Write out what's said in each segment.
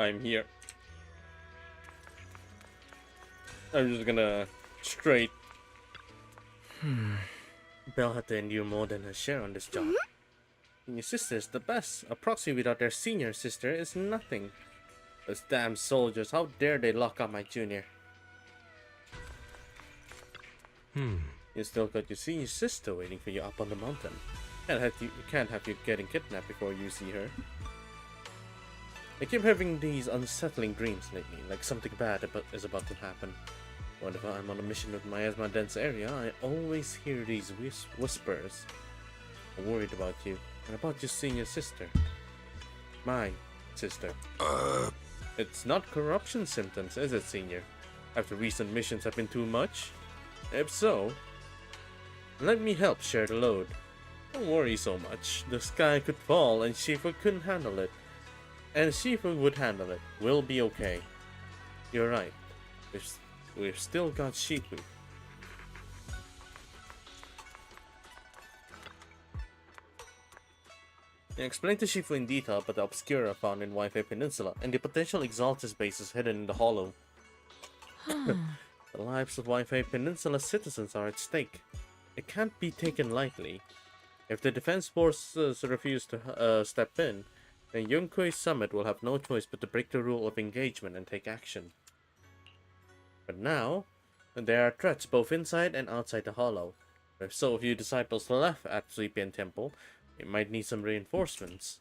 I'm here. I'm just gonna straight. Belle had to endure more than her share on this job. And your sister is the best. A proxy without their senior sister is nothing. Those damn soldiers, how dare they lock up my junior? You still got your senior sister waiting for you up on the mountain. Can't have you getting kidnapped before you see her. I keep having these unsettling dreams lately, like something bad is about to happen. Whenever I'm on a mission with my asthma dense area, I always hear these whispers. I'm worried about you, and about your senior sister. My sister. It's not corruption symptoms, is it, senior? Have the recent missions have been too much? If so, let me help share the load. Don't worry so much. The sky could fall and Shifu couldn't handle it. And Shifu would handle it. We'll be okay. You're right. We've still got Shifu. I explained to Shifu in detail about the Obscura found in Wi-Fi Peninsula and the potential Exaltus bases hidden in the hollow. The lives of Wi-Fi Peninsula citizens are at stake. It can't be taken lightly. If the defense forces refuse to step in, then Yunque's summit will have no choice but to break the rule of engagement and take action. But now, there are threats both inside and outside the hollow. With so few disciples left at Sleepian Temple, it might need some reinforcements.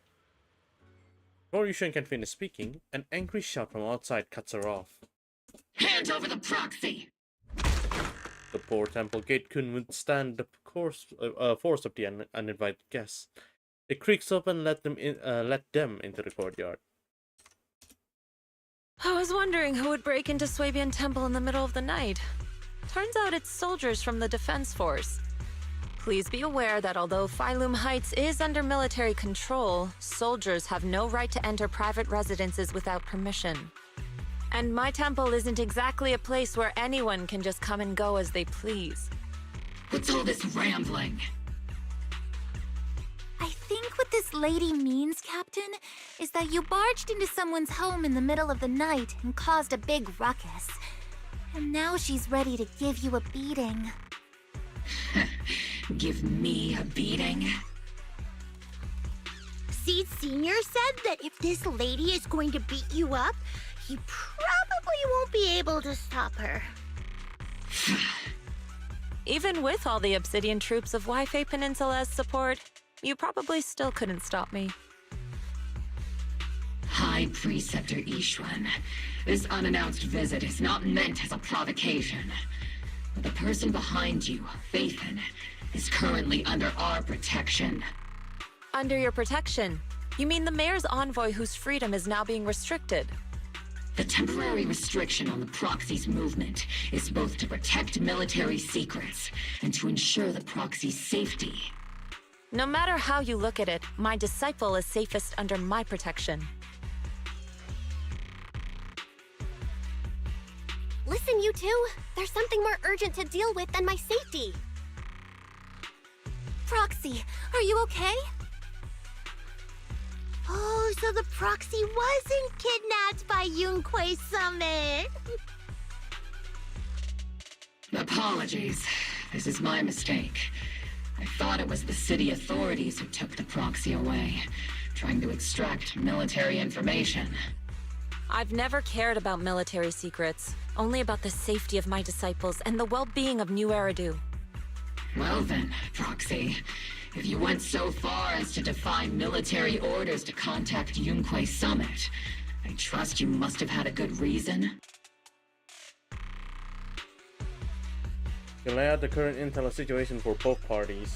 Before Yushan can finish speaking, an angry shout from outside cuts her off. Hand over the proxy! The poor temple gate couldn't withstand the force of the uninvited guests. It creaks open and let them into the courtyard. I was wondering who would break into Swabian Temple in the middle of the night. Turns out it's soldiers from the defense force. Please be aware that although Phylum Heights is under military control, soldiers have no right to enter private residences without permission. And my temple isn't exactly a place where anyone can just come and go as they please. What's all this rambling? I think what this lady means, Captain, is that you barged into someone's home in the middle of the night and caused a big ruckus. And now she's ready to give you a beating. Give me a beating? Seed Senior said that if this lady is going to beat you up, you probably won't be able to stop her. Even with all the Obsidian troops of Wi-Fi Peninsula as support, you probably still couldn't stop me. High Preceptor Ishwan, this unannounced visit is not meant as a provocation. But the person behind you, Phaethon, is currently under our protection. Under your protection? You mean the mayor's envoy whose freedom is now being restricted? The temporary restriction on the proxy's movement is both to protect military secrets and to ensure the proxy's safety. No matter how you look at it, my disciple is safest under my protection. Listen, you two. There's something more urgent to deal with than my safety. Proxy, are you okay? Oh, so the proxy wasn't kidnapped by Yunque's summit. Apologies. This is my mistake. I thought it was the city authorities who took the proxy away, trying to extract military information. I've never cared about military secrets, only about the safety of my disciples and the well-being of New Eridu. Well then, Proxy, if you went so far as to defy military orders to contact Yunque's summit, I trust you must have had a good reason. You lay out the current intel situation for both parties.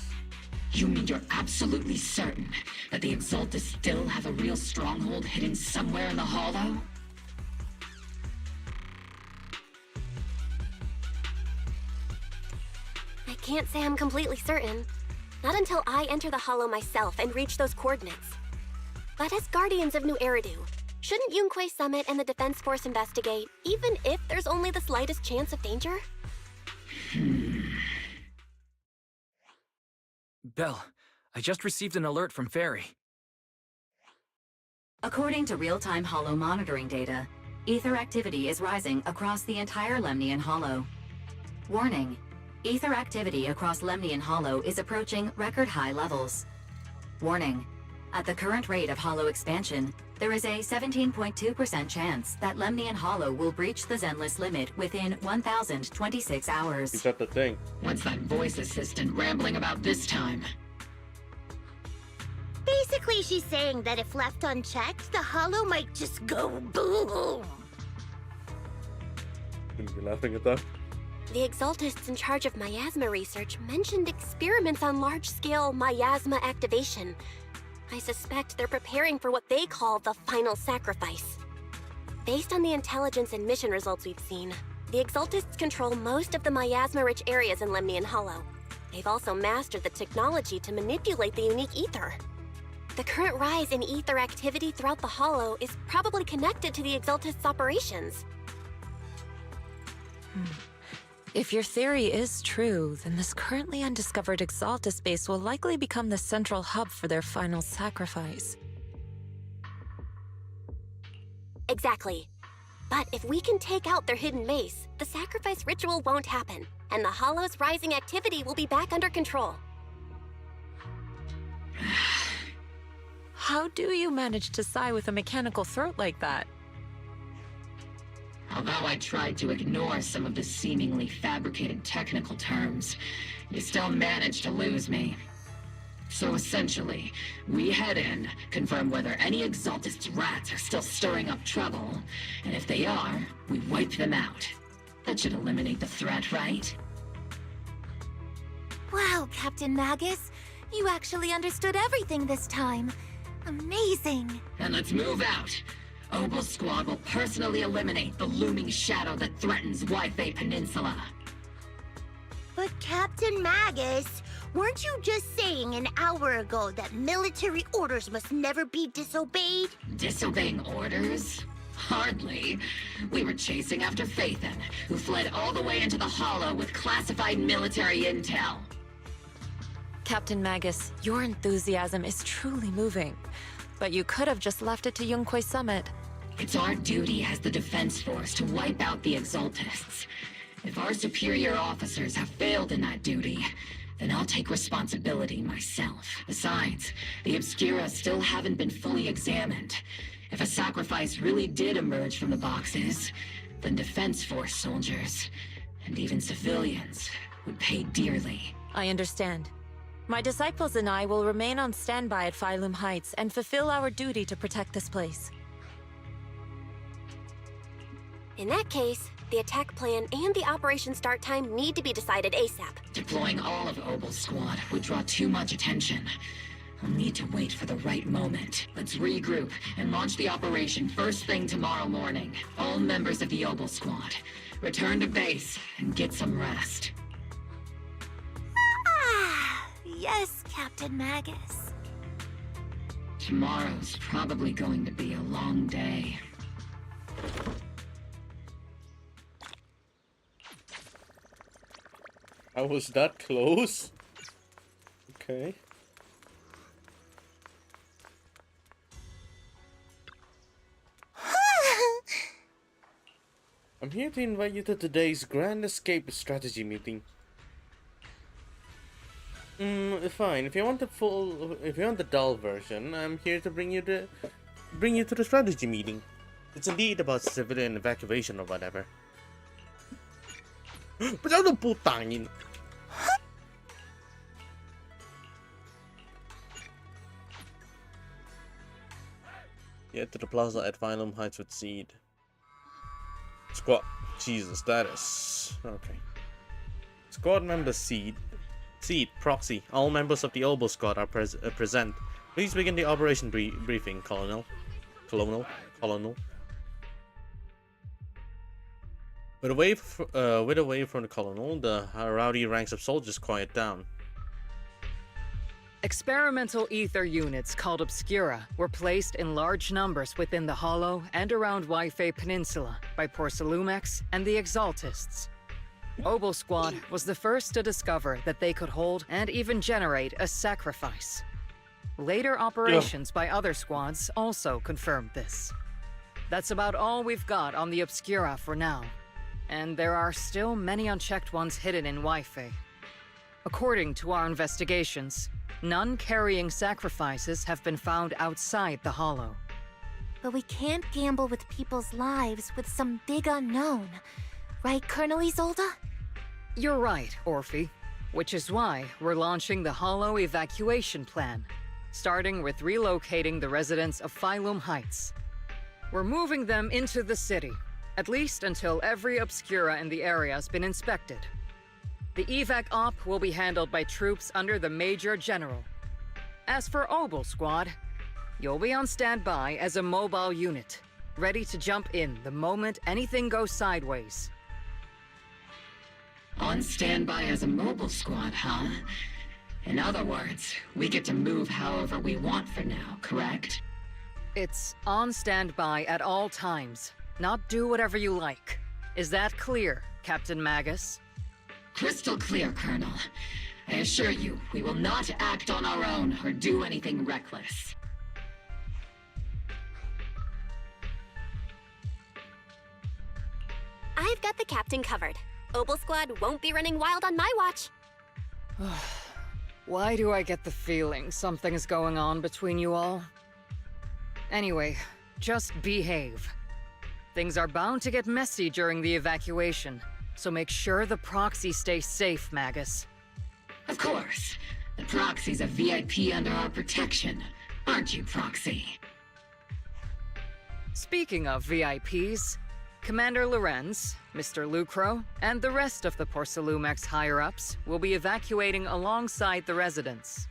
You mean you're absolutely certain that the Exaltus still have a real stronghold hidden somewhere in the Hollow? I can't say I'm completely certain. Not until I enter the Hollow myself and reach those coordinates. But as Guardians of New Eridu, shouldn't Yunque's summit and the Defense Force investigate, even if there's only the slightest chance of danger? Belle, I just received an alert from Fairy. According to real-time Hollow monitoring data, ether activity is rising across the entire Lemnian Hollow. Warning: ether activity across Lemnian Hollow is approaching record-high levels. Warning: at the current rate of Hollow expansion, there is a 17.2% chance that Lemnian Hollow will breach the Zenless limit within 1,026 hours. Is that the thing? What's that voice assistant rambling about this time? Basically, she's saying that if left unchecked, the Hollow might just go boom. Shouldn't be laughing at that. The Exaltists in charge of miasma research mentioned experiments on large-scale miasma activation. I suspect they're preparing for what they call the final sacrifice. Based on the intelligence and mission results we've seen, the Exaltists control most of the miasma-rich areas in Lemnian Hollow. They've also mastered the technology to manipulate the unique ether. The current rise in ether activity throughout the Hollow is probably connected to the Exaltists' operations. If your theory is true, then this currently undiscovered Exaltus base will likely become the central hub for their final sacrifice. Exactly. But if we can take out their hidden base, the sacrifice ritual won't happen, and the Hollow's rising activity will be back under control. How do you manage to sigh with a mechanical throat like that? Although I tried to ignore some of the seemingly fabricated technical terms, you still managed to lose me. So essentially, we head in, confirm whether any Exaltist rats are still stirring up trouble, and if they are, we wipe them out. That should eliminate the threat, right? Wow, Captain Magus. You actually understood everything this time. Amazing. Then let's move out. Obel Squad will personally eliminate the looming shadow that threatens Wi-Fi Peninsula. But Captain Magus, weren't you just saying an hour ago that military orders must never be disobeyed? Disobeying orders? Hardly. We were chasing after Phaethon, who fled all the way into the Hollow with classified military intel. Captain Magus, your enthusiasm is truly moving. But you could have just left it to Yunquay Summit. It's our duty as the Defense Force to wipe out the Exaltists. If our superior officers have failed in that duty, then I'll take responsibility myself. Besides, the Obscura still haven't been fully examined. If a sacrifice really did emerge from the boxes, then Defense Force soldiers, and even civilians, would pay dearly. I understand. My disciples and I will remain on standby at Phylum Heights and fulfill our duty to protect this place. In that case, the attack plan and the operation start time need to be decided ASAP. Deploying all of Obel's squad would draw too much attention. I'll need to wait for the right moment. Let's regroup and launch the operation first thing tomorrow morning. All members of the Obel squad, return to base and get some rest. Yes, Captain Magus. Tomorrow's probably going to be a long day. I was that close? Okay. I'm here to invite you to today's Grand Escape strategy meeting. Fine. If you want the dull version, I'm here to bring you to the strategy meeting. It's indeed about civilian evacuation or whatever. But ano putangin? Get to the plaza at Phylum Heights with Seed. Squad. Jesus, that is okay. Squad member Seed, Proxy. All members of the Obel Squad are present. Please begin the operation briefing, Colonel. With away from the Colonel, the rowdy ranks of soldiers quiet down. Experimental ether units called Obscura were placed in large numbers within the Hollow and around Wi-Fi Peninsula by Porcelumex and the Exaltists. Obel Squad was the first to discover that they could hold and even generate a sacrifice. Later operations by other squads also confirmed this. That's about all we've got on the Obscura for now. And there are still many unchecked ones hidden in Wi-Fi. According to our investigations, none carrying sacrifices have been found outside the Hollow. But we can't gamble with people's lives with some big unknown. Right, Colonel Isolde? You're right, Orphe. Which is why we're launching the Hollow evacuation plan, starting with relocating the residents of Phylum Heights. We're moving them into the city, at least until every Obscura in the area has been inspected. The evac op will be handled by troops under the Major General. As for Obel Squad, you'll be on standby as a mobile unit, ready to jump in the moment anything goes sideways. On standby as a mobile squad, huh? In other words, we get to move however we want for now, correct? It's on standby at all times, not do whatever you like. Is that clear, Captain Magus? Crystal clear, Colonel. I assure you, we will not act on our own or do anything reckless. I've got the captain covered. Obel Squad won't be running wild on my watch. Why do I get the feeling something's going on between you all? Anyway, just behave. Things are bound to get messy during the evacuation, so make sure the proxy stays safe, Magus. Of course. The Proxy's a VIP under our protection, aren't you, Proxy? Speaking of VIPs, Commander Lorenz, Mr. Lucro, and the rest of the Porcelumex higher-ups will be evacuating alongside the residents.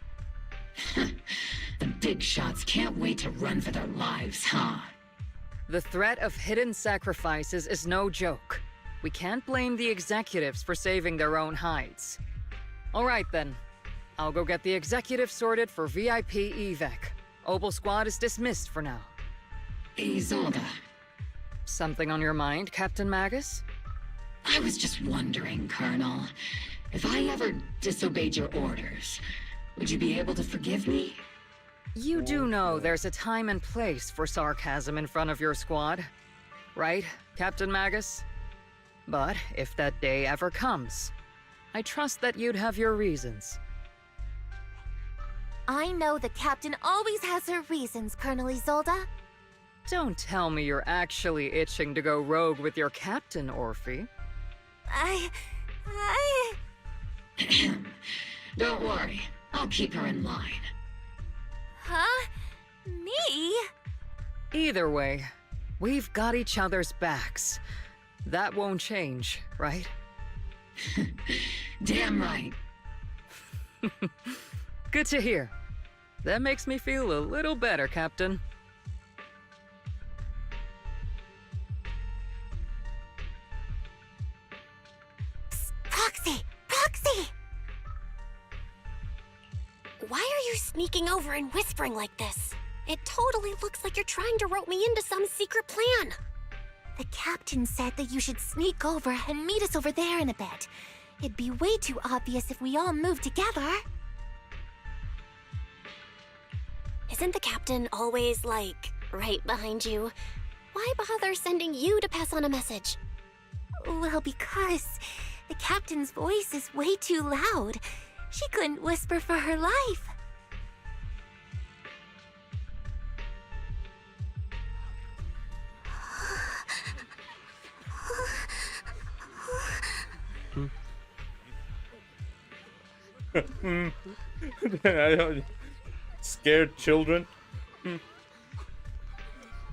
The big shots can't wait to run for their lives, huh? The threat of hidden sacrifices is no joke. We can't blame the executives for saving their own hides. All right then. I'll go get the executive sorted for VIP evac. Obel Squad is dismissed for now. Isolde. Something on your mind, Captain Magus? I was just wondering, Colonel. If I ever disobeyed your orders, would you be able to forgive me? You do know there's a time and place for sarcasm in front of your squad, right, Captain Magus? But if that day ever comes, I trust that you'd have your reasons. I know the captain always has her reasons, Colonel Isolde. Don't tell me you're actually itching to go rogue with your captain, Orphe. Don't worry, I'll keep her in line. Huh? Me? Either way, we've got each other's backs. That won't change, right? Damn right. Good to hear. That makes me feel a little better, Captain. Proxy! Proxy! Why are you sneaking over and whispering like this? It totally looks like you're trying to rope me into some secret plan. The captain said that you should sneak over and meet us over there in a bit. It'd be way too obvious if we all moved together. Isn't the captain always, like, right behind you? Why bother sending you to pass on a message? Well, because the captain's voice is way too loud. She couldn't whisper for her life. Scared children?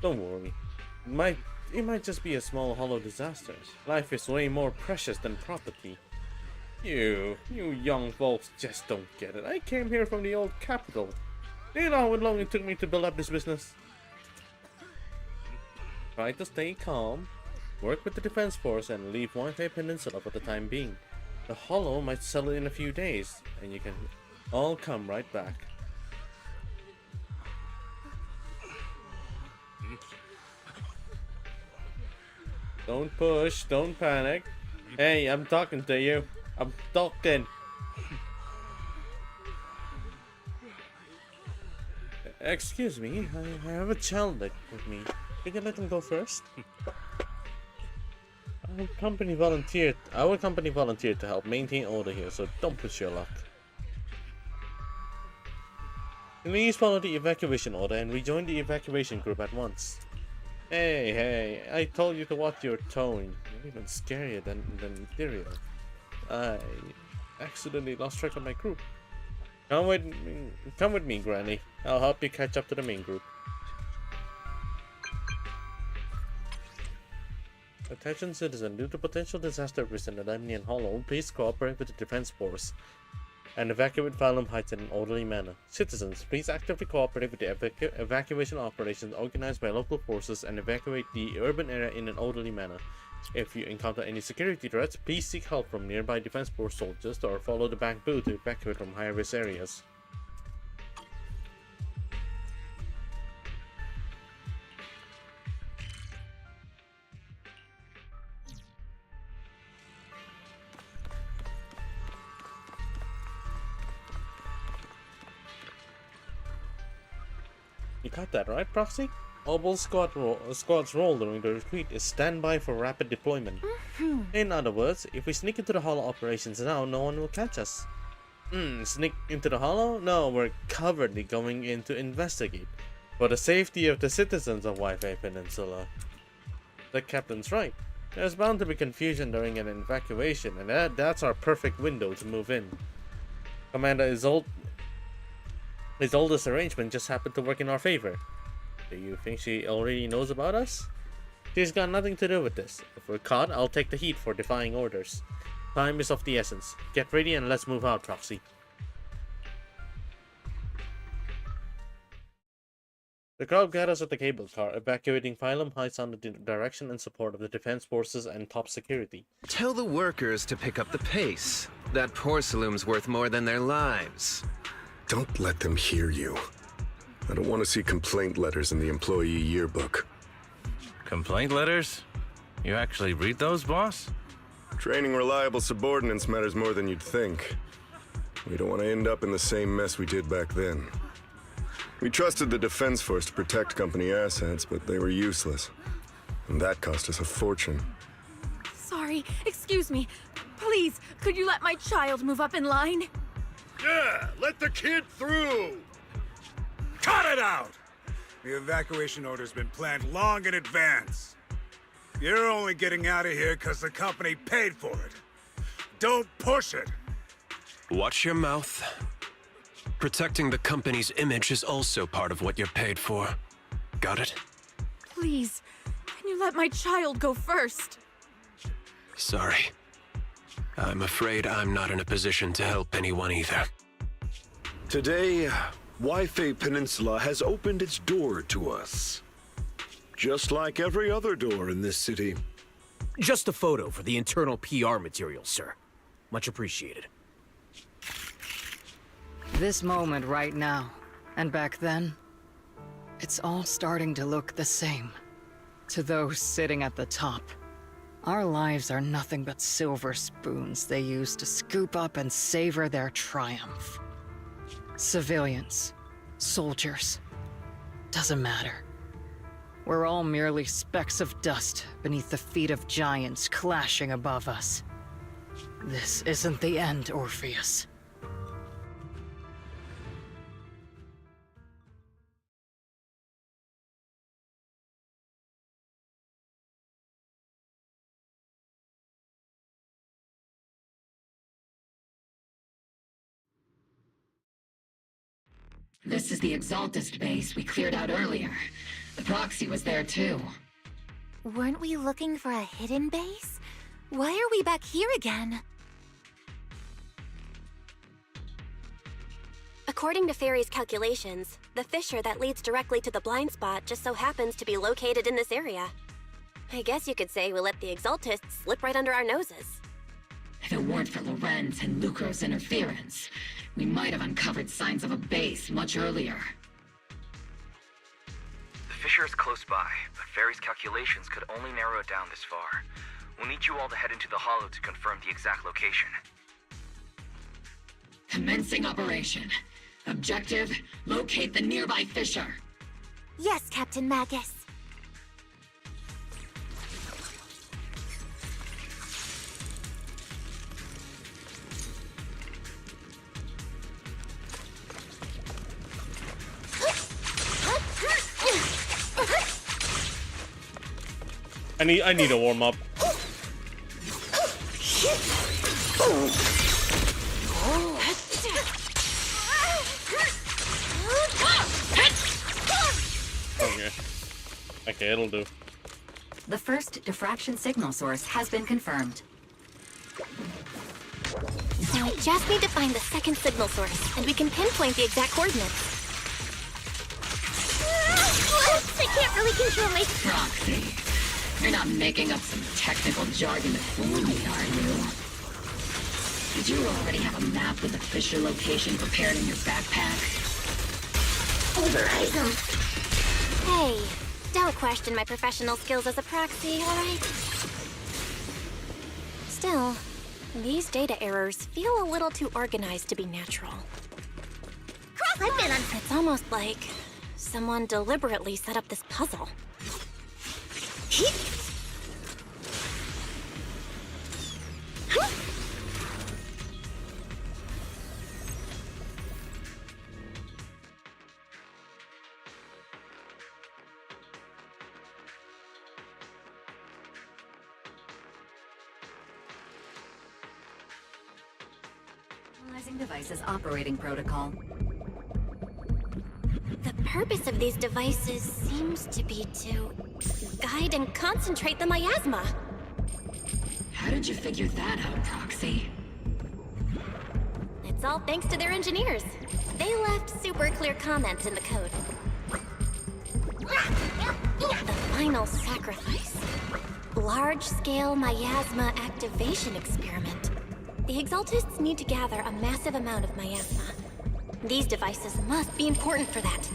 Don't worry. It might just be a small hollow disaster. Life is way more precious than property. You young folks just don't get it. I came here from the old capital. Do you know how long it took me to build up this business? Try to stay calm, work with the defense force, and leave Wi-Fi Peninsula for the time being. The hollow might settle in a few days, and you can all come right back. Don't push, don't panic. Hey, I'm talking to you. I'm talking. Excuse me, I have a child with me. Could you let him go first? Our company volunteered to help maintain order here, so don't push your luck. Please follow the evacuation order and rejoin the evacuation group at once. Hey, I told you to watch your tone. You're even scarier than Ethereal. I accidentally lost track of my group. Come with me, Granny. I'll help you catch up to the main group. Attention citizen, due to potential disaster risk in the Lemnian Hollow, please cooperate with the defense force and evacuate Phylum Heights in an orderly manner. Citizens, please actively cooperate with the evacuation operations organized by local forces and evacuate the urban area in an orderly manner. If you encounter any security threats, please seek help from nearby defense force soldiers or follow the back booth to evacuate from high-risk areas. You got that right, Proxy? All both squads roll during the retreat is standby for rapid deployment. In other words, if we sneak into the Hollow operations now, no one will catch us. Sneak into the Hollow? No, we're covertly going in to investigate. For the safety of the citizens of Wi-Fi Peninsula. The captain's right. There's bound to be confusion during an evacuation, and that's our perfect window to move in. Commander Isolde's arrangement just happened to work in our favor. Do you think she already knows about us? She's got nothing to do with this. If we're caught, I'll take the heat for defying orders. Time is of the essence. Get ready and let's move out, Proxy. The crowd gathers at the cable car, evacuating Phylum Heights under the direction and support of the defense forces and top security. Tell the workers to pick up the pace. That porcelain's worth more than their lives. Don't let them hear you. I don't want to see complaint letters in the employee yearbook. Complaint letters? You actually read those, boss? Training reliable subordinates matters more than you'd think. We don't want to end up in the same mess we did back then. We trusted the Defense Force to protect company assets, but they were useless. And that cost us a fortune. Sorry, excuse me. Please, could you let my child move up in line? Yeah, let the kid through! Cut it out! The evacuation order's been planned long in advance. You're only getting out of here because the company paid for it. Don't push it! Watch your mouth. Protecting the company's image is also part of what you're paid for. Got it? Please, can you let my child go first? Sorry. I'm afraid I'm not in a position to help anyone either. Today, Wi-Fi Peninsula has opened its door to us. Just like every other door in this city. Just a photo for the internal PR material, sir. Much appreciated. This moment right now, and back then, it's all starting to look the same. To those sitting at the top, our lives are nothing but silver spoons they use to scoop up and savor their triumph. Civilians, soldiers, doesn't matter. We're all merely specks of dust beneath the feet of giants clashing above us. This isn't the end, Orpheus. This is the Exaltist base we cleared out earlier. The proxy was there too. Weren't we looking for a hidden base? Why are we back here again? According to Fairy's calculations, the fissure that leads directly to the blind spot just so happens to be located in this area. I guess you could say we let the Exaltists slip right under our noses. If it weren't for Lorenz and Lucro's interference, we might have uncovered signs of a base much earlier. The fissure is close by, but Fairy's calculations could only narrow it down this far. We'll need you all to head into the Hollow to confirm the exact location. Commencing operation. Objective, locate the nearby fissure. Yes, Captain Magus. I need a warm up. Okay, it'll do. The first diffraction signal source has been confirmed. So I just need to find the second signal source, and we can pinpoint the exact coordinates. I can't really control my... Proxy, you're not making up some technical jargon to fool me, are you? Did you already have a map with the fissure location prepared in your backpack? Override. Hey, don't question my professional skills as a proxy, alright? Still, these data errors feel a little too organized to be natural. I've been on... It's almost like someone deliberately set up this puzzle. Analyzing device's operating protocol. The purpose of these devices seems to be to guide and concentrate the miasma. How did you figure that out, Proxy? It's all thanks to their engineers. They left super clear comments in the code. The final sacrifice. Large-scale miasma activation experiment. The Exaltists need to gather a massive amount of miasma. These devices must be important for that.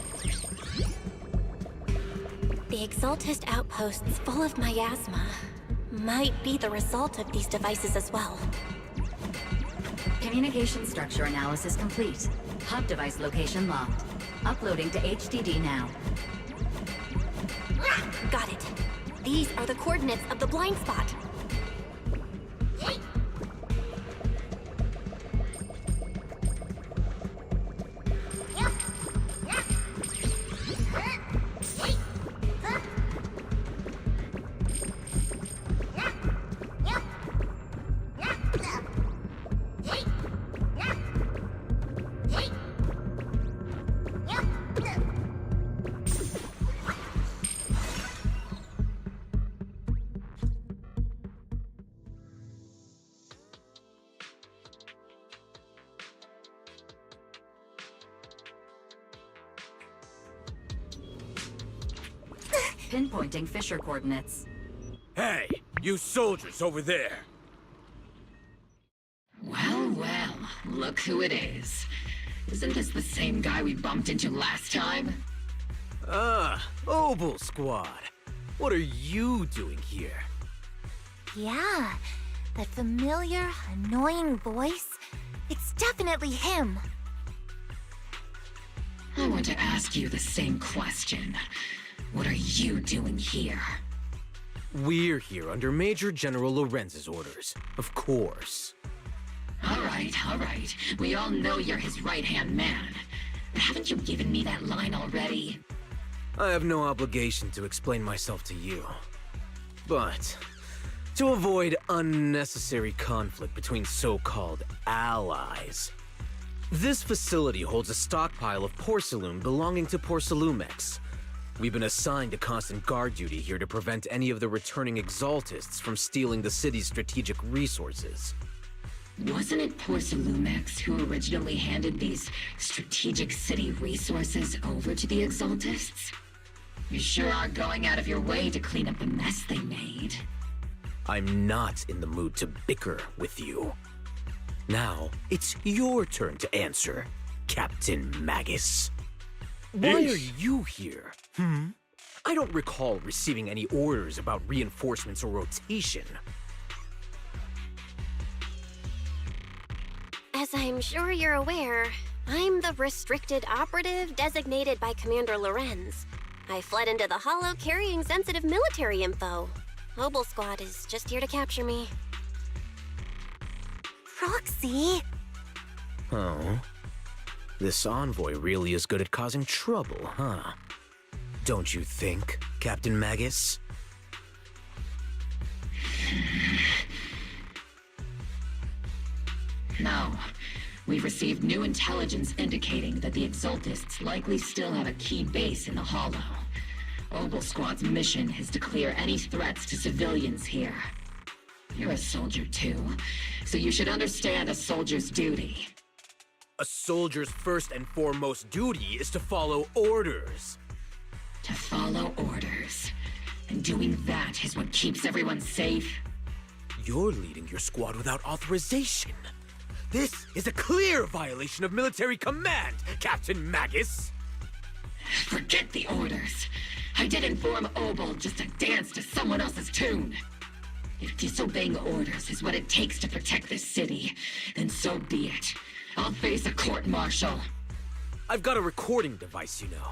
The Exaltist outposts full of miasma might be the result of these devices as well. Communication structure analysis complete. Hub device location locked. Uploading to HDD now. Got it. These are the coordinates of the blind spot. Pinpointing fissure coordinates. Hey, you soldiers over there! Well, well, look who it is. Isn't this the same guy we bumped into last time? Ah, Obel Squad. What are you doing here? Yeah, that familiar, annoying voice. It's definitely him. I want to ask you the same question. What are you doing here? We're here under Major General Lorenz's orders, of course. All right. We all know you're his right-hand man. But haven't you given me that line already? I have no obligation to explain myself to you. But, to avoid unnecessary conflict between so-called allies, this facility holds a stockpile of porcelain belonging to Porcelumex. We've been assigned to constant guard duty here to prevent any of the returning Exaltists from stealing the city's strategic resources. Wasn't it Porcelumex who originally handed these strategic city resources over to the Exaltists? You sure are going out of your way to clean up the mess they made. I'm not in the mood to bicker with you. Now, it's your turn to answer, Captain Magus. Why are you here? I don't recall receiving any orders about reinforcements or rotation. As I'm sure you're aware, I'm the restricted operative designated by Commander Lorenz. I fled into the Hollow carrying sensitive military info. Mobile Squad is just here to capture me. Proxy? Oh. This envoy really is good at causing trouble, huh? Don't you think, Captain Magus? No. We've received new intelligence indicating that the Exaltists likely still have a key base in the Hollow. Obel Squad's mission is to clear any threats to civilians here. You're a soldier too, so you should understand a soldier's duty. A soldier's first and foremost duty is to follow orders. To follow orders. And doing that is what keeps everyone safe. You're leading your squad without authorization. This is a clear violation of military command, Captain Magus! Forget the orders. I didn't form Obel just to dance to someone else's tune. If disobeying orders is what it takes to protect this city, then so be it. I'll face a court-martial. I've got a recording device, you know.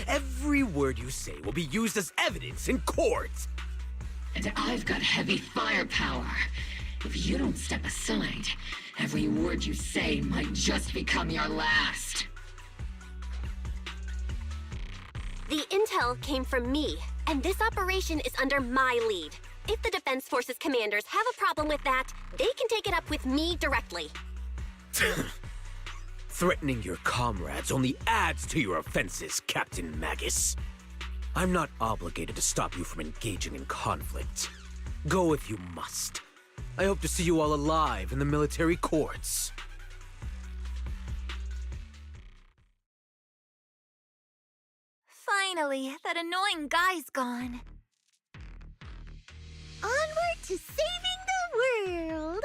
Every word you say will be used as evidence in court. And I've got heavy firepower. If you don't step aside, every word you say might just become your last. The intel came from me, and this operation is under my lead. If the Defense Forces commanders have a problem with that, they can take it up with me directly. Threatening your comrades only adds to your offenses, Captain Magus. I'm not obligated to stop you from engaging in conflict. Go if you must. I hope to see you all alive in the military courts. Finally, that annoying guy's gone. Onward to saving the world!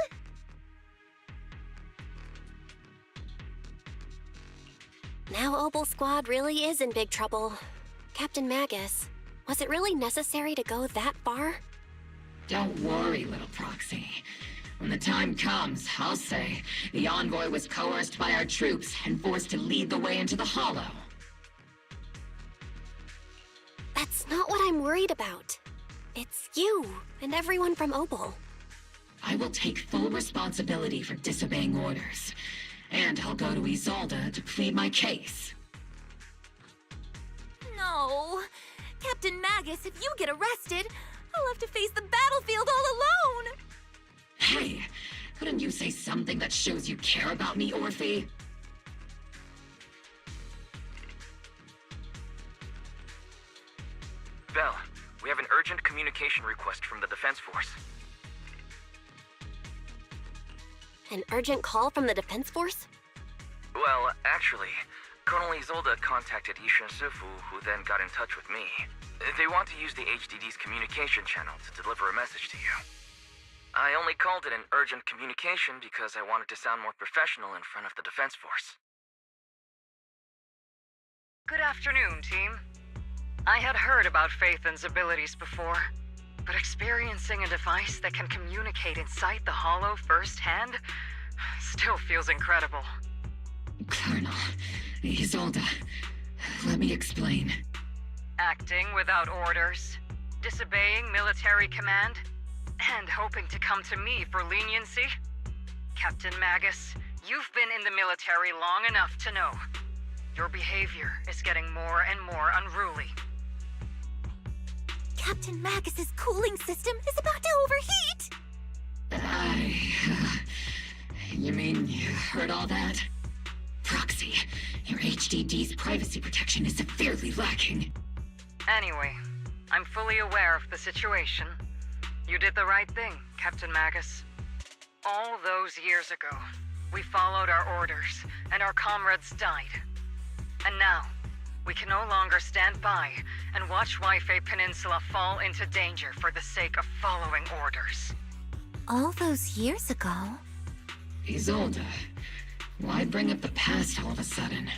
Now Obel Squad really is in big trouble. Captain Magus, was it really necessary to go that far? Don't worry, little proxy. When the time comes, I'll say the envoy was coerced by our troops and forced to lead the way into the Hollow. That's not what I'm worried about. It's you and everyone from Obel. I will take full responsibility for disobeying orders, and I'll go to Isolde to plead my case. No. Captain Magus, if you get arrested, I'll have to face the battlefield all alone! Hey, couldn't you say something that shows you care about me, Orphe? Belle, we have an urgent communication request from the Defense Force. An urgent call from the Defense Force? Well, actually, Colonel Isolde contacted Ishan Sifu, who then got in touch with me. They want to use the HDD's communication channel to deliver a message to you. I only called it an urgent communication because I wanted to sound more professional in front of the Defense Force. Good afternoon, team. I had heard about Phaethon's abilities before, but experiencing a device that can communicate inside the Hollow firsthand still feels incredible. Colonel, Isolde, let me explain. Acting without orders, disobeying military command, and hoping to come to me for leniency? Captain Magus, you've been in the military long enough to know. Your behavior is getting more and more unruly. Captain Magus's cooling system is about to overheat! You mean you heard all that? Proxy, your HDD's privacy protection is severely lacking. Anyway, I'm fully aware of the situation. You did the right thing, Captain Magus. All those years ago, we followed our orders, and our comrades died. And now, we can no longer stand by and watch Waifei Peninsula fall into danger for the sake of following orders. All those years ago? Isolde, why bring up the past all of a sudden?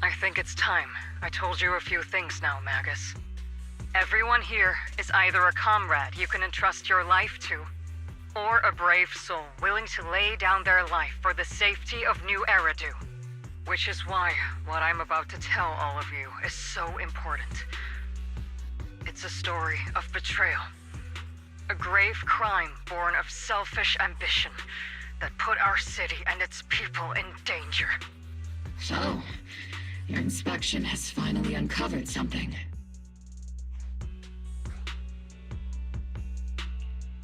I think it's time I told you a few things now, Magus. Everyone here is either a comrade you can entrust your life to, or a brave soul willing to lay down their life for the safety of New Eridu. Which is why what I'm about to tell all of you is so important. It's a story of betrayal. A grave crime born of selfish ambition that put our city and its people in danger. So, your inspection has finally uncovered something.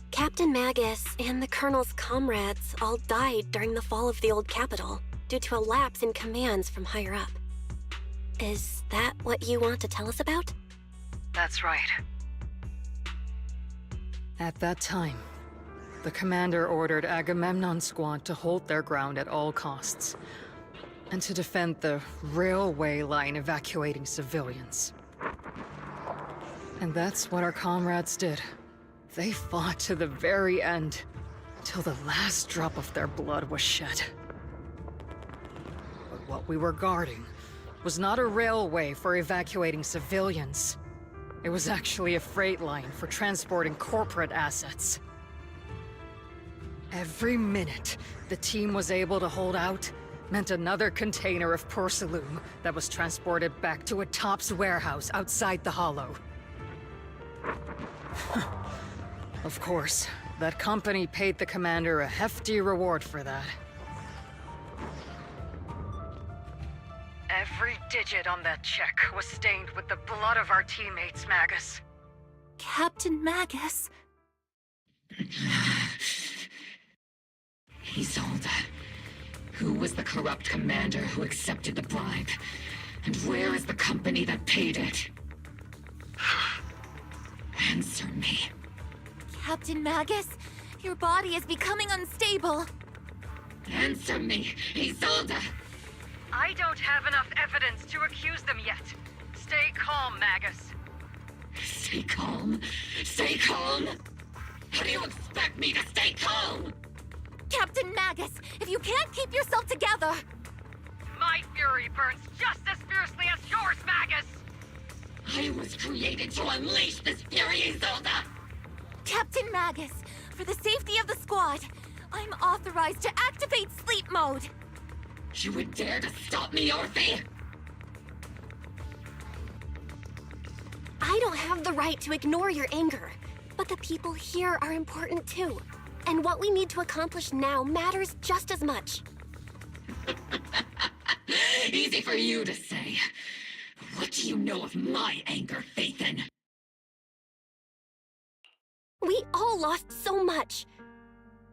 Captain Magus and the Colonel's comrades all died during the fall of the old capital due to a lapse in commands from higher up. Is that what you want to tell us about? That's right. At that time, the commander ordered Agamemnon's squad to hold their ground at all costs, and to defend the railway line evacuating civilians. And that's what our comrades did. They fought to the very end, till the last drop of their blood was shed. But what we were guarding was not a railway for evacuating civilians. It was actually a freight line for transporting corporate assets. Every minute the team was able to hold out meant another container of porcelain that was transported back to a Topps warehouse outside the Hollow. Of course, that company paid the commander a hefty reward for that. Every digit on that check was stained with the blood of our teammates, Magus. Captain Magus? Isolde. Who was the corrupt commander who accepted the bribe? And where is the company that paid it? Answer me. Captain Magus, your body is becoming unstable. Answer me, Isolde! I don't have enough evidence to accuse them yet. Stay calm, Magus. Stay calm? Stay calm? How do you expect me to stay calm? Captain Magus, if you can't keep yourself together... My fury burns just as fiercely as yours, Magus! I was created to unleash this fury, Isolde! Captain Magus, for the safety of the squad, I'm authorized to activate sleep mode. You would dare to stop me, Orphe? I don't have the right to ignore your anger, but the people here are important too. And what we need to accomplish now matters just as much. Easy for you to say. What do you know of my anger, Phaethon? We all lost so much.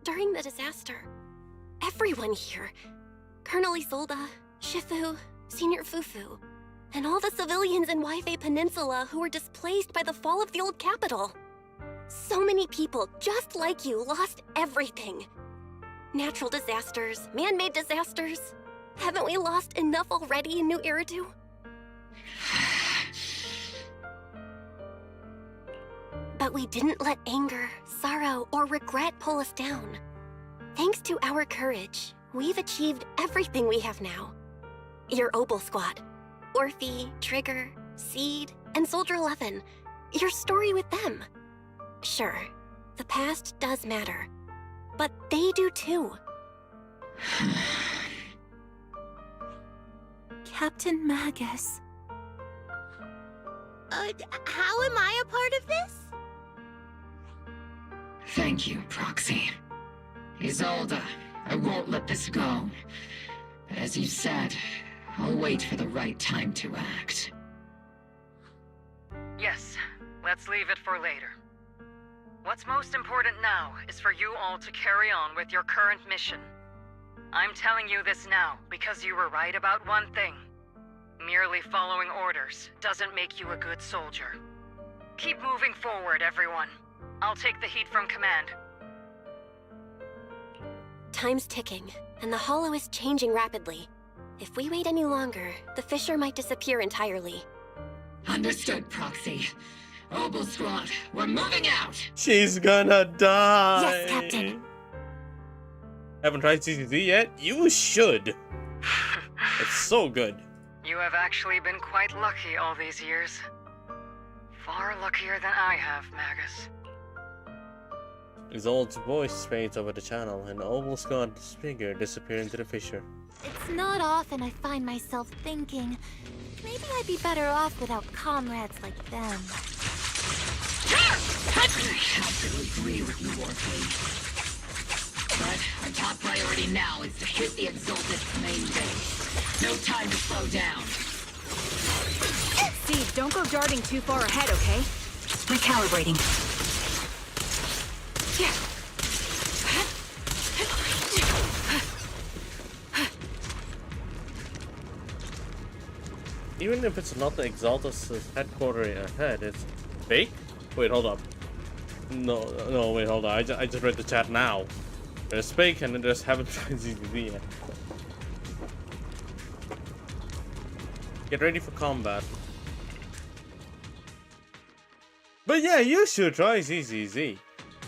During the disaster, everyone here, Colonel Isolde, Shifu, Senior Fufu, and all the civilians in Waifei Peninsula who were displaced by the fall of the old capital. So many people just like you lost everything. Natural disasters, man-made disasters. Haven't we lost enough already in New Eridu? But we didn't let anger, sorrow, or regret pull us down. Thanks to our courage, we've achieved everything we have now. Your Obel Squad, Orphe, Trigger, Seed, and Soldier 11. Your story with them. Sure, the past does matter, but they do too. Captain Magus. How am I a part of this? Thank you, Proxy. Isolde, I won't let this go. As you said, I'll wait for the right time to act. Yes, let's leave it for later. What's most important now is for you all to carry on with your current mission. I'm telling you this now because you were right about one thing. Merely following orders doesn't make you a good soldier. Keep moving forward, everyone. I'll take the heat from command. Time's ticking, and the Hollow is changing rapidly. If we wait any longer, the fissure might disappear entirely. Understood, Proxy. Obel Squad, we're moving out! She's gonna die! Yes, Captain. Haven't tried CCZ yet? You should! It's so good. You have actually been quite lucky all these years. Far luckier than I have, Magus. Isolde's voice fades over the channel, and Oval's god's figure disappears into the fissure. It's not often I find myself thinking, maybe I'd be better off without comrades like them. I have to agree with you, Orphe. But our top priority now is to hit the Exalted's main base. No time to slow down. Steve, don't go darting too far ahead, okay? Recalibrating. Even if it's not the Exalted's headquarters ahead, it's fake? Wait, hold up. No, wait, hold on. I just read the chat now. There's fake and then there's haven't tried ZZZ yet. Get ready for combat. But yeah, you should try ZZZ.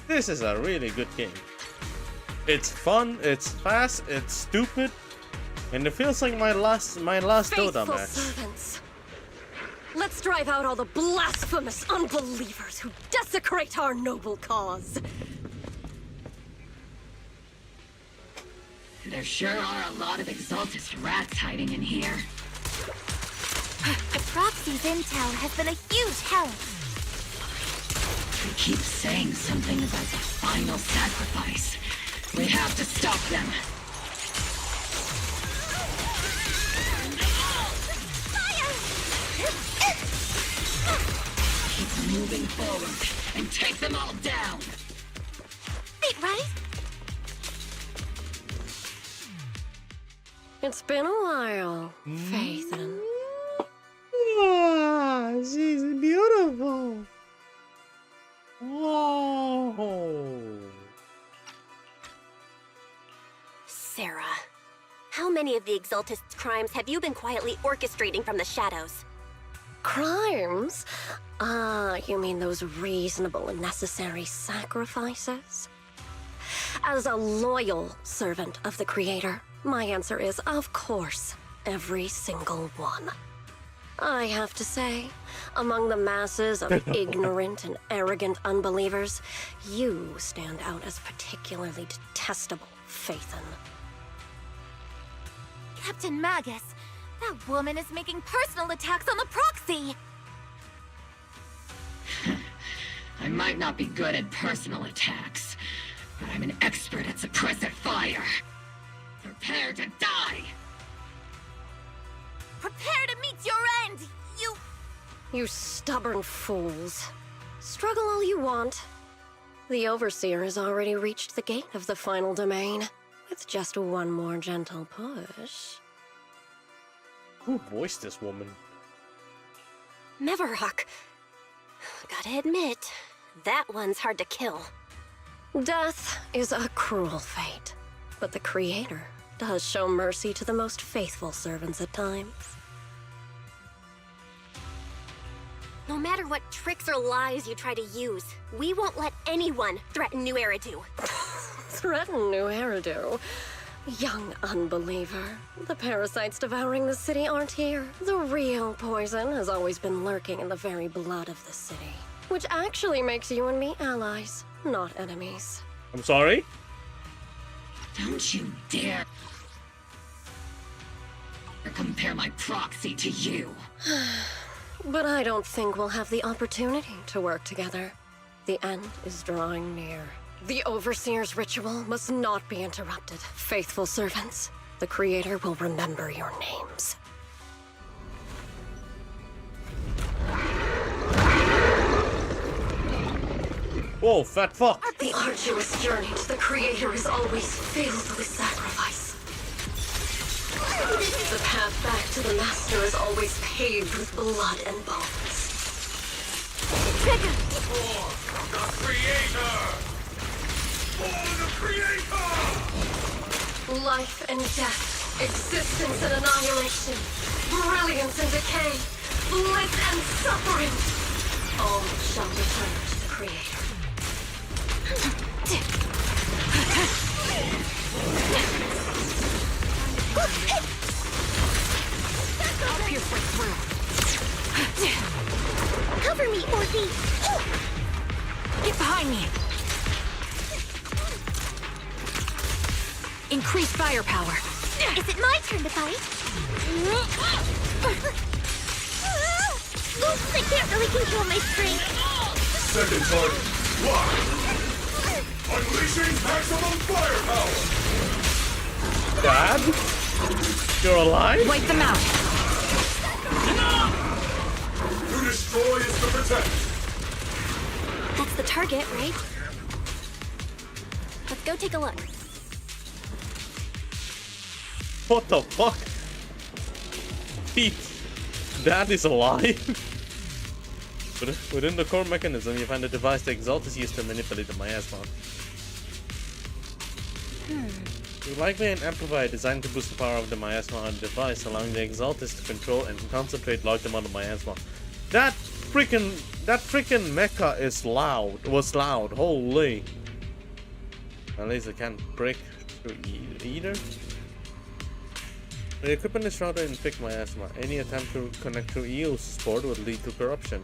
This is a really good game. It's fun, it's fast, it's stupid, and it feels like my last Dota match. Servants. Let's drive out all the blasphemous unbelievers who desecrate our noble cause. There sure are a lot of Exaltus rats hiding in here. The proxy's intel has been a huge help. They keep saying something about the final sacrifice. We have to stop them. Keep moving forward and take them all down. Wait, right? It's been a while, Phaethon. Ah, she's beautiful. Whoa. Sarah, how many of the Exaltist's crimes have you been quietly orchestrating from the shadows? Crimes? You mean those reasonable and necessary sacrifices? As a loyal servant of the Creator, my answer is, of course, every single one. I have to say, among the masses of ignorant and arrogant unbelievers, you stand out as particularly detestable, Phaethon. Captain Magus, that woman is making personal attacks on the proxy! I might not be good at personal attacks, but I'm an expert at suppressive fire. Prepare to die! Prepare to meet your end, you... You stubborn fools. Struggle all you want. The Overseer has already reached the gate of the final domain, with just one more gentle push. Who voiced this woman? Mevarok. Gotta admit, that one's hard to kill. Death is a cruel fate, but the Creator does show mercy to the most faithful servants at times. No matter what tricks or lies you try to use, we won't let anyone threaten New Eridu. Threaten New Eridu? Young unbeliever. The parasites devouring the city aren't here. The real poison has always been lurking in the very blood of the city, which actually makes you and me allies, not enemies. I'm sorry? Don't you dare compare my proxy to you. But I don't think we'll have the opportunity to work together. The end is drawing near. The Overseer's ritual must not be interrupted. Faithful servants, the Creator will remember your names. Whoa, fat fuck! The arduous journey to the Creator is always filled with sacrifice. The path back to the Master is always paved with blood and bones. For the Creator! For the Creator! Life and death, existence and annihilation, brilliance and decay, bliss and suffering, all shall return to the Creator. I'll pierce right through. Cover me, Orphe! Get behind me! Increase firepower. Is it my turn to fight? Oops, I can't really control my strength. Second target, locked. Unleashing maximum firepower. Dad? You're alive? Wipe them out. To destroy is to protect. That's the target, right? Let's go take a look. What the fuck? Dad is alive? Within the core mechanism, you find a device the Exalt is used to manipulate the miasma. Likely an amplifier designed to boost the power of the miasma on the device, allowing the Exaltus to control and concentrate large amount of miasma. That freaking mecha is loud. Was loud. Holy. At least it can't break through either. The equipment is shrouded in thick miasma. Any attempt to connect through EO's support would lead to corruption.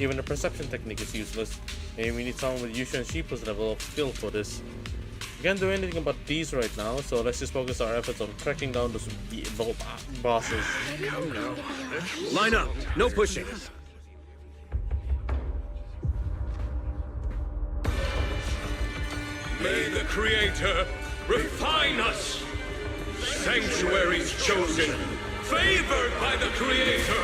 Even the perception technique is useless. Maybe we need someone with Yusha and Shipa's level of skill for this. We can't do anything about these right now, so let's just focus our efforts on tracking down those bosses. Come now. Line up. No pushing. May the Creator refine us. Sanctuaries chosen, favored by the Creator.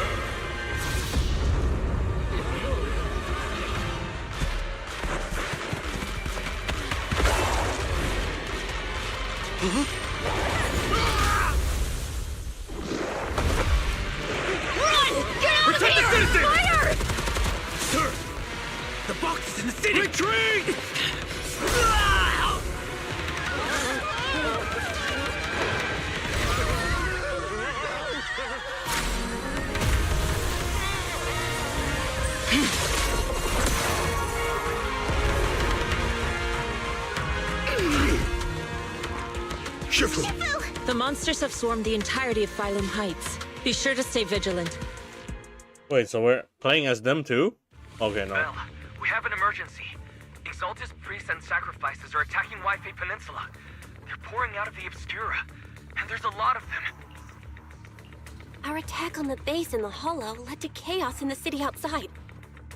Run! Get out Protect of here! the citizens! Fire! Sir, the box is in the city. Retreat! The monsters have swarmed the entirety of Phylum Heights. Be sure to stay vigilant. Wait, so we're playing as them too? Okay, no. Well, we have an emergency. Exaltus priests and sacrifices are attacking Wi-Fi Peninsula. They're pouring out of the Obscura, and there's a lot of them. Our attack on the base in the Hollow led to chaos in the city outside.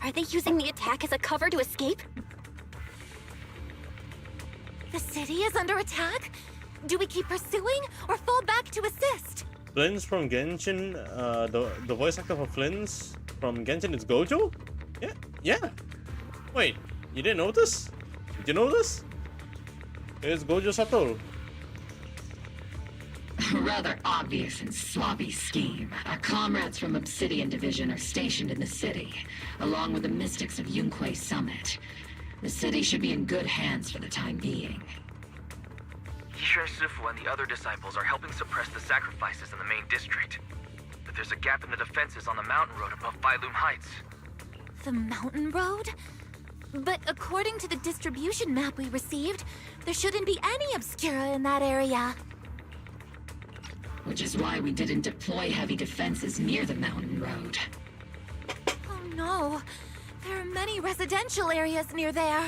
Are they using the attack as a cover to escape? The city is under attack? Do we keep pursuing or fall back to assist? Flins from Genshin, the voice actor for Flins from Genshin is Gojo? Yeah. Wait, you didn't know this? Did you know this? It's Gojo Satoru. Rather obvious and swabby scheme. Our comrades from Obsidian Division are stationed in the city, along with the mystics of Yunquay Summit. The city should be in good hands for the time being. Yishan Sifu and the other disciples are helping suppress the sacrifices in the main district. But there's a gap in the defenses on the mountain road above Phylum Heights. The mountain road? But according to the distribution map we received, there shouldn't be any Obscura in that area. Which is why we didn't deploy heavy defenses near the mountain road. Oh no, there are many residential areas near there.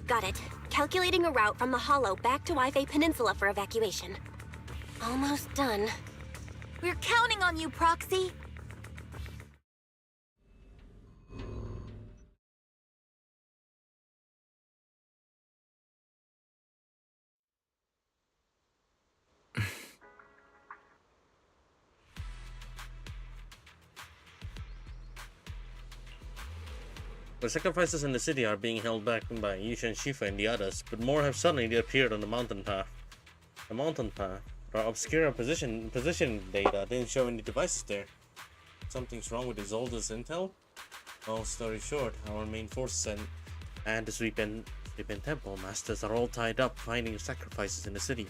Got it. Calculating a route from the Hollow back to Wi-Fi Peninsula for evacuation. Almost done. We're counting on you, Proxy. The sacrifices in the city are being held back by Yusha, Shifa, and the others, but more have suddenly appeared on the mountain path. The mountain path. Our obscure position data didn't show any devices there. Something's wrong with Isolde's intel? Long story short, our main forces and the Sweepin Temple masters are all tied up finding sacrifices in the city.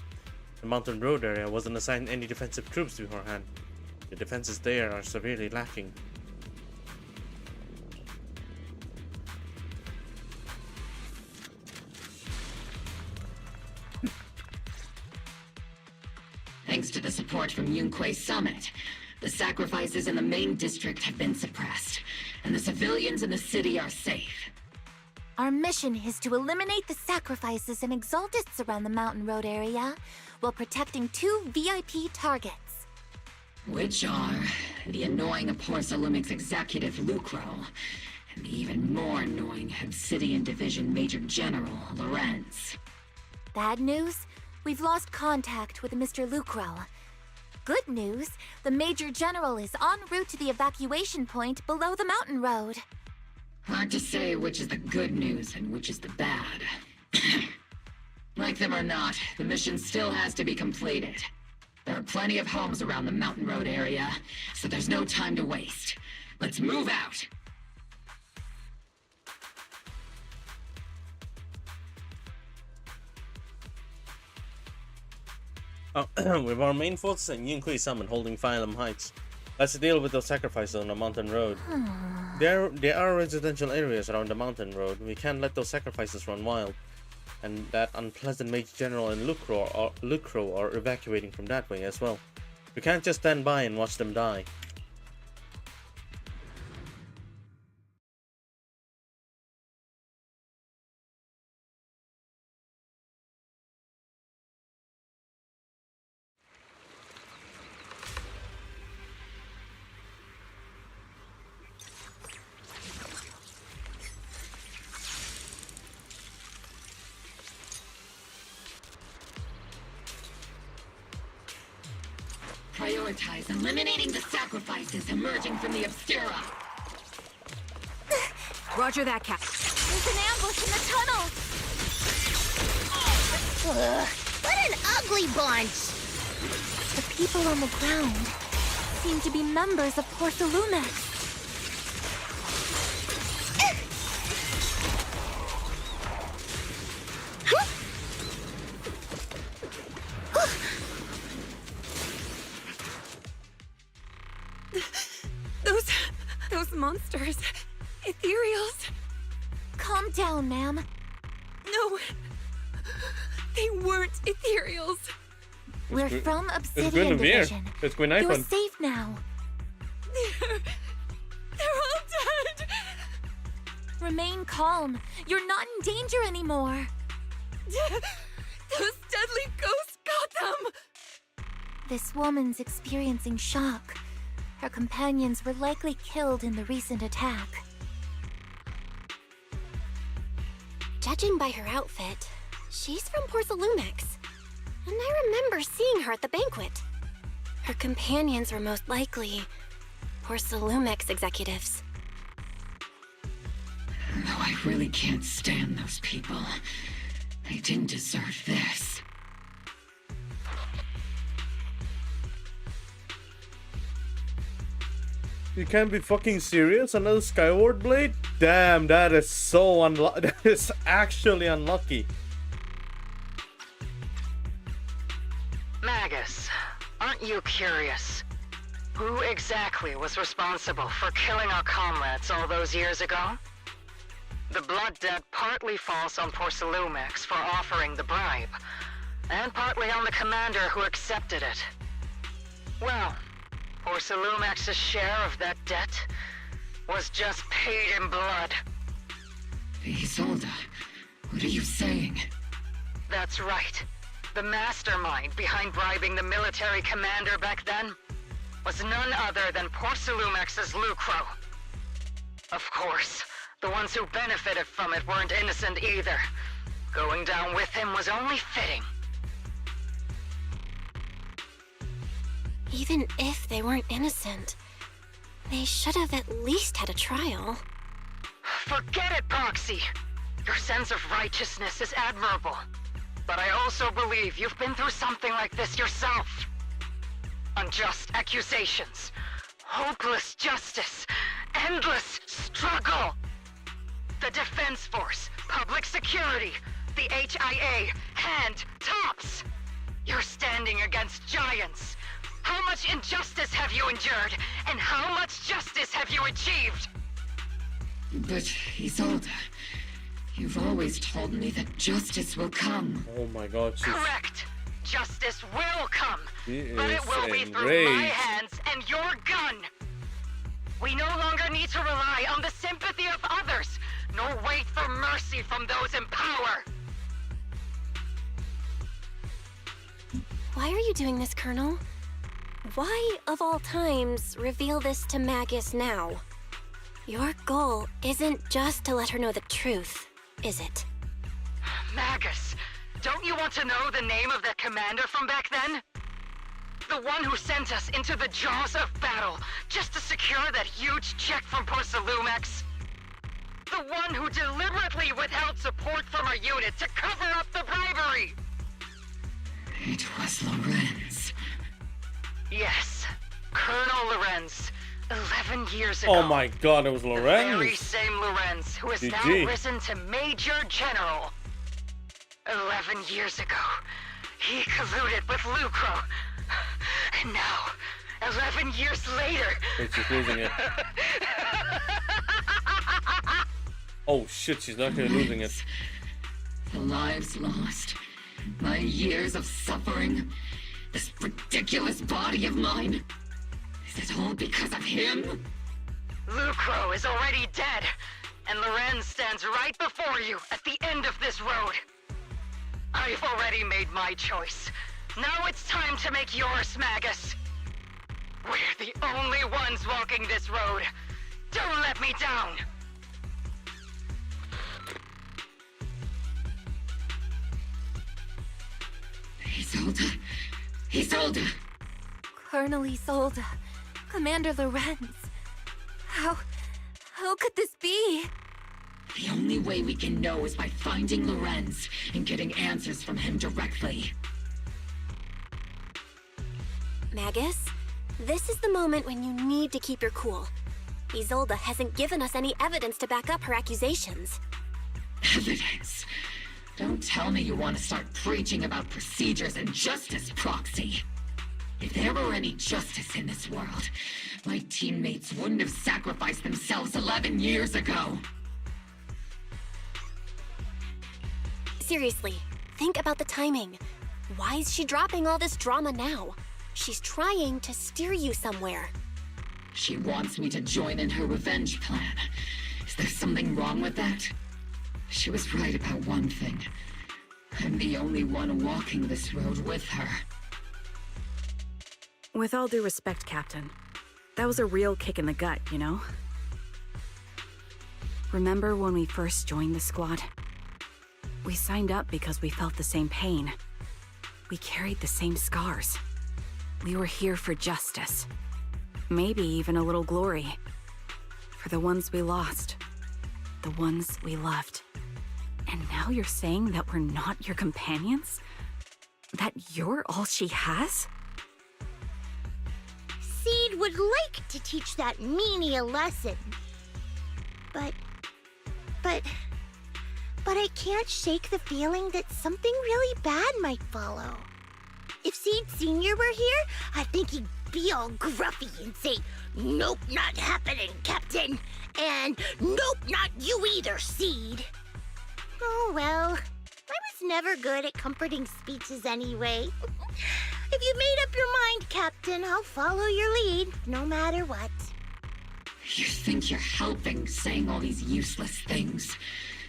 The mountain road area wasn't assigned any defensive troops beforehand. The defenses there are severely lacking. Thanks to the support from Yunquay Summit, the sacrifices in the main district have been suppressed, and and the civilians in the city are safe. Our mission is to eliminate the sacrifices and exaltists around the Mountain Road area while protecting 2 VIP targets. Which are the annoying Porcelumix executive Lucro, and the even more annoying Obsidian Division Major General Lorenz. Bad news? We've lost contact with Mr. Lucro. Good news, the Major General is en route to the evacuation point below the Mountain Road. Hard to say which is the good news and which is the bad. Like them or not, the mission still has to be completed. There are plenty of homes around the Mountain Road area, so there's no time to waste. Let's move out! With our main forces and Yunhui Summon holding Phylum Heights, let's deal with those sacrifices on the mountain road. There are residential areas around the mountain road. We can't let those sacrifices run wild. And that unpleasant Major General and Lucro are evacuating from that way as well. We can't just stand by and watch them die. Prioritize eliminating the sacrifices emerging from the Obscura. Roger that, Cap. There's an ambush in the tunnel! What an ugly bunch! The people on the ground seem to be members of Porcelumix. Those monsters. Ethereals. Calm down, ma'am. No. They weren't Ethereals. We're from Obsidian Division. You're safe now. They're all dead. Remain calm. You're not in danger anymore. Those deadly ghosts got them. This woman's experiencing shock. Her companions were likely killed in the recent attack. Judging by her outfit, she's from Porcelumix. And I remember seeing her at the banquet. Her companions were most likely Porcelumix executives. Though I really can't stand those people, they didn't deserve this. You can't be fucking serious? Another Skyward Blade? Damn, that is so unlucky. That is actually unlucky. Magus, aren't you curious? Who exactly was responsible for killing our comrades all those years ago? The blood debt partly falls on Porcelumix for offering the bribe, and partly on the commander who accepted it. Well, Porcelumix's share of that debt was just paid in blood. Isolde, what are you saying? That's right. The mastermind behind bribing the military commander back then was none other than Porcelumix's Lucro. Of course, the ones who benefited from it weren't innocent either. Going down with him was only fitting. Even if they weren't innocent, they should have at least had a trial. Forget it, Proxy! Your sense of righteousness is admirable. But I also believe you've been through something like this yourself. Unjust accusations, hopeless justice, endless struggle. The Defense Force, public security, the HIA, hand tops. You're standing against giants. How much injustice have you endured, and how much justice have you achieved? But, Isolde, you've always told me that justice will come. Oh my god, she's... Correct. Justice will come, but it will be through enraged. my hands and your gun. We no longer need to rely on the free from those in power! Why are you doing this, Colonel? Why, of all times, reveal this to Magus now? Your goal isn't just to let her know the truth, is it? Magus, don't you want to know the name of that commander from back then? The one who sent us into the jaws of battle just to secure that huge check from Porcelumex? The one who deliberately withheld support from our unit to cover up the bribery! It was Lorenz. Yes, Colonel Lorenz. 11 years ago. Oh my god, it was Lorenz. The very same Lorenz who has now GG. risen to Major General. 11 years ago, he colluded with Lucro. And now, 11 years later... Wait, she's losing it. Oh shit, she's actually losing it. The lives lost. My years of suffering. This ridiculous body of mine. Is it all because of him? Lucro is already dead, and Lorenz stands right before you at the end of this road. I've already made my choice. Now it's time to make yours, Magus. We're the only ones walking this road. Don't let me down. Isolde. Isolde. Colonel Isolde. Commander Lorenz. How could this be? The only way we can know is by finding Lorenz and getting answers from him directly. Magus, this is the moment when you need to keep your cool. Isolde hasn't given us any evidence to back up her accusations. Evidence? Don't tell me you want to start preaching about procedures and justice, Proxy. If there were any justice in this world, my teammates wouldn't have sacrificed themselves 11 years ago. Seriously, think about the timing. Why is she dropping all this drama now? She's trying to steer you somewhere. She wants me to join in her revenge plan. Is there something wrong with that? She was right about one thing. I'm the only one walking this road with her. With all due respect, Captain, that was a real kick in the gut, you know? Remember when we first joined the squad? We signed up because we felt the same pain. We carried the same scars. We were here for justice. Maybe even a little glory. For the ones we lost. The ones we loved. And now you're saying that we're not your companions? That you're all she has? Seed would like to teach that meanie a lesson. But I can't shake the feeling that something really bad might follow. If Seed Sr. were here, I think he'd be all gruffy and say, "Nope, not happening, Captain." And "Nope, not you either, Seed." Oh well, I was never good at comforting speeches anyway. If you made up your mind, Captain, I'll follow your lead, no matter what. You think you're helping saying all these useless things,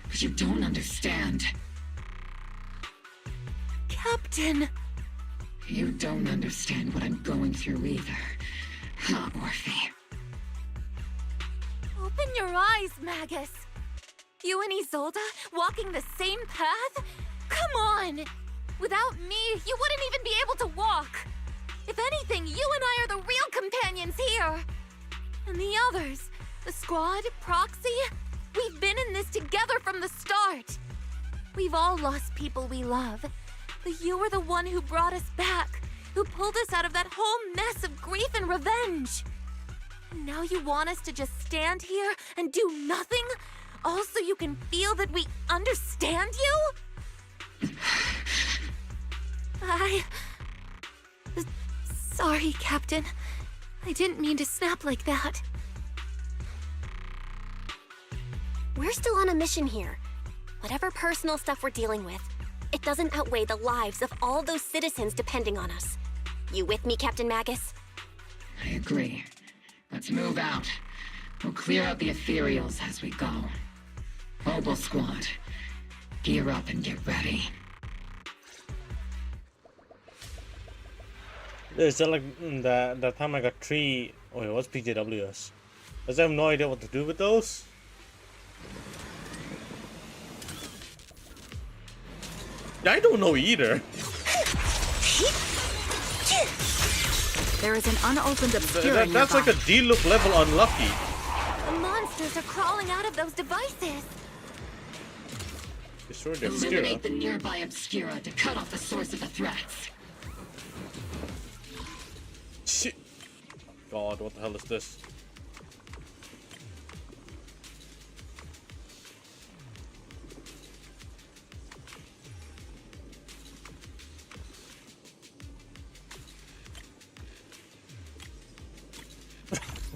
but you don't understand. Captain! You don't understand what I'm going through either. Huh, Orphe? Open your eyes, Magus. You and Isolde walking the same path? Come on! Without me, you wouldn't even be able to walk. If anything, you and I are the real companions here. And the others, the squad, Proxy, we've been in this together from the start. We've all lost people we love, but you were the one who brought us back, who pulled us out of that whole mess of grief and revenge. And now you want us to just stand here and do nothing, all so you can feel that we understand you? Sorry, Captain. I didn't mean to snap like that. We're still on a mission here. Whatever personal stuff we're dealing with, it doesn't outweigh the lives of all those citizens depending on us. You with me, Captain Magus? I agree. Let's move out. We'll clear out the ethereals as we go. Mobile Squad, Gear up and get ready. Is that like that time I got 3... Oh, it was PJWs. I have no idea what to do with those. I don't know either. There is an unopened obscura That's like a D-look level unlucky. The monsters are crawling out of those devices. Destroy the Eliminate the nearby obscura to cut off the source of the threats. Shit. God, what the hell is this?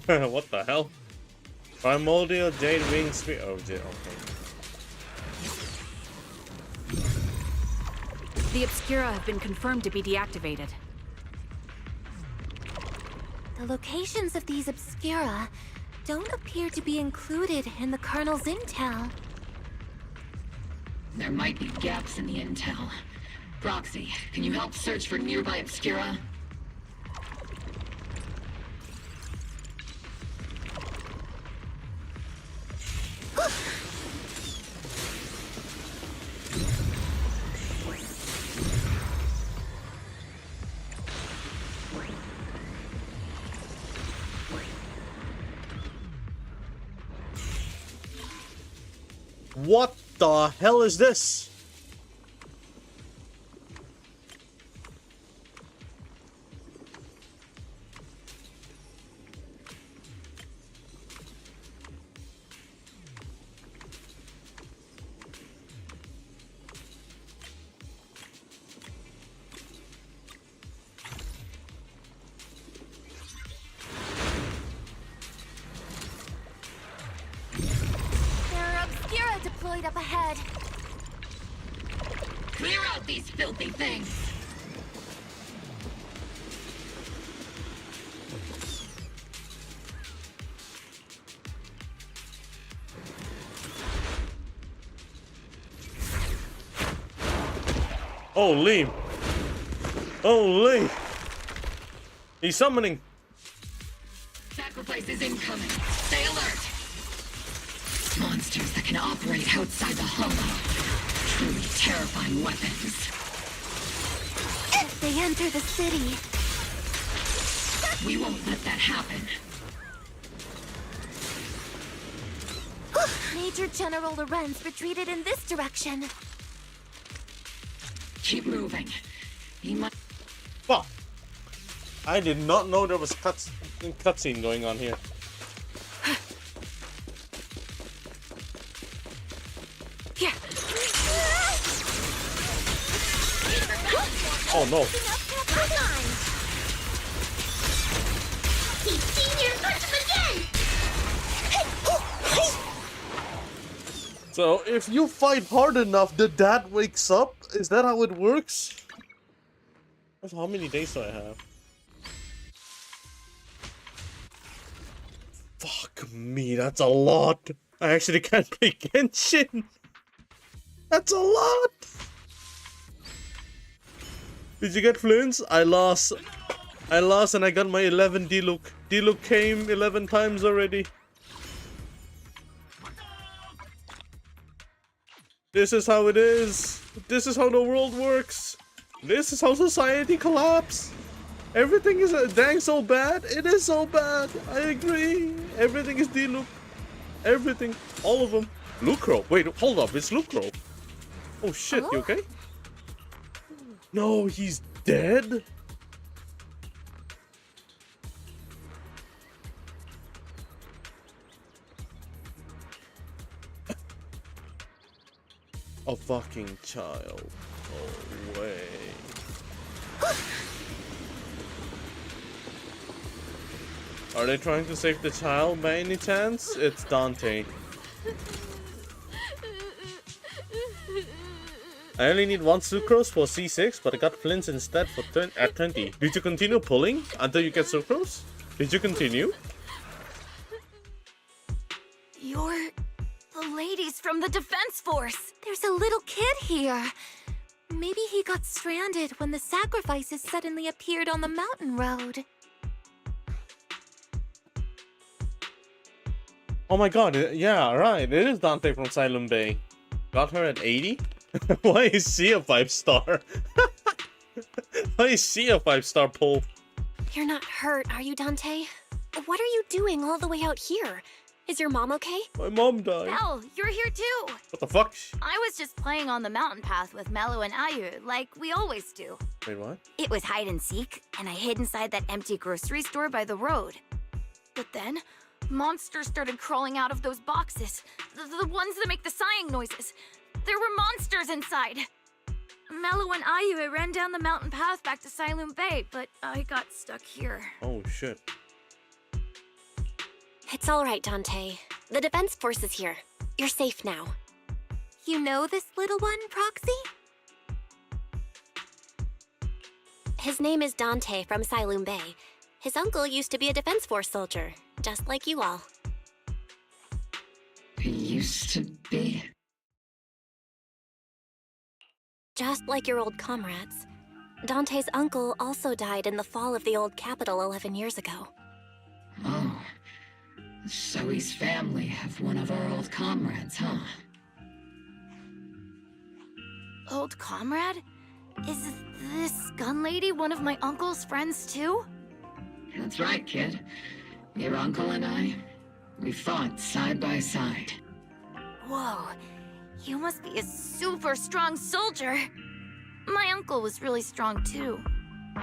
What the hell? Primordial Jade Wing Sphere. Oh, okay. The obscura have been confirmed to be deactivated. The locations of these obscura don't appear to be included in the Colonel's intel. There might be gaps in the intel. Proxy, can you help search for nearby obscura? What the hell is this? Up ahead. Clear out these filthy things. Holy! Holy! He's summoning. Sacrifice is incoming. Stay alert. Monsters that can operate outside the hollow. Truly terrifying weapons. If they enter the city, we won't let that happen. Major General Lorenz retreated in this direction. Keep moving. He might. Fuck! I did not know there was cutscene going on here. Oh no. So if you fight hard enough, the dad wakes up? Is that how it works? How many days do I have? Fuck me, that's a lot. I actually can't play Genshin. That's a lot. Did you get Flins? I lost and I got my 11 D-Look. D-Look came 11 times already. This is how it is. This is how the world works. This is how society collapses. Everything is dang so bad. It is so bad. I agree. Everything is D-Look. Everything. All of them. Lucro. Wait, hold up. It's Lucro. Oh shit, you okay? No, he's dead? A fucking child. No way. Are they trying to save the child by any chance? It's Dante. I only need 1 sucrose for C6, but I got Flins instead for at 20. Did you continue pulling until you get sucrose? Did you continue? You're The ladies from the Defense Force. There's a little kid here. Maybe he got stranded when the sacrifices suddenly appeared on the mountain road. Oh my god, yeah, right. It is Dante from Silent Bay. Got her at 80? Why is she a 5-star? Why is she a 5-star pull? You're not hurt, are you, Dante? What are you doing all the way out here? Is your mom okay? My mom died. Belle, you're here too. What the fuck? I was just playing on the mountain path with Mello and Ayu, like we always do. Wait, what? It was hide and seek, and I hid inside that empty grocery store by the road. But then, monsters started crawling out of those boxes. The ones that make the sighing noises. There were monsters inside. Mello and Ayu ran down the mountain path back to Silent Bay, but I got stuck here. Oh, shit. It's all right, Dante. The Defense Force is here. You're safe now. You know this little one, Proxy? His name is Dante from Silent Bay. His uncle used to be a Defense Force soldier, just like you all. He used to be? Just like your old comrades. Dante's uncle also died in the fall of the old capital 11 years ago. Oh. So he's family of one of our old comrades, huh? Old comrade? Is this gun lady one of my uncle's friends too? That's right, kid. Your uncle and I, we fought side by side. Whoa, you must be a super strong soldier. My uncle was really strong too,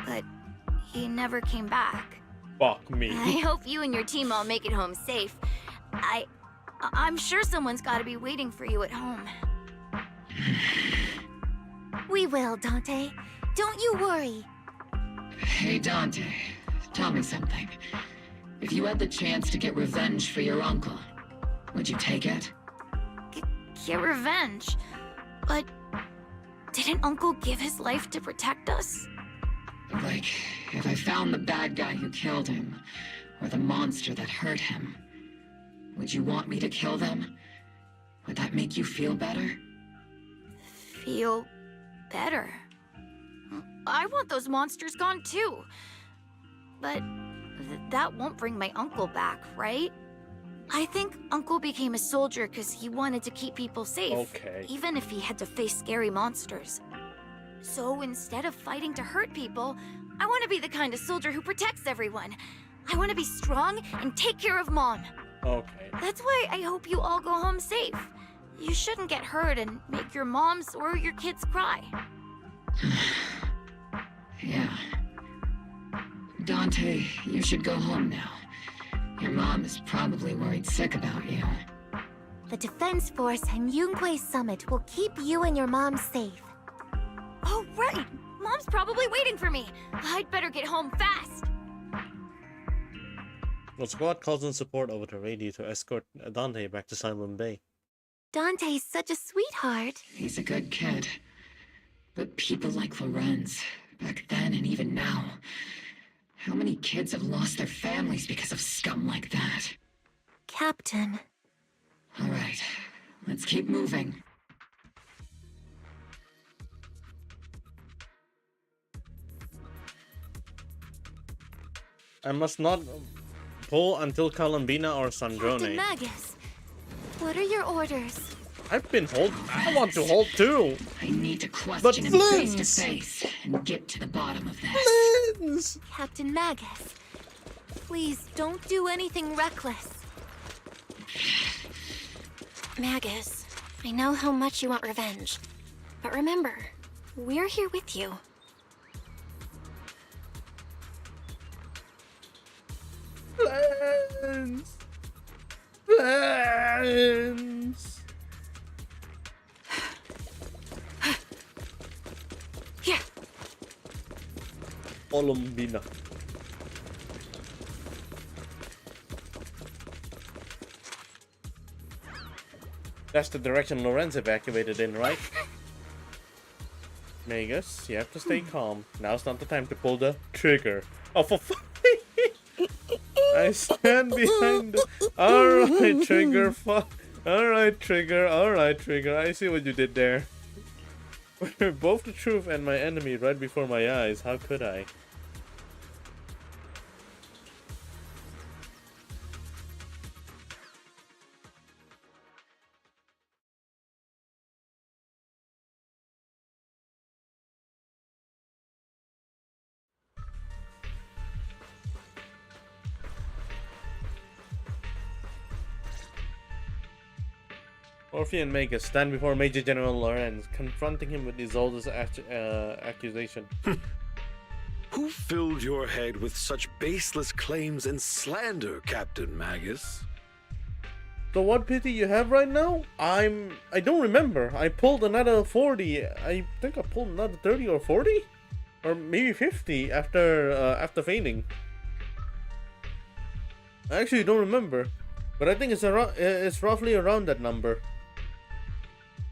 but he never came back. Fuck me. I hope you and your team all make it home safe. I'm sure someone's gotta be waiting for you at home. We will, Dante. Don't you worry. Hey, Dante, tell me something. If you had the chance to get revenge for your uncle, would you take it? Get revenge? But didn't Uncle give his life to protect us? Like, if I found the bad guy who killed him, or the monster that hurt him, would you want me to kill them? Would that make you feel better? Feel better? I want those monsters gone too. But that won't bring my uncle back, right? I think Uncle became a soldier because he wanted to keep people safe. Okay. Even if he had to face scary monsters. So instead of fighting to hurt people, I want to be the kind of soldier who protects everyone. I want to be strong and take care of Mom. Okay. That's why I hope you all go home safe. You shouldn't get hurt and make your moms or your kids cry. Yeah. Dante, you should go home now. Your mom is probably worried sick about you. The Defense Force and Yunquay Summit will keep you and your mom safe. Oh, right! Mom's probably waiting for me. I'd better get home fast. The squad calls in support over the radio to escort Dante back to Silent Bay. Dante's such a sweetheart. He's a good kid. But people like Lorenz, back then and even now, how many kids have lost their families because of scum like that? Captain. All right, let's keep moving. I must not pull until Columbina or Sandrone. Captain Magus, what are your orders? I've been hold. I want to hold too. I need to question him face to face and get to the bottom of this. Flins! Captain Magus, please don't do anything reckless. Magus, I know how much you want revenge. But remember, we're here with you. Flins! Flins! Yeah. Columbina. That's the direction Lorenz evacuated in, right? Magus, you have to stay calm. Now's not the time to pull the trigger. Oh, for fuck! I stand behind the... Alright, trigger, fuck. Alright, Trigger. Alright, Trigger. I see what you did there. Both the truth and my enemy right before my eyes. How could I? Orphe and Magus stand before Major General Lorenz, confronting him with Isolde's accusation. Who filled your head with such baseless claims and slander, Captain Magus? So what pity you have right now? I don't remember. I pulled another 40. I think I pulled another 30 or 40? Or maybe 50 after fainting. I actually don't remember. But I think it's roughly around that number.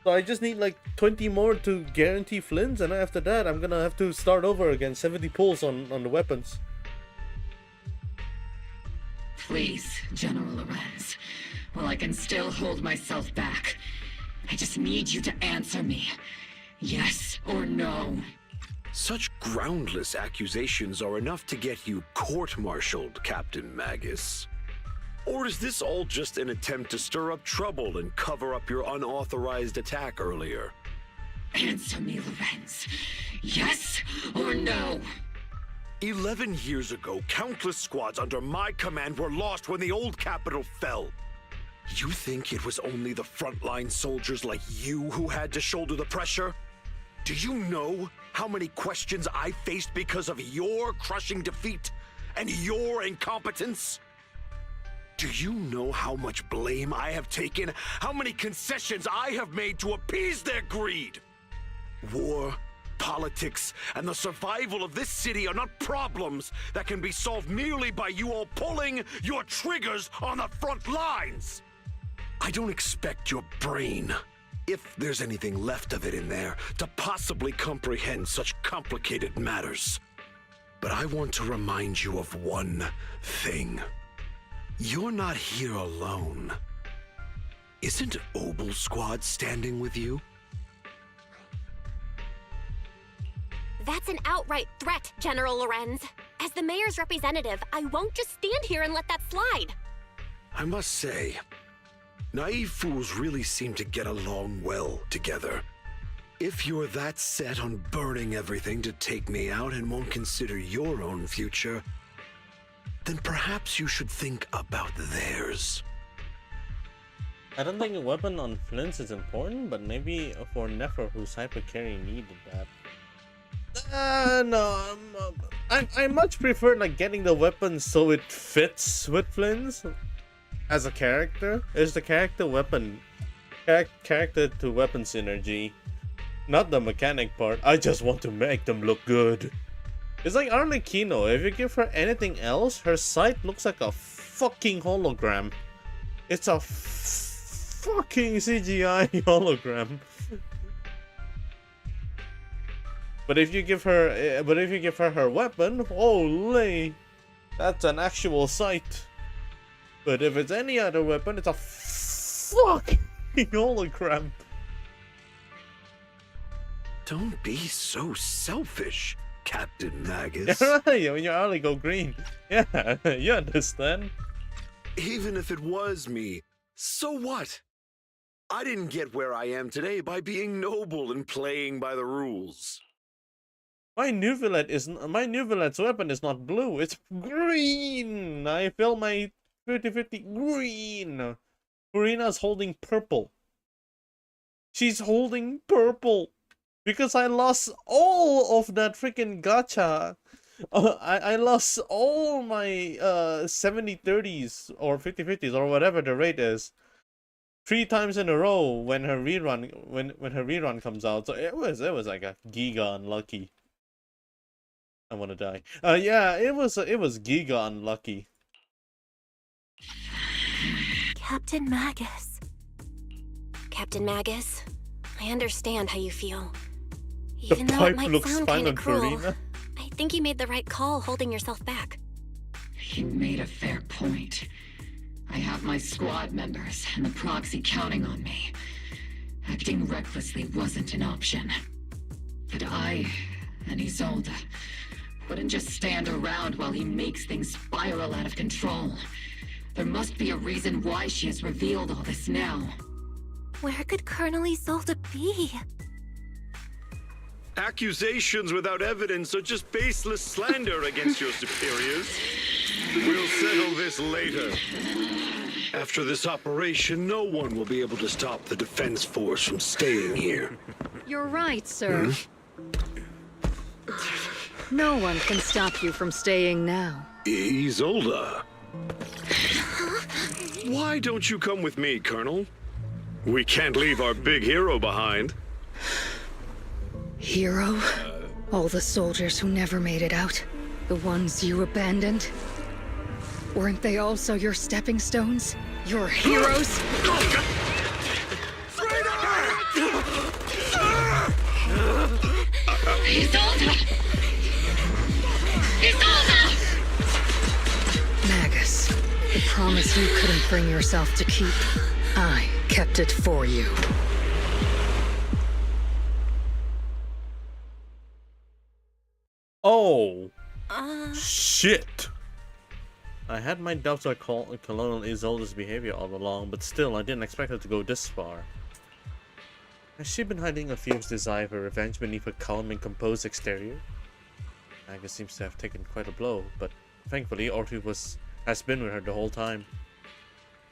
So I just need like 20 more to guarantee Flins, and after that I'm gonna have to start over again, 70 pulls on the weapons. Please, General Lorenz. While I can still hold myself back, I just need you to answer me. Yes or no? Such groundless accusations are enough to get you court-martialed, Captain Magus. Or is this all just an attempt to stir up trouble and cover up your unauthorized attack earlier? Answer me, Lorenz. Yes or no? 11 years ago, countless squads under my command were lost when the old capital fell. You think it was only the frontline soldiers like you who had to shoulder the pressure? Do you know how many questions I faced because of your crushing defeat and your incompetence? Do you know how much blame I have taken? How many concessions I have made to appease their greed? War, politics, and the survival of this city are not problems that can be solved merely by you all pulling your triggers on the front lines. I don't expect your brain, if there's anything left of it in there, to possibly comprehend such complicated matters. But I want to remind you of one thing. You're not here alone. Isn't Obel's squad standing with you? That's an outright threat, General Lorenz. As the mayor's representative, I won't just stand here and let that slide. I must say, naive fools really seem to get along well together. If you're that set on burning everything to take me out and won't consider your own future, then perhaps you should think about theirs. I don't think a weapon on Flins is important, but maybe for Nefer, whose hyper-carry needed that. No, I much prefer like getting the weapon so it fits with Flins as a character. It's the character weapon, character to weapon synergy, not the mechanic part. I just want to make them look good. It's like Arlecchino. If you give her anything else, her sight looks like a fucking hologram. It's a fucking CGI hologram. But if you give her, her weapon, holy, that's an actual sight. But if it's any other weapon, it's a fucking hologram. Don't be so selfish, Captain Magus. Right, when your eye go green. Yeah, you understand. Even if it was me, so what? I didn't get where I am today by being noble and playing by the rules. My Nuvilet's weapon is not blue, it's green. I feel my 50-50 green. Furina's holding purple. She's holding purple. Because I lost all of that freaking gacha. I lost all my 70-30s or 50-50s or whatever the rate is 3 times in a row when her rerun comes out. So it was like a giga unlucky. I want to die. Yeah, it was giga unlucky. Captain Magus. Captain Magus, I understand how you feel. Even though it might sound kind of cruel, I think you made the right call holding yourself back. You made a fair point. I have my squad members and the proxy counting on me. Acting recklessly wasn't an option. But I and Isolde wouldn't just stand around while he makes things spiral out of control. There must be a reason why she has revealed all this now. Where could Colonel Isolde be? Accusations without evidence are just baseless slander against your superiors. We'll settle this later. After this operation, no one will be able to stop the Defense Force from staying here. You're right, sir. No one can stop you from staying now. Isolde. Why don't you come with me, Colonel? We can't leave our big hero behind. Hero? All the soldiers who never made it out? The ones you abandoned? Weren't they also your stepping stones? Your heroes? Isolde! Isolde! Magus, the promise you couldn't bring yourself to keep, I kept it for you. Oh! Shit! I had my doubts about Colonel Isolde's behavior all along, but still, I didn't expect her to go this far. Has she been hiding a fierce desire for revenge beneath her calm and composed exterior? Magus seems to have taken quite a blow, but thankfully Orphe has been with her the whole time.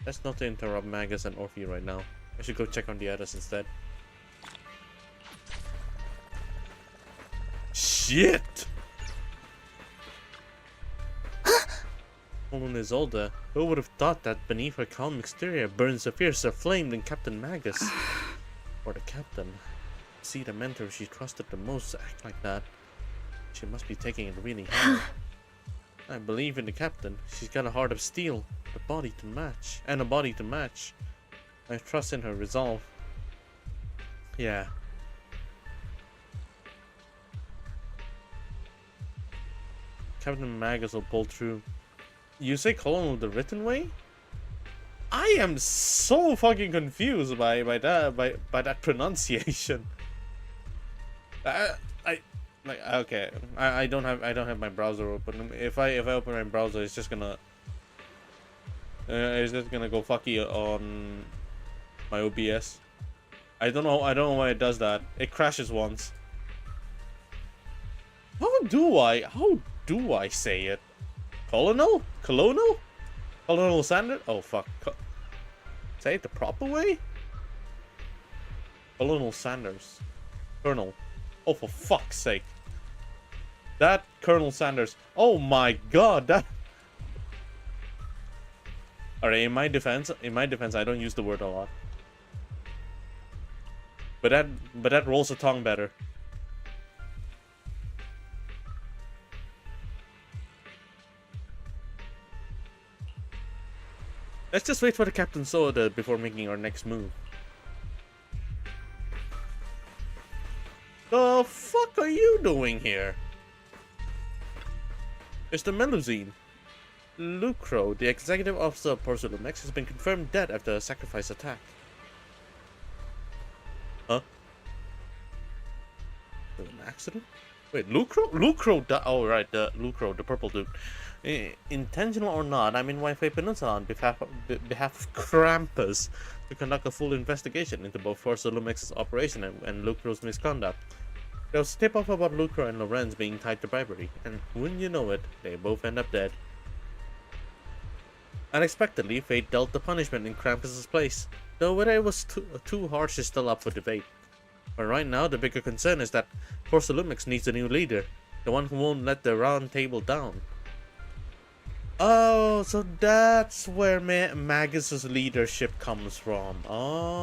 Let's not interrupt Magus and Orphe right now. I should go check on the others instead. Shit! Colonel Isolde, who would have thought that beneath her calm exterior burns a fiercer flame than Captain Magus? Or the captain. See the mentor she trusted the most act like that. She must be taking it really hard. I believe in the captain. She's got a heart of steel, a body to match. I trust in her resolve. Yeah. Captain Magus will pull through. You say Colonel the written way? I am so fucking confused by that pronunciation. I don't have my browser open. If I open my browser, it's just gonna go fucky on my OBS. I don't know why it does that. It crashes once. How do I say it? Colonel Sanders? Oh fuck. Say it the proper way? Colonel Sanders. Colonel. Oh, for fuck's sake. That Colonel Sanders. Oh my god, that... Alright, in my defense, I don't use the word a lot. But that rolls the tongue better. Let's just wait for the Captain Soda before making our next move. The fuck are you doing here? Mr. Melusine. Lucro, the executive officer of Porcelamex, has been confirmed dead after a sacrifice attack. Huh? Was it an accident? Wait, Lucro died. Oh, right, the Lucro, the purple dude. Intentional or not, I'm in Wi-Fi Peninsula on behalf of Krampus to conduct a full investigation into both Forza Lumex's operation and Lucro's misconduct. There was a tip-off about Lucro and Lorenz being tied to bribery, and wouldn't you know it, they both end up dead. Unexpectedly, fate dealt the punishment in Krampus's place, though whether it was too harsh is still up for debate. But right now, the bigger concern is that Forza Lumix needs a new leader, the one who won't let the round table down. Oh, so that's where Magus's leadership comes from. Oh.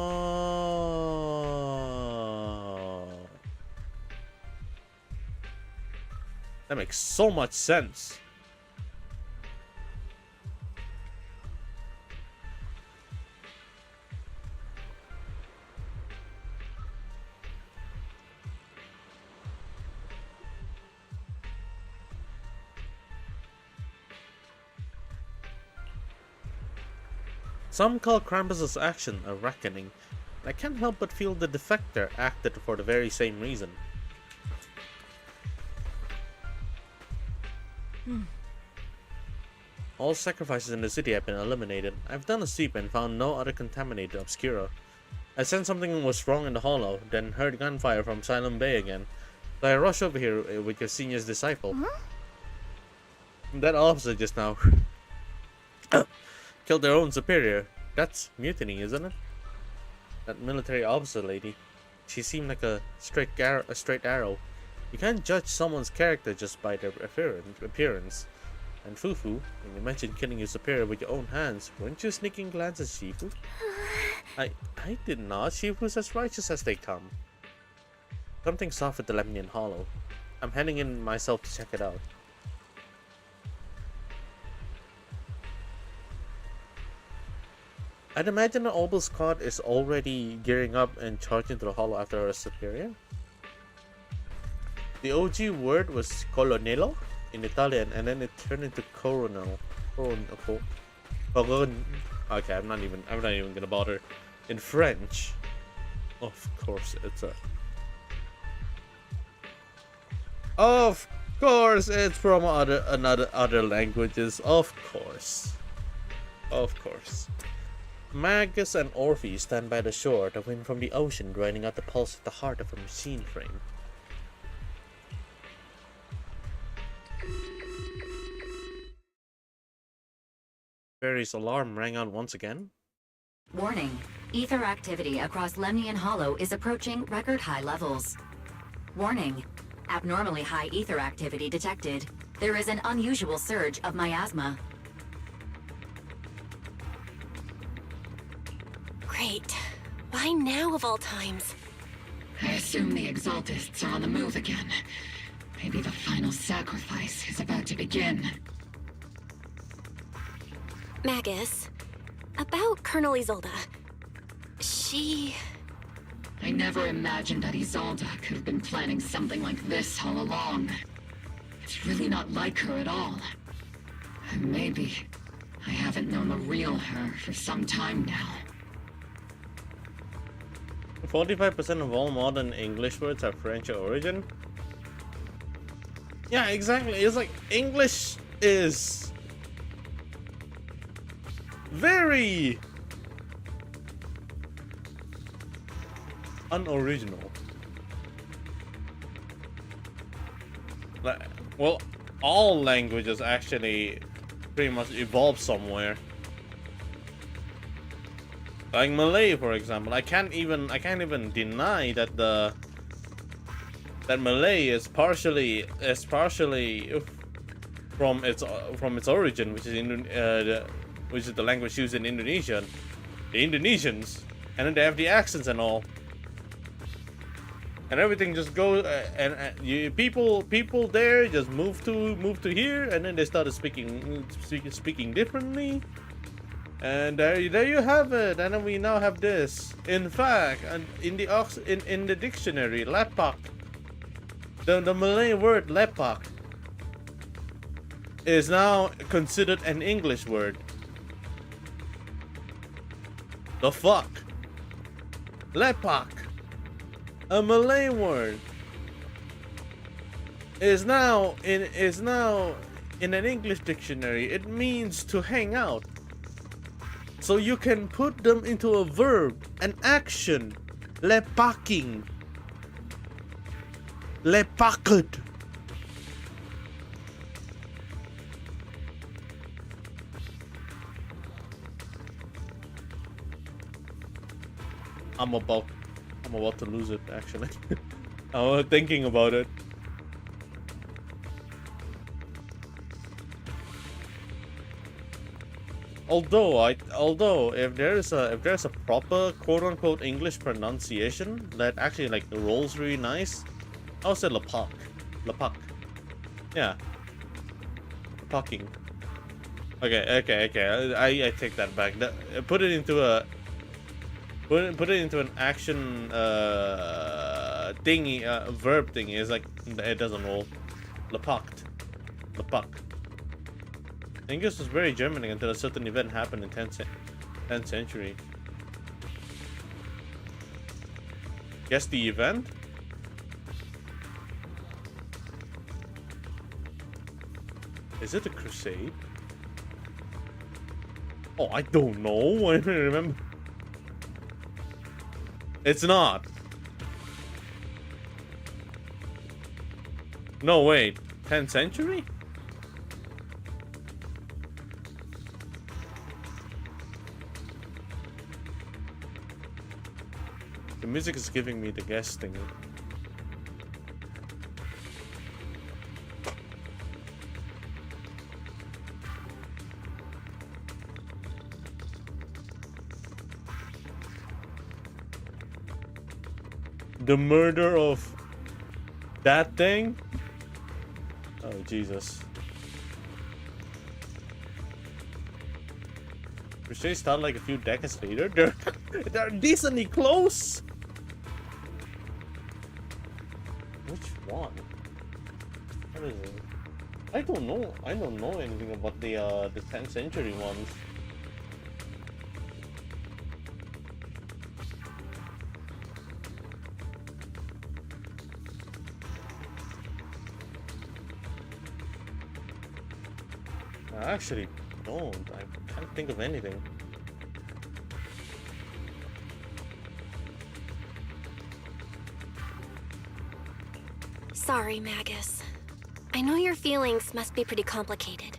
That makes so much sense. Some call Krampus's action a reckoning, and I can't help but feel the defector acted for the very same reason. All sacrifices in the city have been eliminated. I've done a sweep and found no other contaminated Obscura. I sensed something was wrong in the hollow, then heard gunfire from Silent Bay again. So I rushed over here with your senior's disciple. That officer just now killed their own superior. That's mutiny, isn't it? That military officer lady. She seemed like a straight arrow. You can't judge someone's character just by their appearance. And Fufu, when you mentioned killing your superior with your own hands, weren't you sneaking glances at Shifu? I did not. Shifu's as righteous as they come. Something's off with the Lemnian Hollow. I'm heading in myself to check it out. I'd imagine the Obel squad is already gearing up and charging to the Hollow after our superior. The OG word was colonnello in Italian, and then it turned into coronel. Okay, I'm not even gonna bother. In French, of course, it's a. Of course, it's from other languages. Of course. Magus and Orphe stand by the shore, the wind from the ocean grinding out the pulse at the heart of a machine frame. Fairy's alarm rang out once again. Warning. Ether activity across Lemnian Hollow is approaching record high levels. Warning. Abnormally high ether activity detected. There is an unusual surge of miasma. Great. Why now of all times? I assume the Exaltists are on the move again. Maybe the final sacrifice is about to begin. Magus, about Colonel Isolde. I never imagined that Isolde could have been planning something like this all along. It's really not like her at all. And maybe I haven't known the real her for some time now. 45% of all modern English words have French origin. Yeah, exactly. It's like English is very unoriginal. Like, well, all languages actually pretty much evolve somewhere. Like Malay, for example, I can't even deny that that Malay is partially from its origin, which is the language used in Indonesia. The Indonesians, and then they have the accents and all, and everything just goes. People there just move to here, and then they started speaking differently. And there you have it. And then we now have this. In fact, in the dictionary, lepak, the Malay word lepak is now considered an English word. The fuck? Lepak, a Malay word, is now in an English dictionary. It means to hang out. So you can put them into a verb, an action. Lepaking. Lepaked. I'm about to lose it, actually. I was thinking about it. Although if there's a proper quote-unquote English pronunciation that actually like rolls really nice, I would say lepak. Yeah. Lepaking. Okay. I take that back. Put it into an action thingy, verb thingy. It's like it doesn't roll. Lepakt. English was very Germanic until a certain event happened in 10th 10th century. Guess the event? Is it a crusade? Oh, I don't know. I don't remember. It's not. No, wait. 10th century? The music is giving me the guess thing. The murder of that thing? Oh, Jesus. Crusade started like a few decades later. They're decently close. Which one? What is it? I don't know. I don't know anything about the 10th century ones. I actually don't. I can't think of anything. Sorry, Magus. I know your feelings must be pretty complicated,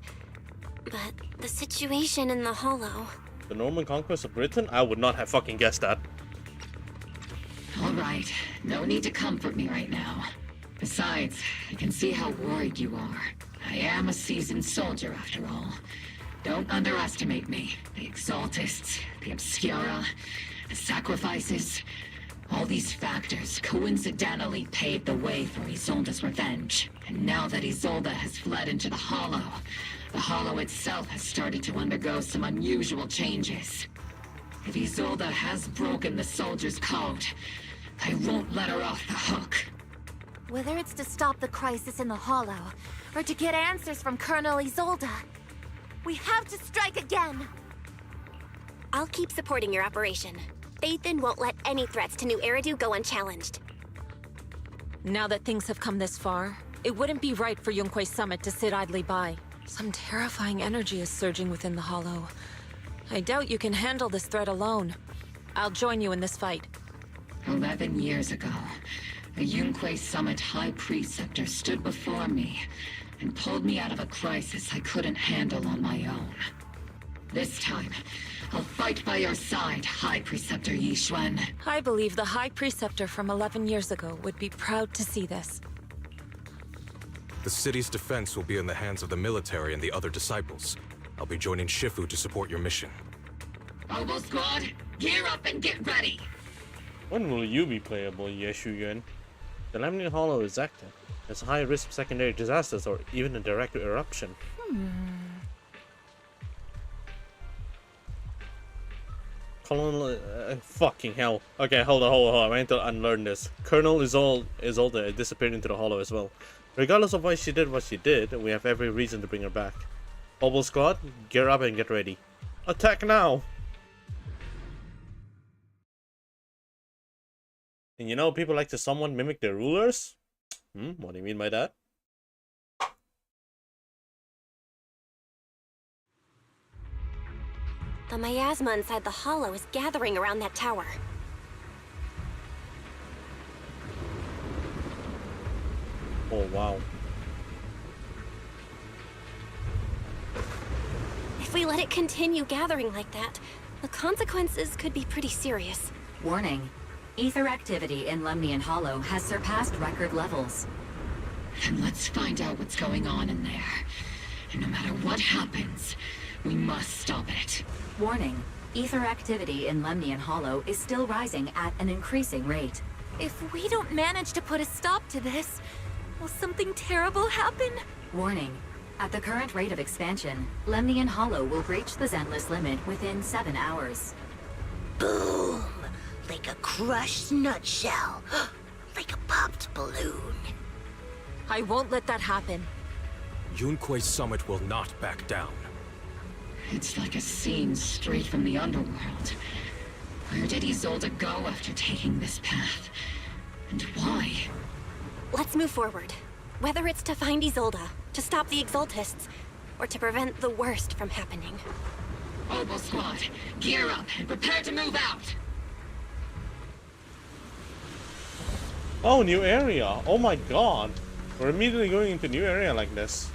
but the situation in the Hollow... The Norman conquest of Britain? I would not have fucking guessed that. Alright, no need to comfort me right now. Besides, I can see how worried you are. I am a seasoned soldier after all. Don't underestimate me. The Exaltists, the Obscura, the sacrifices... All these factors coincidentally paved the way for Isolde's revenge. And now that Isolde has fled into the Hollow itself has started to undergo some unusual changes. If Isolde has broken the soldier's code, I won't let her off the hook. Whether it's to stop the crisis in the Hollow, or to get answers from Colonel Isolde, we have to strike again! I'll keep supporting your operation. Phaethon won't let any threats to New Eridu go unchallenged. Now that things have come this far, it wouldn't be right for Yunque's summit to sit idly by. Some terrifying energy is surging within the Hollow. I doubt you can handle this threat alone. I'll join you in this fight. 11 years ago, a Yunque Summit High Preceptor stood before me and pulled me out of a crisis I couldn't handle on my own. This time, I'll fight by your side, High Preceptor Yixuan. I believe the High Preceptor from 11 years ago would be proud to see this. The city's defense will be in the hands of the military and the other disciples. I'll be joining Shifu to support your mission. Oboe Squad, gear up and get ready! When will you be playable, Yeshu-yun? The Lemnian Hollow is active. There's a high risk of secondary disasters or even a direct eruption. Colonel, fucking hell. Okay, hold on. I need to unlearn this. Colonel Isolde disappeared into the Hollow as well. Regardless of why she did what she did, we have every reason to bring her back. Oboe Squad, gear up and get ready. Attack now! And you know, people like to somewhat mimic their rulers? What do you mean by that? The miasma inside the Hollow is gathering around that tower. Oh, wow. If we let it continue gathering like that, the consequences could be pretty serious. Warning. Ether activity in Lemnian Hollow has surpassed record levels. Then let's find out what's going on in there. And no matter what happens, we must stop it. Warning. Ether activity in Lemnian Hollow is still rising at an increasing rate. If we don't manage to put a stop to this, will something terrible happen? Warning. At the current rate of expansion, Lemnian Hollow will reach the Zenless limit within 7 hours. Boom! Like a crushed nutshell. Like a popped balloon. I won't let that happen. Yunque's summit will not back down. It's like a scene straight from the underworld. Where did Isolde go after taking this path? And why? Let's move forward. Whether it's to find Isolde, to stop the Exaltists, or to prevent the worst from happening. Opal Squad, gear up and prepare to move out! Oh, new area. Oh my god. We're immediately going into new area like this.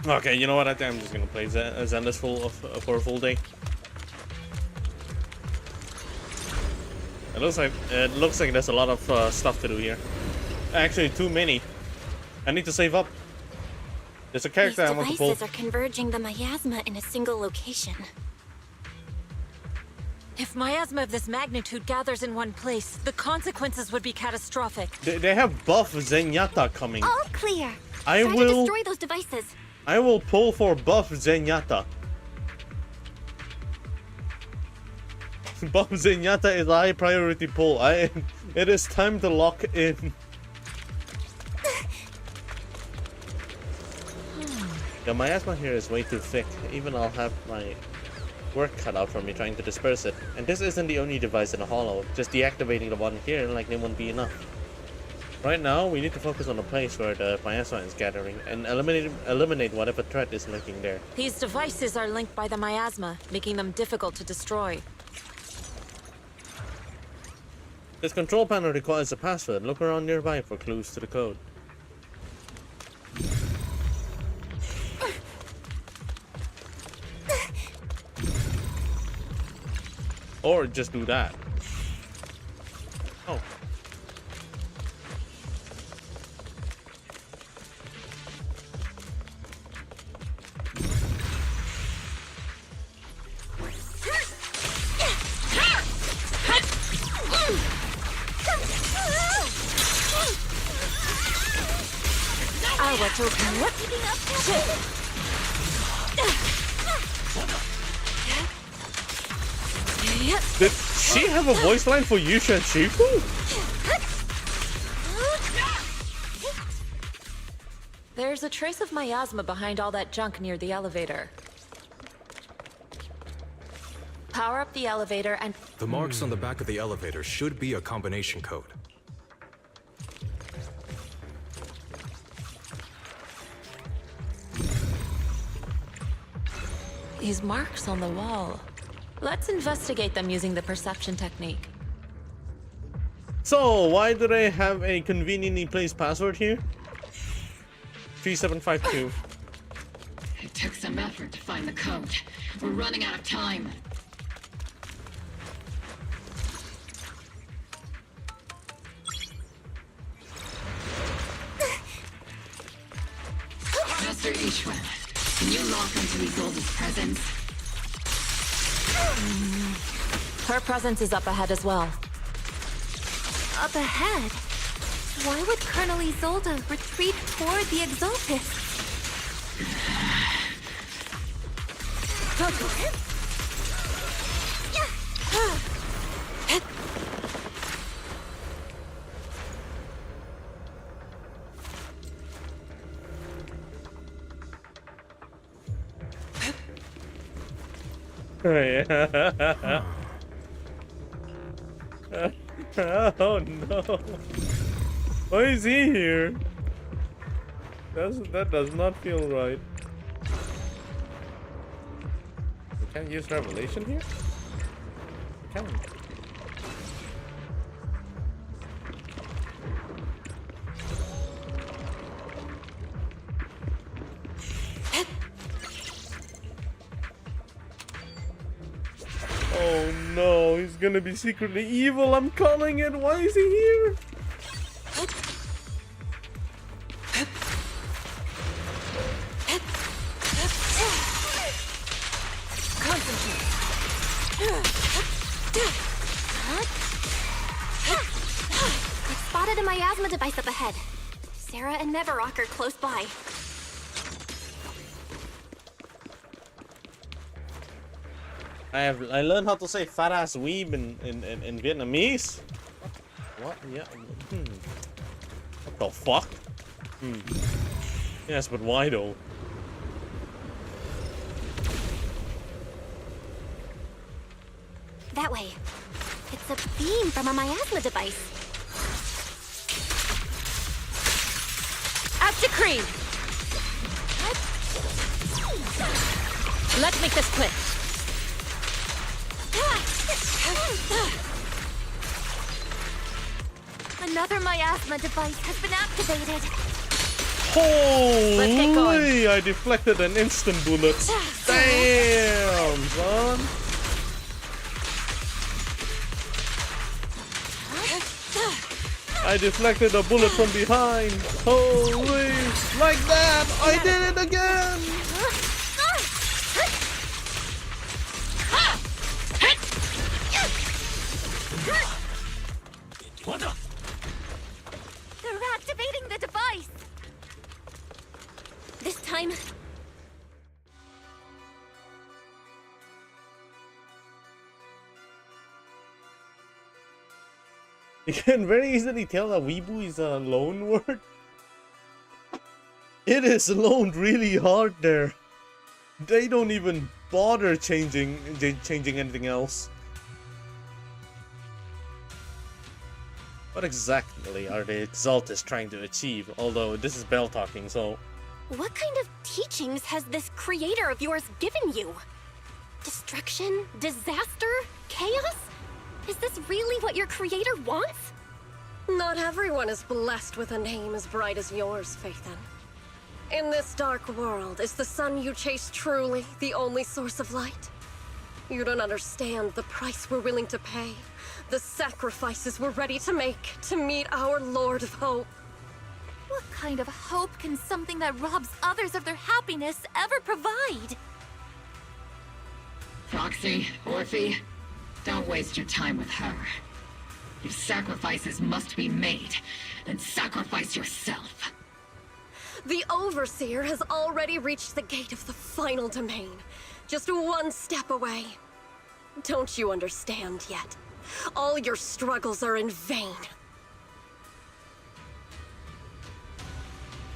Okay, you know what? I think I'm just gonna play Zenless for a full day. It looks like there's a lot of stuff to do here. Actually, too many. I need to save up. There's a character I want to pull. These devices are converging the miasma in a single location. If miasma of this magnitude gathers in one place, the consequences would be catastrophic. They have buff Zenyatta coming. All clear. I Try will to destroy those devices. I will pull for buff Zenyatta. Buff Zenyatta is a high priority pull. It is time to lock in. The miasma here is way too thick. Even I'll have my work cut out for me trying to disperse it. And this isn't the only device in the hollow. Just deactivating the one here like they won't be enough. Right now, we need to focus on the place where the miasma is gathering and eliminate whatever threat is lurking there. These devices are linked by the miasma, making them difficult to destroy. This control panel requires a password. Look around nearby for clues to the code. Or just do that. Oh. Did she have a voice line for Yusha and Shifu? There's a trace of miasma behind all that junk near the elevator. Power up the elevator and... The marks on the back of the elevator should be a combination code. These marks on the wall. Let's investigate them using the perception technique. So, why do they have a conveniently placed password here? 3752. It took some effort to find the code. We're running out of time. Master Ishwan, can you lock into Isolde's presence? Her presence is up ahead as well. Up ahead? Why would Colonel Isolde retreat toward the Exaltists? Oh no. Why is he here? That does not feel right. We can't use revelation here? We can. Oh no, he's gonna be secretly evil. I'm calling it. Why is he here? I spotted a miasma device up ahead. Sarah and Neverrock are close by. I learned how to say fat ass weeb in Vietnamese. What? Yeah. What the fuck? Yes, but why though? That way. It's a beam from a miasma device. Act decree! Let's make this quick. Another miasma device has been activated. Holy! I deflected an instant bullet. Damn, son. I deflected a bullet from behind. Holy! Like that! I did it again! They're activating the device. This time... You can very easily tell that Weebu is a loan word. It is loaned really hard there. They don't even bother changing anything else. What exactly are the Exaltus trying to achieve? Although this is Bell talking, so... What kind of teachings has this creator of yours given you? Destruction? Disaster? Chaos? Is this really what your creator wants? Not everyone is blessed with a name as bright as yours, Phaethon. In this dark world, is the sun you chase truly the only source of light? You don't understand the price we're willing to pay, the sacrifices we're ready to make to meet our Lord of Hope. What kind of hope can something that robs others of their happiness ever provide? Foxy, Orphe, don't waste your time with her. If sacrifices must be made, then sacrifice yourself. The Overseer has already reached the gate of the final domain, just one step away. Don't you understand yet? All your struggles are in vain.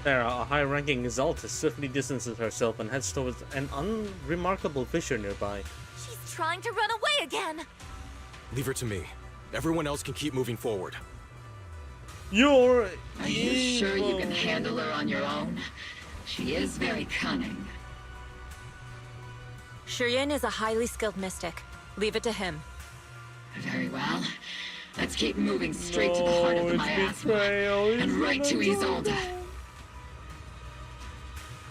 There, a high-ranking Exaltus swiftly distances herself and heads towards an unremarkable fissure nearby. She's trying to run away again. Leave her to me. Everyone else can keep moving forward. You're Are you sure you can handle her on your own? She is very cunning. Shurien is a highly skilled mystic. Leave it to him. Very well. Let's keep moving straight to the heart of the miasma and right to Isolde.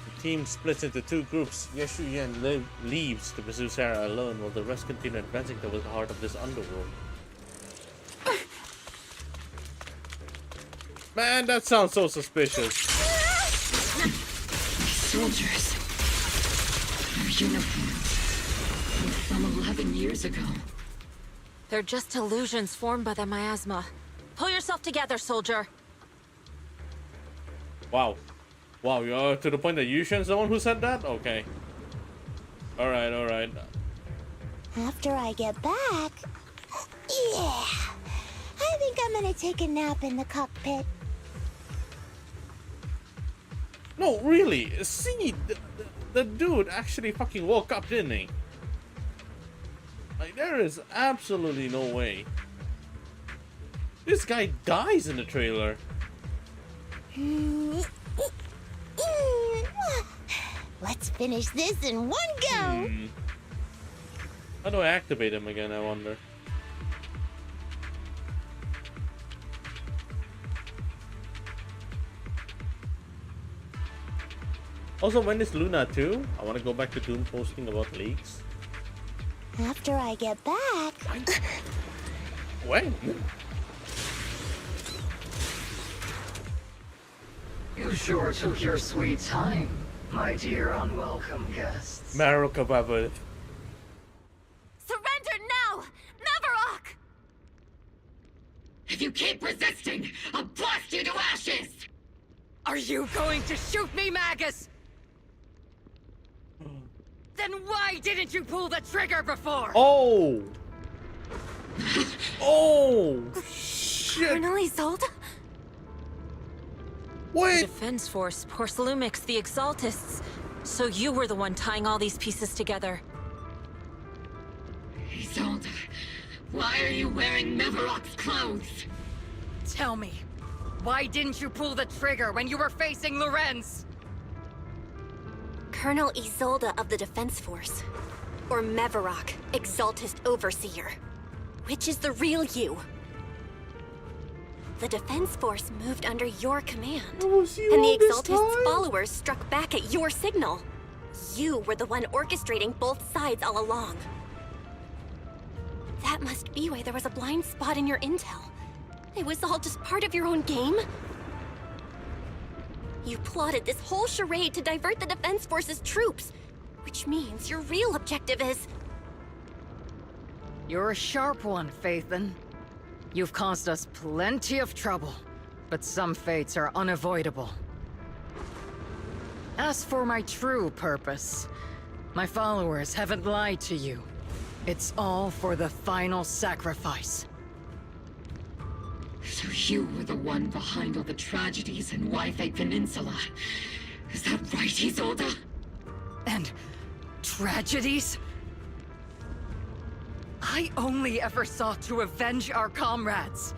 The team splits into two groups. Yeshuyen leaves to pursue Sarah alone, while the rest continue advancing towards the heart of this underworld. Man, that sounds so suspicious. Soldiers. Their uniforms. From 11 years ago. They're just illusions formed by the miasma. Pull yourself together, soldier. Wow. Wow, you're to the point that Yushen's the one who said that? Okay. Alright, alright. After I get back... Yeah! I think I'm gonna take a nap in the cockpit. No, really. See, the dude actually fucking woke up, didn't he? Like, there is absolutely no way. This guy dies in the trailer. Let's finish this in one go! How do I activate him again, I wonder? Also, when is Luna 2? I want to go back to Doom posting about leaks. After I get back... When? You sure took your sweet time, my dear unwelcome guests. Maro Kababa. Surrender now! Navarok! If you keep resisting, I'll blast you to ashes! Are you going to shoot me, Magus? Then why didn't you pull the trigger before? Oh! Oh! shit! Colonel Isolde? What? The Defense Force, Porcelumix, the Exaltists. So you were the one tying all these pieces together. Isolde, why are you wearing Mevarok's clothes? Tell me, why didn't you pull the trigger when you were facing Lorenz? Colonel Isolde of the Defense Force. Or Mevarok, Exaltist Overseer. Which is the real you? The Defense Force moved under your command. And the Exaltist's followers struck back at your signal. You were the one orchestrating both sides all along. That must be why there was a blind spot in your intel. It was all just part of your own game? You plotted this whole charade to divert the Defense Force's troops, which means your real objective is... You're a sharp one, Phaethon. You've caused us plenty of trouble, but some fates are unavoidable. As for my true purpose, my followers haven't lied to you. It's all for the final sacrifice. So you were the one behind all the tragedies in Wi-Fi Peninsula. Is that right, Isolde? And tragedies? I only ever sought to avenge our comrades.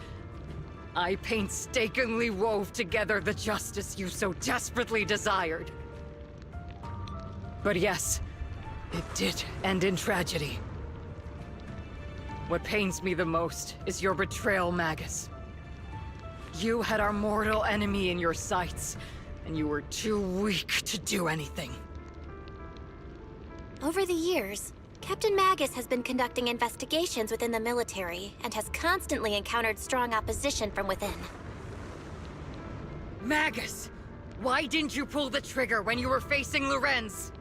I painstakingly wove together the justice you so desperately desired. But yes, it did end in tragedy. What pains me the most is your betrayal, Magus. You had our mortal enemy in your sights, and you were too weak to do anything. Over the years, Captain Magus has been conducting investigations within the military and has constantly encountered strong opposition from within. Magus! Why didn't you pull the trigger when you were facing Lorenz?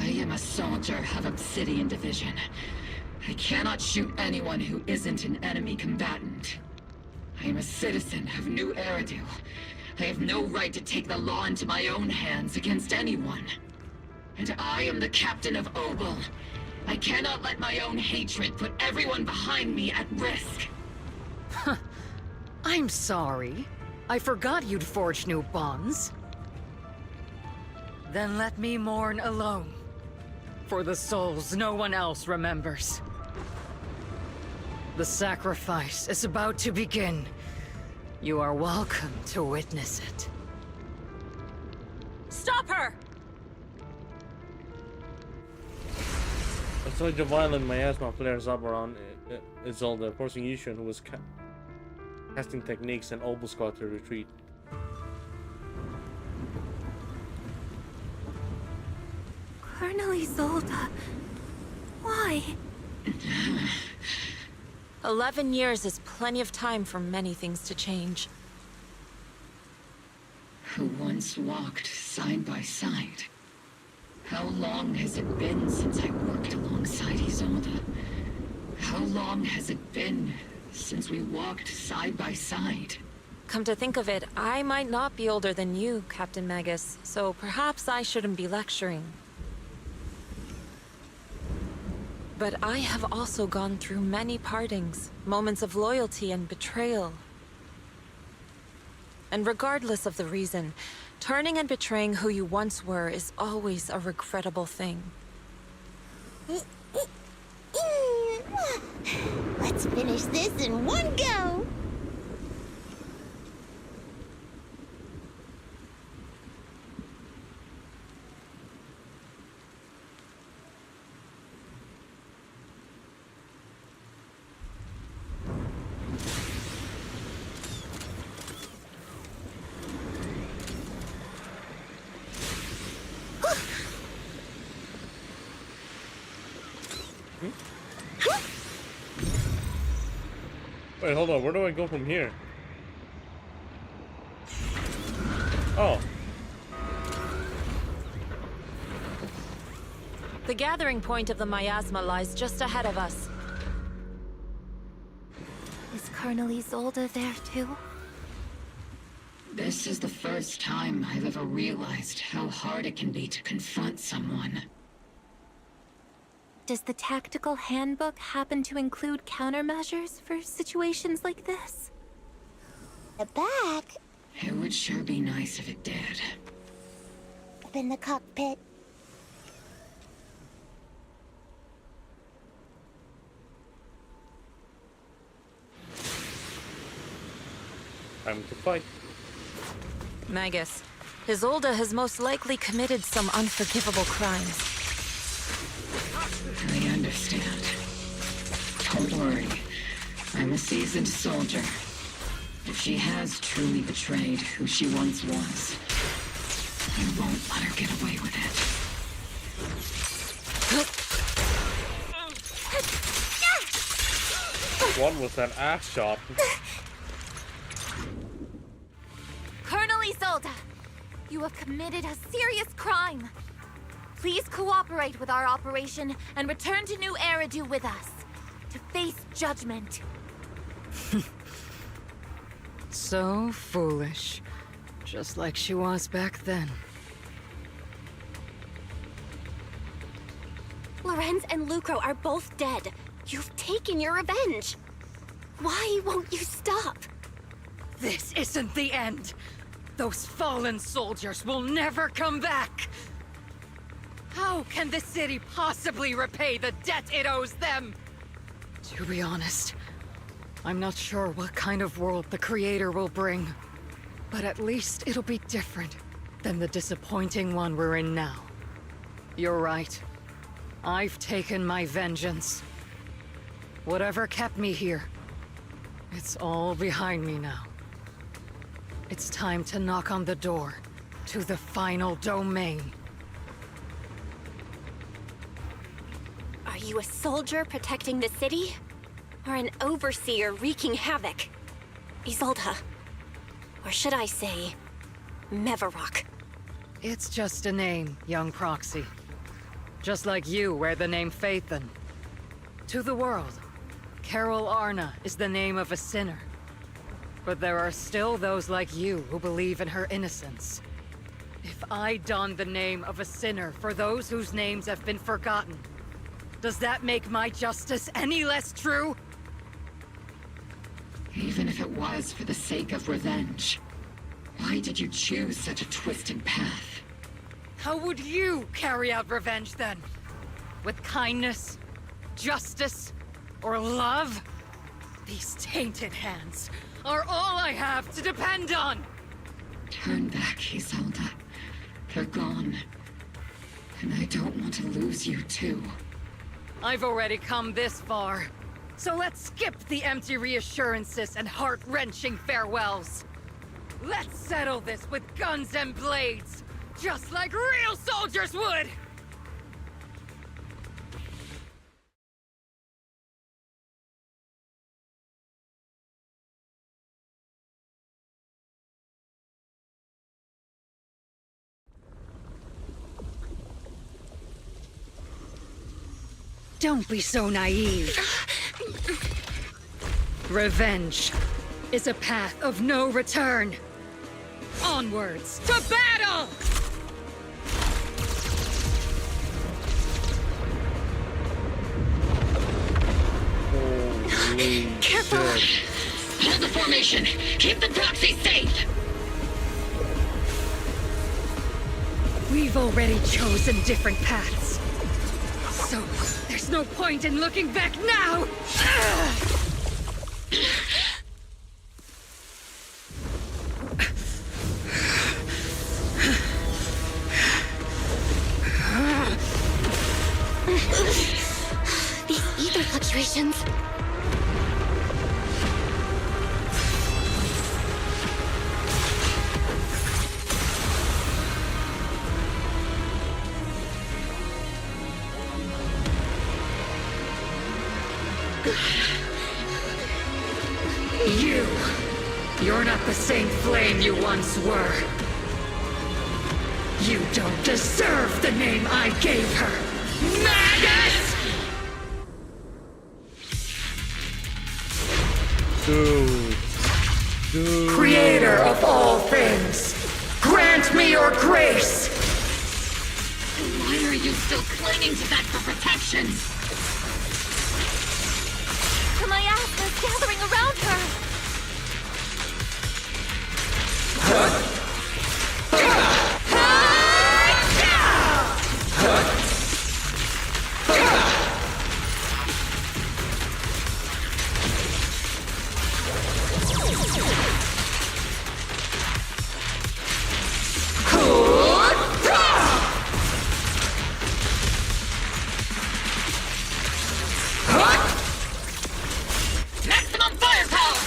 I am a soldier of Obsidian Division. I cannot shoot anyone who isn't an enemy combatant. I am a citizen of New Eridu. I have no right to take the law into my own hands against anyone. And I am the captain of Obel. I cannot let my own hatred put everyone behind me at risk. I'm sorry. I forgot you'd forged new bonds. Then let me mourn alone. For the souls no one else remembers. The sacrifice is about to begin. You are welcome to witness it. Stop her! A surge of violent miasma flares up around Isolde, forcing Yushin, who was casting techniques, and Obel squad to retreat. Colonel Isolde, why? 11 years is plenty of time for many things to change. Who once walked side by side. How long has it been since I worked alongside Isolde? How long has it been since we walked side by side? Come to think of it, I might not be older than you, Captain Magus, so perhaps I shouldn't be lecturing. But I have also gone through many partings, moments of loyalty and betrayal. And regardless of the reason, turning and betraying who you once were is always a regrettable thing. Let's finish this in one go! Wait, hold on. Where do I go from here? Oh. The gathering point of the miasma lies just ahead of us. Is Colonel Isolde there too? This is the first time I've ever realized how hard it can be to confront someone. Does the tactical handbook happen to include countermeasures for situations like this? The back? It would sure be nice if it did. Up in the cockpit. Time to fight. Magus, Isolde has most likely committed some unforgivable crimes. I understand. Don't worry. I'm a seasoned soldier. If she has truly betrayed who she once was, I won't let her get away with it. One was an ass shot. Colonel Isolde, you have committed a serious crime. Please cooperate with our operation and return to New Eridu with us to face judgment. So foolish. Just like she was back then. Lorenz and Lucro are both dead. You've taken your revenge. Why won't you stop? This isn't the end. Those fallen soldiers will never come back. How can the city possibly repay the debt it owes them? To be honest, I'm not sure what kind of world the Creator will bring. But at least it'll be different than the disappointing one we're in now. You're right. I've taken my vengeance. Whatever kept me here, it's all behind me now. It's time to knock on the door to the final domain. Are you a soldier protecting the city? Or an overseer wreaking havoc? Isolde. Or should I say, Mevarok? It's just a name, young proxy. Just like you wear the name Phaethon. To the world, Carol Arna is the name of a sinner. But there are still those like you who believe in her innocence. If I don the name of a sinner for those whose names have been forgotten, does that make my justice any less true? Even if it was for the sake of revenge, why did you choose such a twisted path? How would you carry out revenge then? With kindness, justice, or love? These tainted hands are all I have to depend on! Turn back, Isolde. They're gone. And I don't want to lose you too. I've already come this far. So let's skip the empty reassurances and heart-wrenching farewells. Let's settle this with guns and blades, just like real soldiers would! Don't be so naive. Revenge is a path of no return. Onwards to battle! Careful! Hold the formation! Keep the proxy safe! We've already chosen different paths. So, there's no point in looking back now! These ether fluctuations. You're not the same flame you once were. You don't deserve the name I gave her. Magus! Dude. Creator of all things, grant me your grace! Why are you still clinging to that for protection? protection! My ass is gathering around her! Maximum firepower!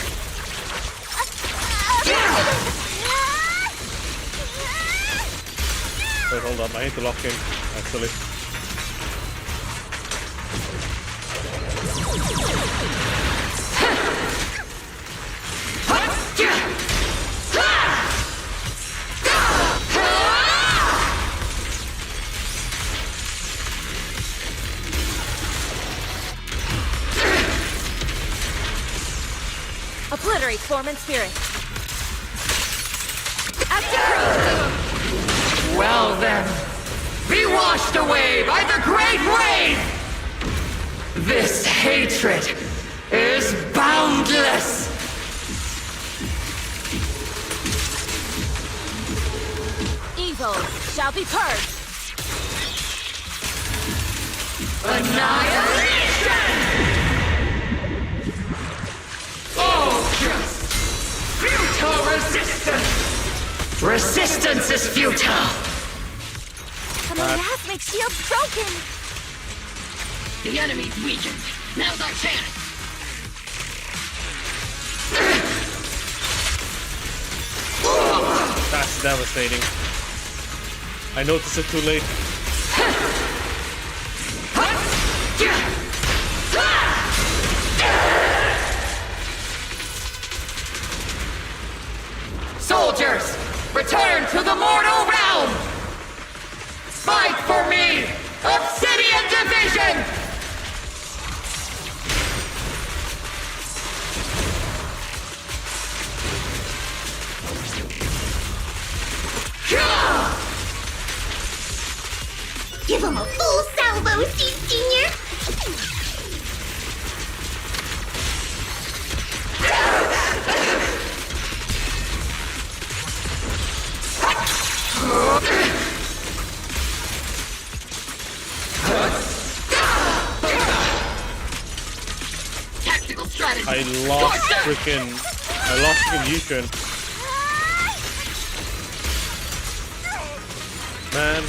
Wait, hold on, I need to lock in, actually. Obliterate form and spirit. Well then, be washed away by the great rain! This hatred is boundless! Evil shall be purged. Annihilation! Focus! Futile resistance! Resistance is futile! My ass makes shield broken! The enemy's weakened. Now's our chance! That's devastating. I noticed it too late. Soldiers, return to the mortal realm! Fight for me! Obsidian Division! Give him a full salvo, Senior! Tactical strategy! I lost freaking Yushin. Man.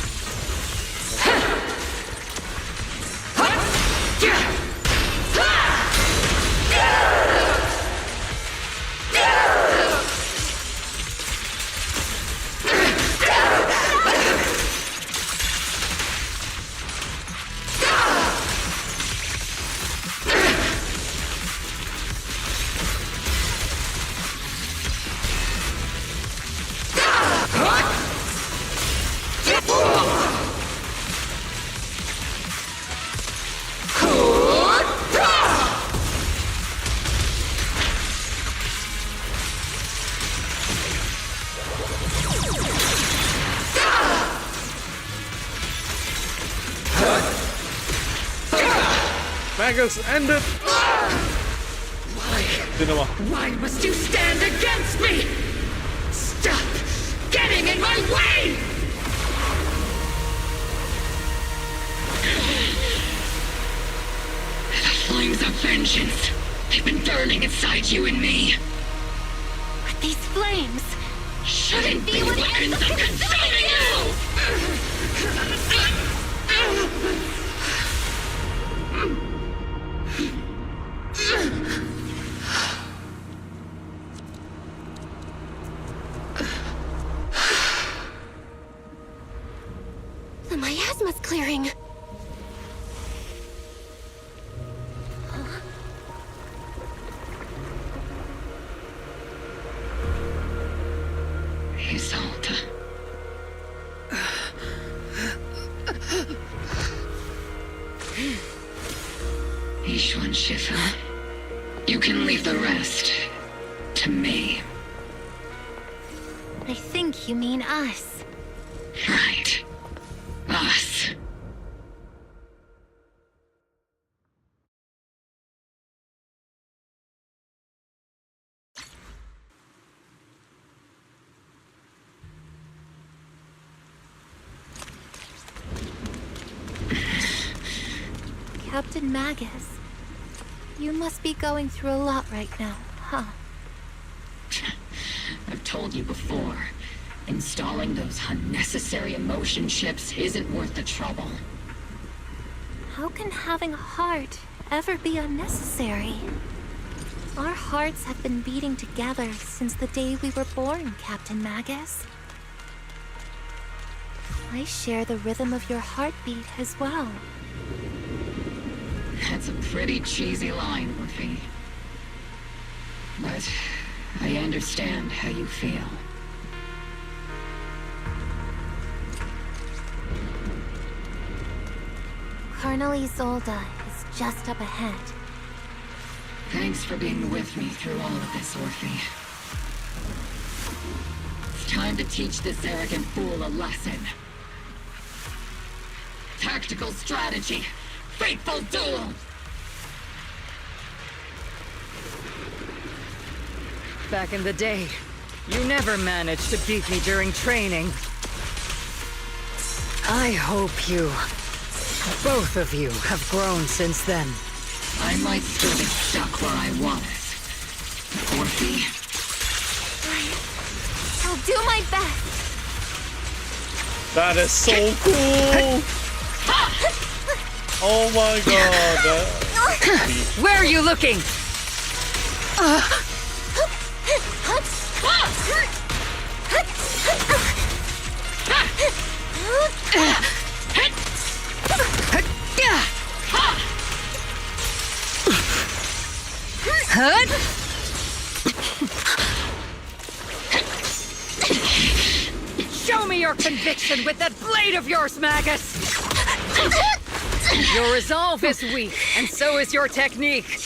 Magus, end it! Why must you stand against me? Stop getting in my way! The flames of vengeance. They've been burning inside you and me. But these flames shouldn't be weapons of consuming you! The miasma's clearing. Isolde. Ishwan Shifu. You can leave the rest to me. I think you mean us. Right. Us. Captain Magus. You must be going through a lot right now, huh? I've told you before, installing those unnecessary emotion chips isn't worth the trouble. How can having a heart ever be unnecessary? Our hearts have been beating together since the day we were born, Captain Magus. I share the rhythm of your heartbeat as well. That's a pretty cheesy line, Murphy. But I understand how you feel. Colonel Isolde is just up ahead. Thanks for being with me through all of this, Orphe. It's time to teach this arrogant fool a lesson. Tactical strategy. Fateful duel! Back in the day, you never managed to beat me during training. I hope you, both of you, have grown since then. I might still be stuck where I was. Orphe? I'll do my best. That is so cool! Oh my god! Where are you looking? Show me your conviction with that blade of yours, Magus! Your resolve is weak, and so is your technique.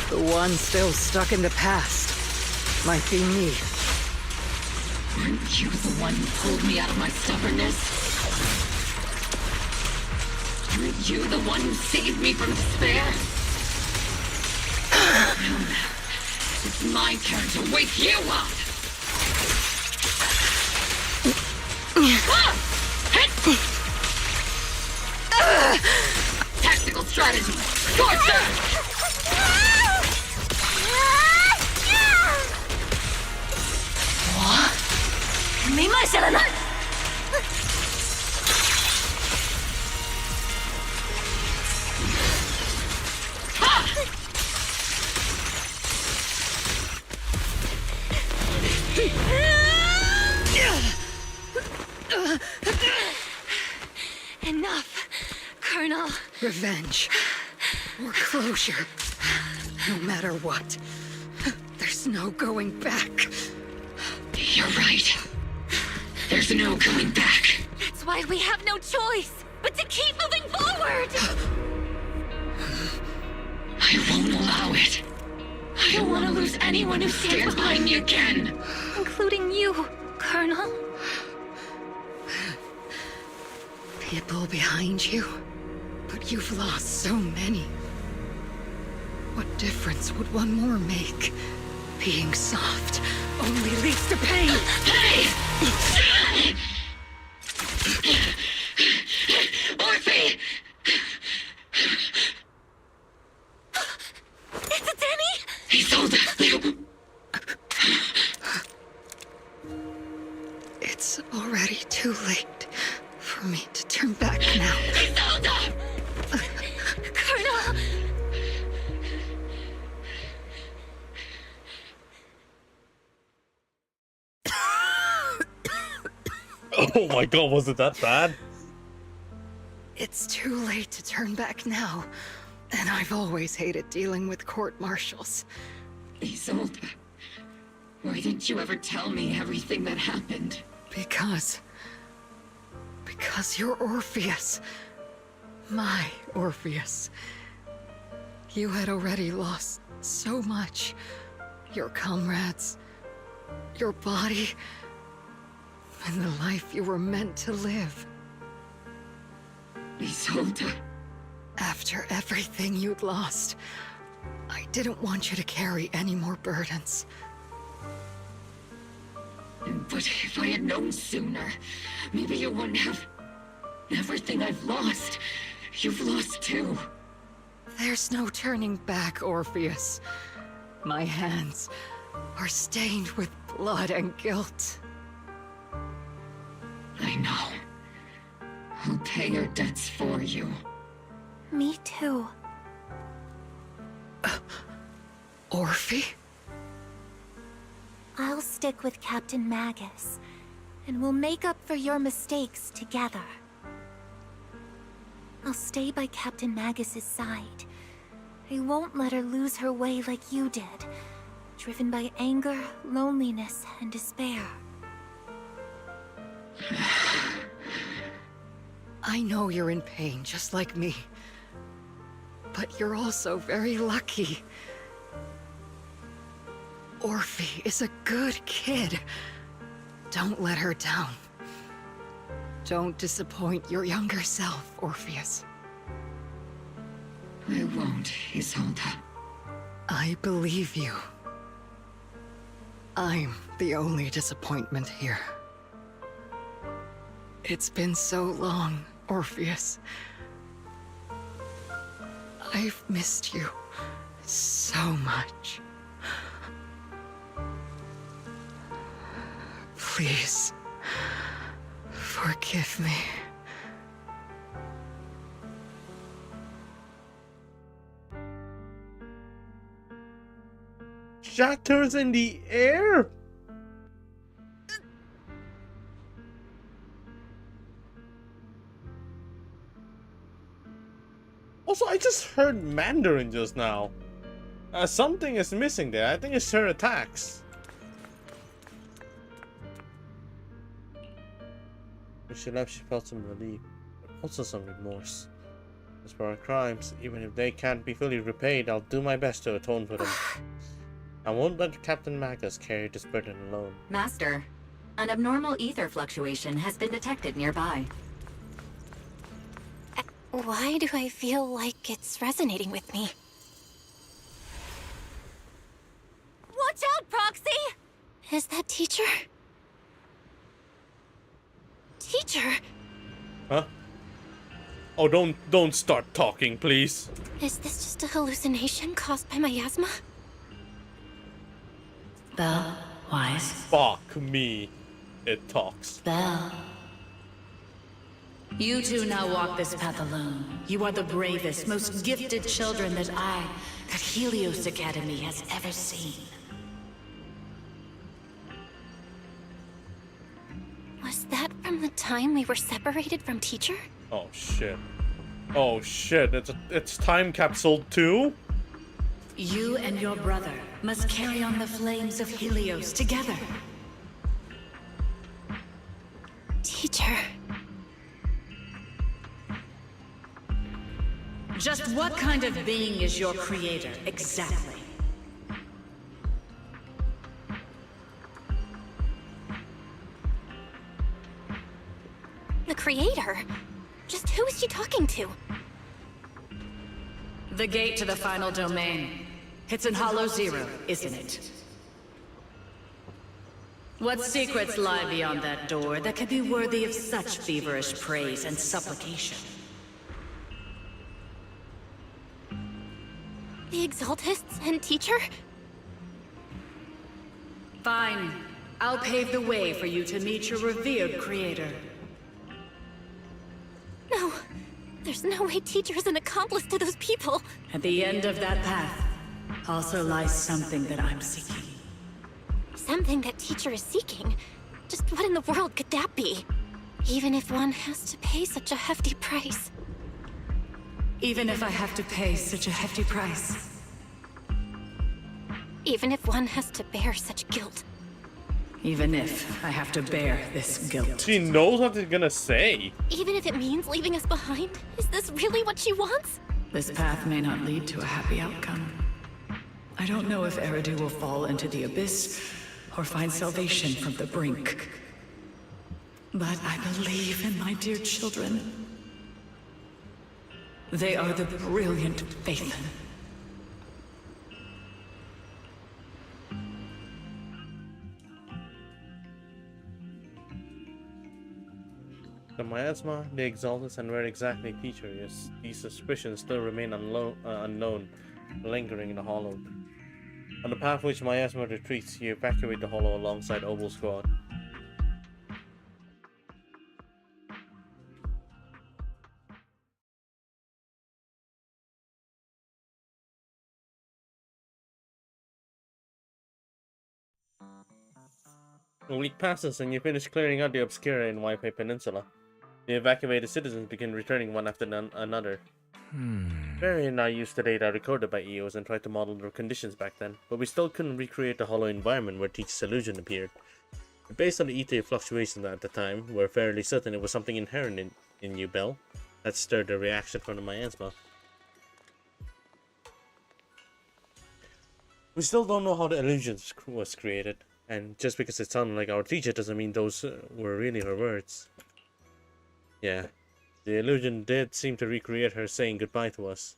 The one still stuck in the past might be me. Weren't you the one who pulled me out of my stubbornness? Weren't you the one who saved me from despair? It's my turn to wake you up! Tactical strategy! Torture! Enough, Colonel. Revenge. Or closure. No matter what. There's no going back. You're right. There's no going back. That's why we have no choice but to keep moving forward! I won't allow it. I don't want to lose anyone who stands behind me again. Including you, Colonel. People behind you, but you've lost so many. What difference would one more make? Being soft only leads to pain. Hey! Orphe! It's a Denny! He sold it! It's already too late for me to turn back now. He sold it! Colonel! Oh my god, was it that bad? It's too late to turn back now. And I've always hated dealing with court-martials. Isolde, why didn't you ever tell me everything that happened? Because you're Orpheus. My Orpheus. You had already lost so much. Your comrades, your body, and the life you were meant to live. Isolde. After everything you'd lost, I didn't want you to carry any more burdens. But if I had known sooner, maybe you wouldn't have... Everything I've lost, you've lost too. There's no turning back, Orpheus. My hands are stained with blood and guilt. I know. I'll pay your debts for you. Me too. Orphe? I'll stick with Captain Magus, and we'll make up for your mistakes together. I'll stay by Captain Magus's side. I won't let her lose her way like you did, driven by anger, loneliness, and despair. I know you're in pain, just like me. But you're also very lucky. Orphe is a good kid. Don't let her down. Don't disappoint your younger self, Orpheus. I won't, Isolde. I believe you. I'm the only disappointment here. It's been so long, Orpheus. I've missed you so much. Please, forgive me. Shatters in the air? Also, I just heard Mandarin just now. Something is missing there. I think it's her attacks. When she left, she felt some relief, but also some remorse. As for our crimes, even if they can't be fully repaid, I'll do my best to atone for them. I won't let Captain Magus carry this burden alone. Master, an abnormal ether fluctuation has been detected nearby. Why do I feel like it's resonating with me? Watch out, Proxy! Is that teacher? Teacher? Huh? Oh, don't start talking, please. Is this just a hallucination caused by miasma? Belle, Wise. Fuck me. It talks. Belle. You two now walk this path alone. You are the bravest, most gifted children that Helios Academy has ever seen. Was that from the time we were separated from teacher? Oh shit. Oh shit, it's time capsule 2? You and your brother must carry on the flames of Helios together. Teacher. Just what kind of being is your creator, exactly? The creator? Just who is she talking to? The gate to the final domain. It's in Hollow Zero, isn't it? What secrets lie beyond that door that could be worthy of such feverish praise and supplication? The Exaltists and teacher? Fine. I'll pave the way for you to meet your revered creator. No. There's no way teacher is an accomplice to those people. At the end of that path also lies something that I'm seeking. Something that teacher is seeking? Just what in the world could that be? Even if one has to pay such a hefty price. Even if I have to pay such a hefty price. Even if one has to bear such guilt. Even if I have to bear this guilt. She knows what they're gonna say. Even if it means leaving us behind? Is this really what she wants? This path may not lead to a happy outcome. I don't know if Eridu will fall into the abyss or find salvation from the brink. But I believe in my dear children. They are the brilliant Phaethon. miasma, the Exaltus, and where exactly Teacher is. These suspicions still remain unknown, lingering in the hollow. On the path which miasma retreats, you evacuate the hollow alongside Oval Squad. A week passes and you finish clearing out the Obscura in Wi-Fi Peninsula. The evacuated citizens begin returning one after another. Barry and I used the data recorded by EOS and tried to model the conditions back then, but we still couldn't recreate the hollow environment where Teach's illusion appeared. Based on the ETA fluctuations at the time, we're fairly certain it was something inherent in you, Bell, that stirred the reaction from the miasma. We still don't know how the illusion was created. And just because it sounded like our teacher doesn't mean those were really her words. Yeah, the illusion did seem to recreate her saying goodbye to us.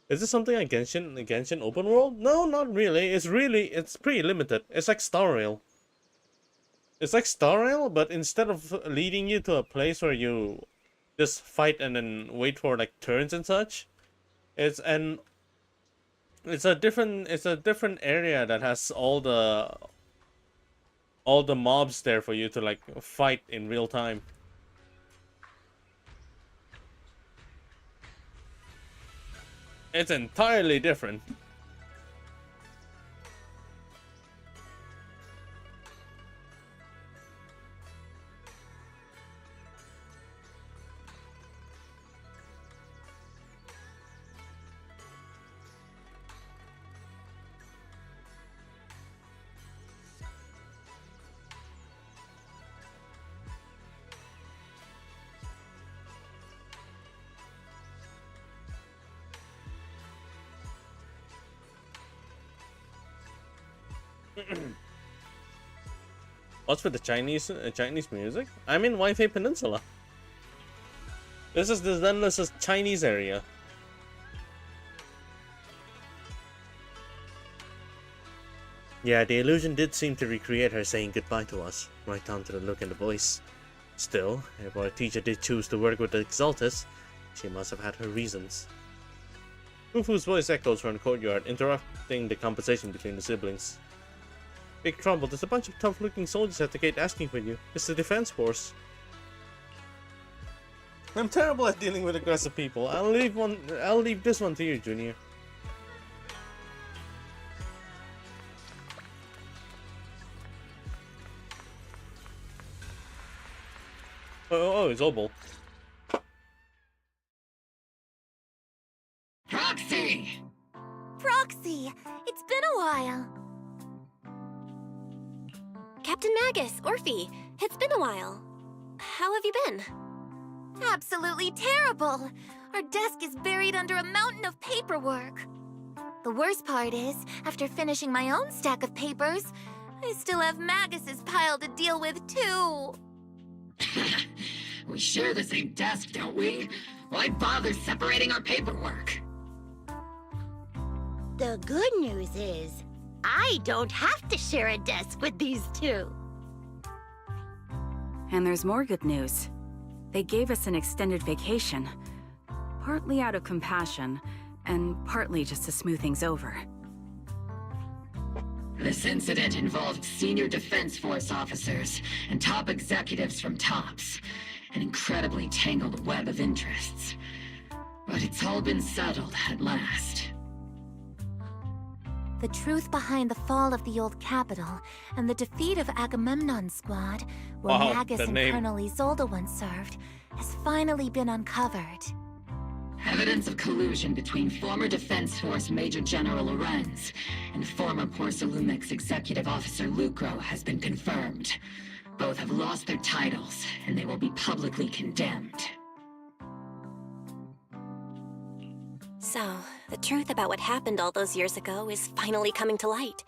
Is this something like Genshin open world? No, not really. It's pretty limited. It's like Star Rail. It's like Star Rail, but instead of leading you to a place where you just fight and then wait for like turns and such, it's a different area that has all the mobs there for you to like fight in real time. It's entirely different. What's with the Chinese music? I'm in Wi-Fi Peninsula. This is the Zenless Chinese area. Yeah, the illusion did seem to recreate her saying goodbye to us, right down to the look in the voice. Still, if our teacher did choose to work with the Exaltus, she must have had her reasons. Fufu's voice echoes from the courtyard, interrupting the conversation between the siblings. Big trouble, there's a bunch of tough-looking soldiers at the gate asking for you. It's the defense force. I'm terrible at dealing with aggressive people. I'll leave this one to you, Junior. Oh, it's Obel. Proxy! Proxy, it's been a while. Captain Magus, Orphe, it's been a while. How have you been? Absolutely terrible. Our desk is buried under a mountain of paperwork. The worst part is, after finishing my own stack of papers, I still have Magus's pile to deal with too. We share the same desk, don't we? Why bother separating our paperwork? The good news is, I don't have to share a desk with these two. And there's more good news. They gave us an extended vacation. Partly out of compassion, and partly just to smooth things over. This incident involved senior Defense Force officers and top executives from TOPS. An incredibly tangled web of interests. But it's all been settled at last. The truth behind the fall of the old capital and the defeat of Agamemnon's squad, where Magus and Colonel Isolde once served, has finally been uncovered. Evidence of collusion between former Defense Force Major General Lorenz and former Porcelumix Executive Officer Lucro has been confirmed. Both have lost their titles, and they will be publicly condemned. So, the truth about what happened all those years ago is finally coming to light.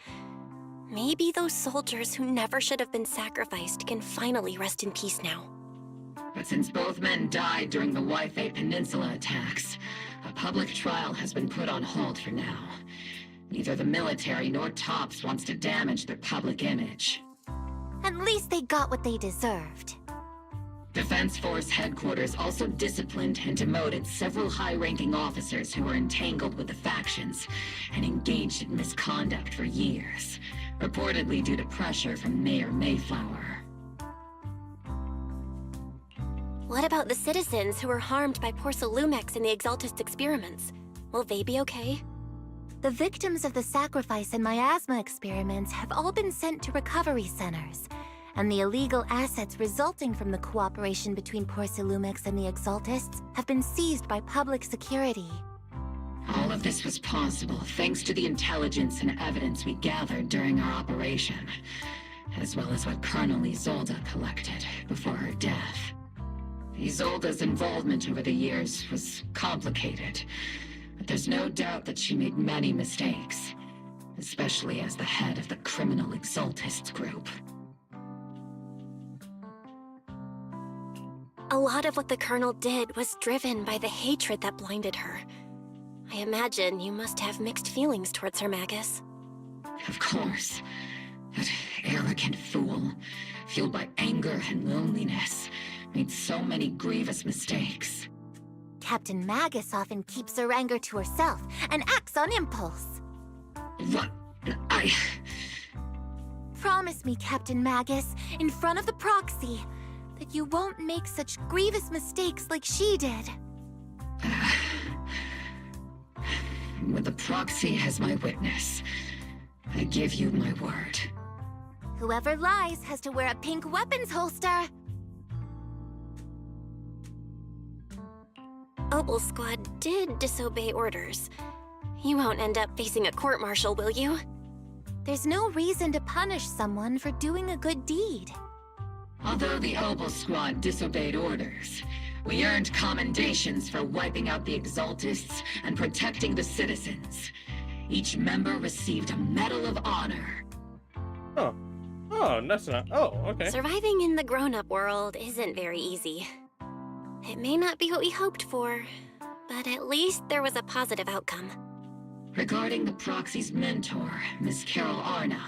Maybe those soldiers who never should have been sacrificed can finally rest in peace now. But since both men died during the Wi-Fi Peninsula attacks, a public trial has been put on hold for now. Neither the military nor TOPS wants to damage their public image. At least they got what they deserved. Defense Force headquarters also disciplined and demoted several high-ranking officers who were entangled with the factions and engaged in misconduct for years, reportedly due to pressure from Mayor Mayflower. What about the citizens who were harmed by Porcelumex in the Exaltist experiments? Will they be okay? The victims of the sacrifice and miasma experiments have all been sent to recovery centers, and the illegal assets resulting from the cooperation between Porcelumex and the Exaltists have been seized by public security. All of this was possible thanks to the intelligence and evidence we gathered during our operation, as well as what Colonel Isolde collected before her death. Isolde's involvement over the years was complicated, but there's no doubt that she made many mistakes, especially as the head of the criminal Exaltists group. A lot of what the Colonel did was driven by the hatred that blinded her. I imagine you must have mixed feelings towards her, Magus. Of course. That arrogant fool, fueled by anger and loneliness, made so many grievous mistakes. Captain Magus often keeps her anger to herself and acts on impulse. What? Promise me, Captain Magus, in front of the proxy, that you won't make such grievous mistakes like she did. With the proxy as my witness, I give you my word. Whoever lies has to wear a pink weapons holster. Opal Squad did disobey orders. You won't end up facing a court-martial, will you? There's no reason to punish someone for doing a good deed. Although the Opal Squad disobeyed orders, we earned commendations for wiping out the Exaltists and protecting the citizens. Each member received a Medal of Honor. Oh. Oh, that's not... Oh, okay. Surviving in the grown-up world isn't very easy. It may not be what we hoped for, but at least there was a positive outcome. Regarding the proxy's mentor, Miss Carol Arna,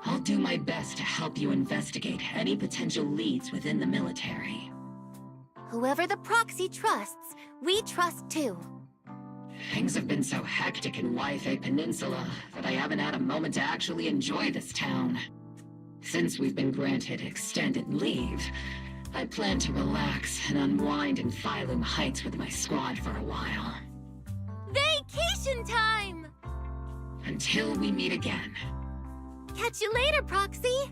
I'll do my best to help you investigate any potential leads within the military. Whoever the proxy trusts, we trust too. Things have been so hectic in Ythe Peninsula that I haven't had a moment to actually enjoy this town. Since we've been granted extended leave, I plan to relax and unwind in Phylum Heights with my squad for a while. Vacation time! Until we meet again. Catch you later, Proxy!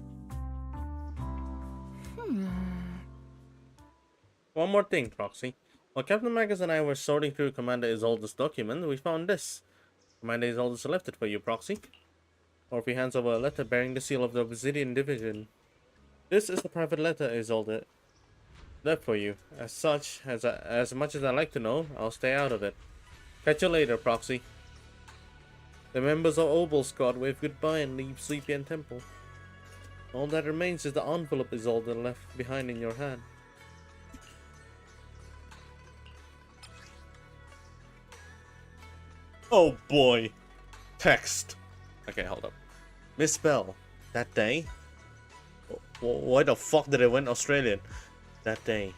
One more thing, Proxy. While Captain Magus and I were sorting through Commander Isolde's document, we found this. Commander Isolde selected for you, Proxy. Orphe hands over a letter bearing the seal of the Obsidian Division. This is a private letter Isolde left for you. As much as I like to know, I'll stay out of it. Catch you later, Proxy. The members of Opal Squad wave goodbye and leave Sleepy Temple. All that remains is the envelope Isolde left behind in your hand. Oh boy. Text. Okay, hold up. Miss Bell, that day... Why the fuck did I went Australian? That day,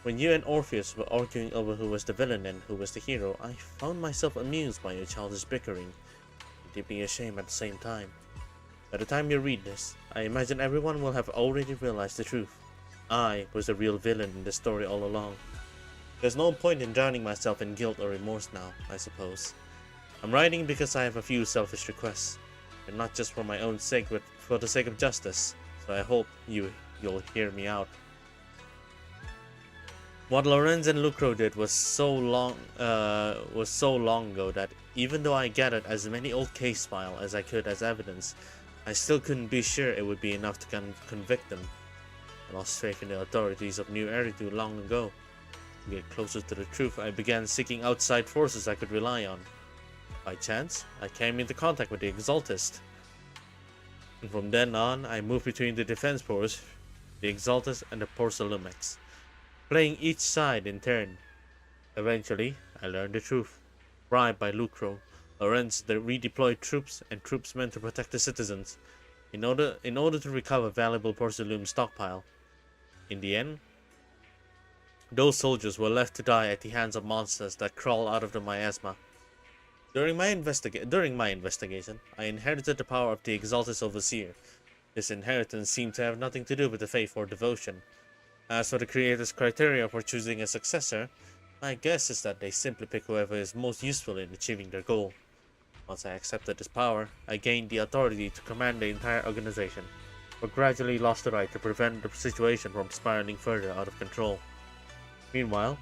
when you and Orpheus were arguing over who was the villain and who was the hero, I found myself amused by your childish bickering, and deeply ashamed at the same time. By the time you read this, I imagine everyone will have already realized the truth. I was the real villain in the story all along. There's no point in drowning myself in guilt or remorse now, I suppose. I'm writing because I have a few selfish requests, and not just for my own sake, but for the sake of justice, so I hope you'll hear me out. What Lorenz and Lucro did was so long ago that even though I gathered as many old case file as I could as evidence, I still couldn't be sure it would be enough to convict them. I lost faith in the authorities of New Eridu long ago. To get closer to the truth, I began seeking outside forces I could rely on. By chance, I came into contact with the Exaltist. And from then on, I moved between the Defense Force, the Exaltist, and the Porcelumex, playing each side in turn. Eventually, I learned the truth. Bribed by Lucro, Lorenz redeployed troops and troops meant to protect the citizens. in order to recover valuable porcelain stockpile. In the end, those soldiers were left to die at the hands of monsters that crawl out of the miasma. During my investigation, I inherited the power of the Exalted Overseer. This inheritance seemed to have nothing to do with the faith or devotion. As for the creator's criteria for choosing a successor, my guess is that they simply pick whoever is most useful in achieving their goal. Once I accepted this power, I gained the authority to command the entire organization, but gradually lost the right to prevent the situation from spiraling further out of control. Meanwhile,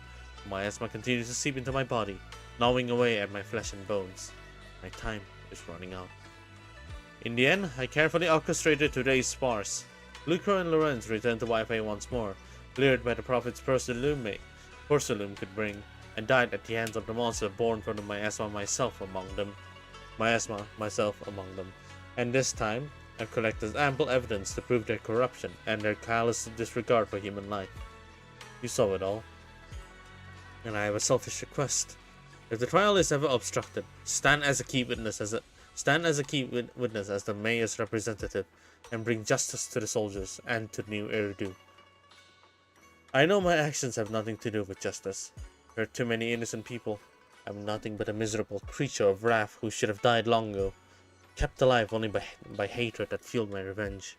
miasma continues to seep into my body, gnawing away at my flesh and bones. My time is running out. In the end, I carefully orchestrated today's farce. Lucro and Lorenz returned to Wi-Fi once more, lured by the profits porcelain could bring, and died at the hands of the monster born from the miasma myself among them. And this time, I've collected ample evidence to prove their corruption and their callous disregard for human life. You saw it all. And I have a selfish request. If the trial is ever obstructed, stand as a key witness as the mayor's representative, and bring justice to the soldiers and to New Eridu. I know my actions have nothing to do with justice. There are too many innocent people. I'm nothing but a miserable creature of wrath who should have died long ago, kept alive only by hatred that fueled my revenge.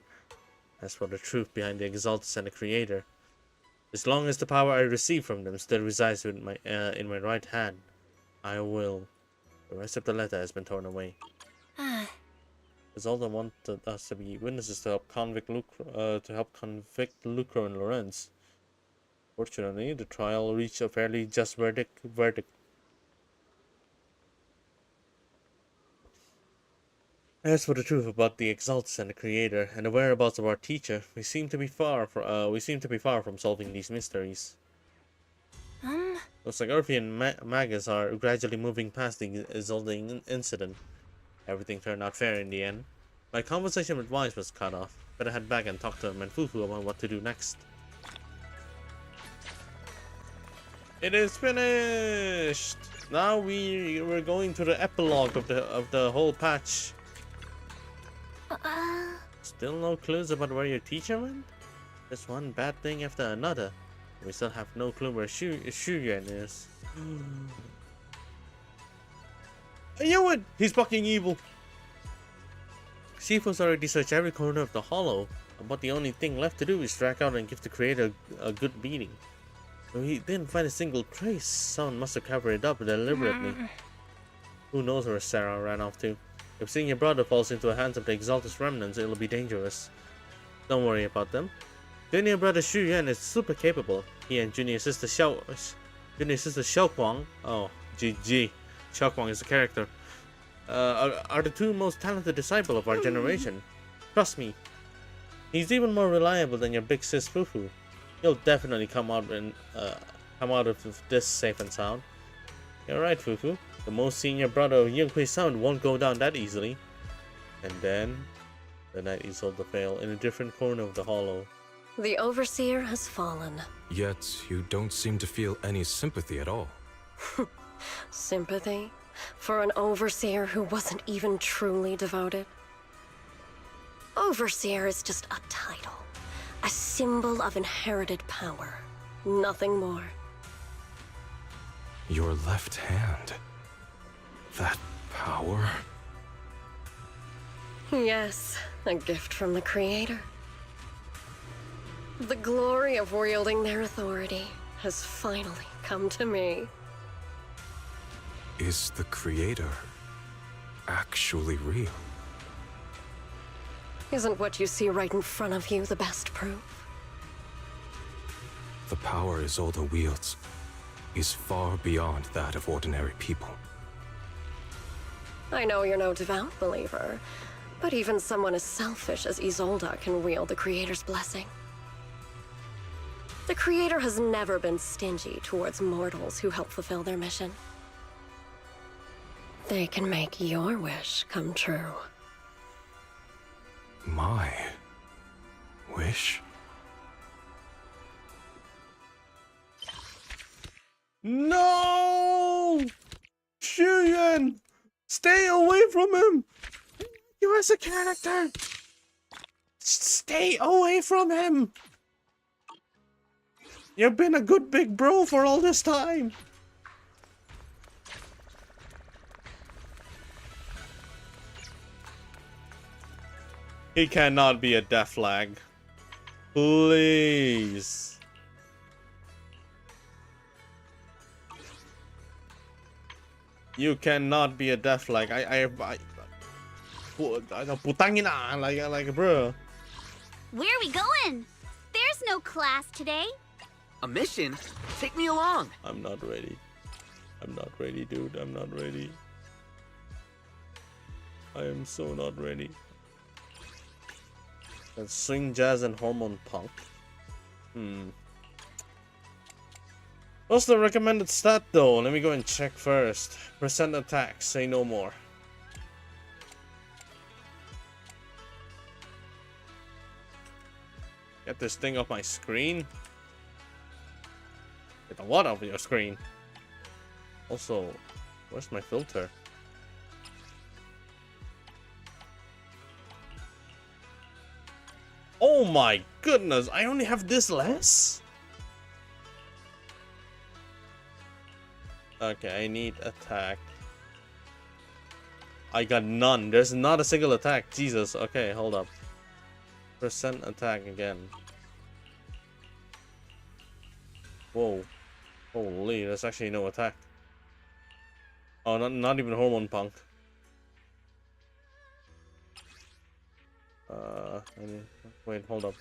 As for the truth behind the Exalted and the Creator, as long as the power I receive from them still resides in my right hand, I will. The rest of the letter has been torn away. Zelda wanted us to be witnesses to help convict Lucro and Lorenz. Fortunately, the trial reached a fairly just verdict. As for the truth about the Exalted and the Creator and the whereabouts of our teacher, we seem to be far from solving these mysteries. Looks like Urfi and Magus are gradually moving past the Isolde incident. Everything turned out fair in the end. My conversation with Wise was cut off. Better head back and talk to him and Fufu about what to do next. It is finished! Now we're going to the epilogue of the whole patch. Still no clues about where your teacher went? Just one bad thing after another. We still have no clue where Shuyan is. I knew it! He's fucking evil! Shifu's already searched every corner of the hollow, but the only thing left to do is drag out and give the creator a good beating. We didn't find a single trace. Someone must have covered it up deliberately. Who knows where Sarah ran off to? If seeing your brother falls into the hands of the Exalted remnants, it'll be dangerous. Don't worry about them. Junior brother Xu Yuan is super capable. He and junior sister Xiao Kuang, oh GG, Xiao Kuang is a character, are the two most talented disciples of our generation. Trust me. He's even more reliable than your big sis Fufu. He'll definitely come out of this safe and sound. You're right, Fufu. The most senior brother of Yunhui Sound won't go down that easily. And then, the night Isolde fell in a different corner of the hollow. The Overseer has fallen. Yet, you don't seem to feel any sympathy at all. Sympathy? For an Overseer who wasn't even truly devoted? Overseer is just a title. A symbol of inherited power. Nothing more. Your left hand. That power? Yes, a gift from the Creator. The glory of wielding their authority has finally come to me. Is the Creator actually real? Isn't what you see right in front of you the best proof? The power Isolde wields is far beyond that of ordinary people. I know you're no devout believer, but even someone as selfish as Isolde can wield the Creator's blessing. The Creator has never been stingy towards mortals who help fulfill their mission. They can make your wish come true. My wish? No! Shuyan! Stay away from him! You as a character! Stay away from him! You've been a good big bro for all this time! He cannot be a death flag. Please. You cannot be a death flag. Putangin na, like, bro. Where are we going? There's no class today. A mission? Take me along. I'm not ready. I'm not ready, dude. I'm not ready. I am so not ready. That's swing, jazz, and hormone punk. What's the recommended stat though? Let me go and check first. Percent attack, say no more. Get this thing off my screen. Get the what off your screen? Also, where's my filter? Oh my goodness, I only have this less? Okay, I need attack. I got none. There's not a single attack. Jesus. Okay, hold up. Percent attack again. Whoa. Holy, there's actually no attack. Oh, not even hormone punk. Wait, hold up.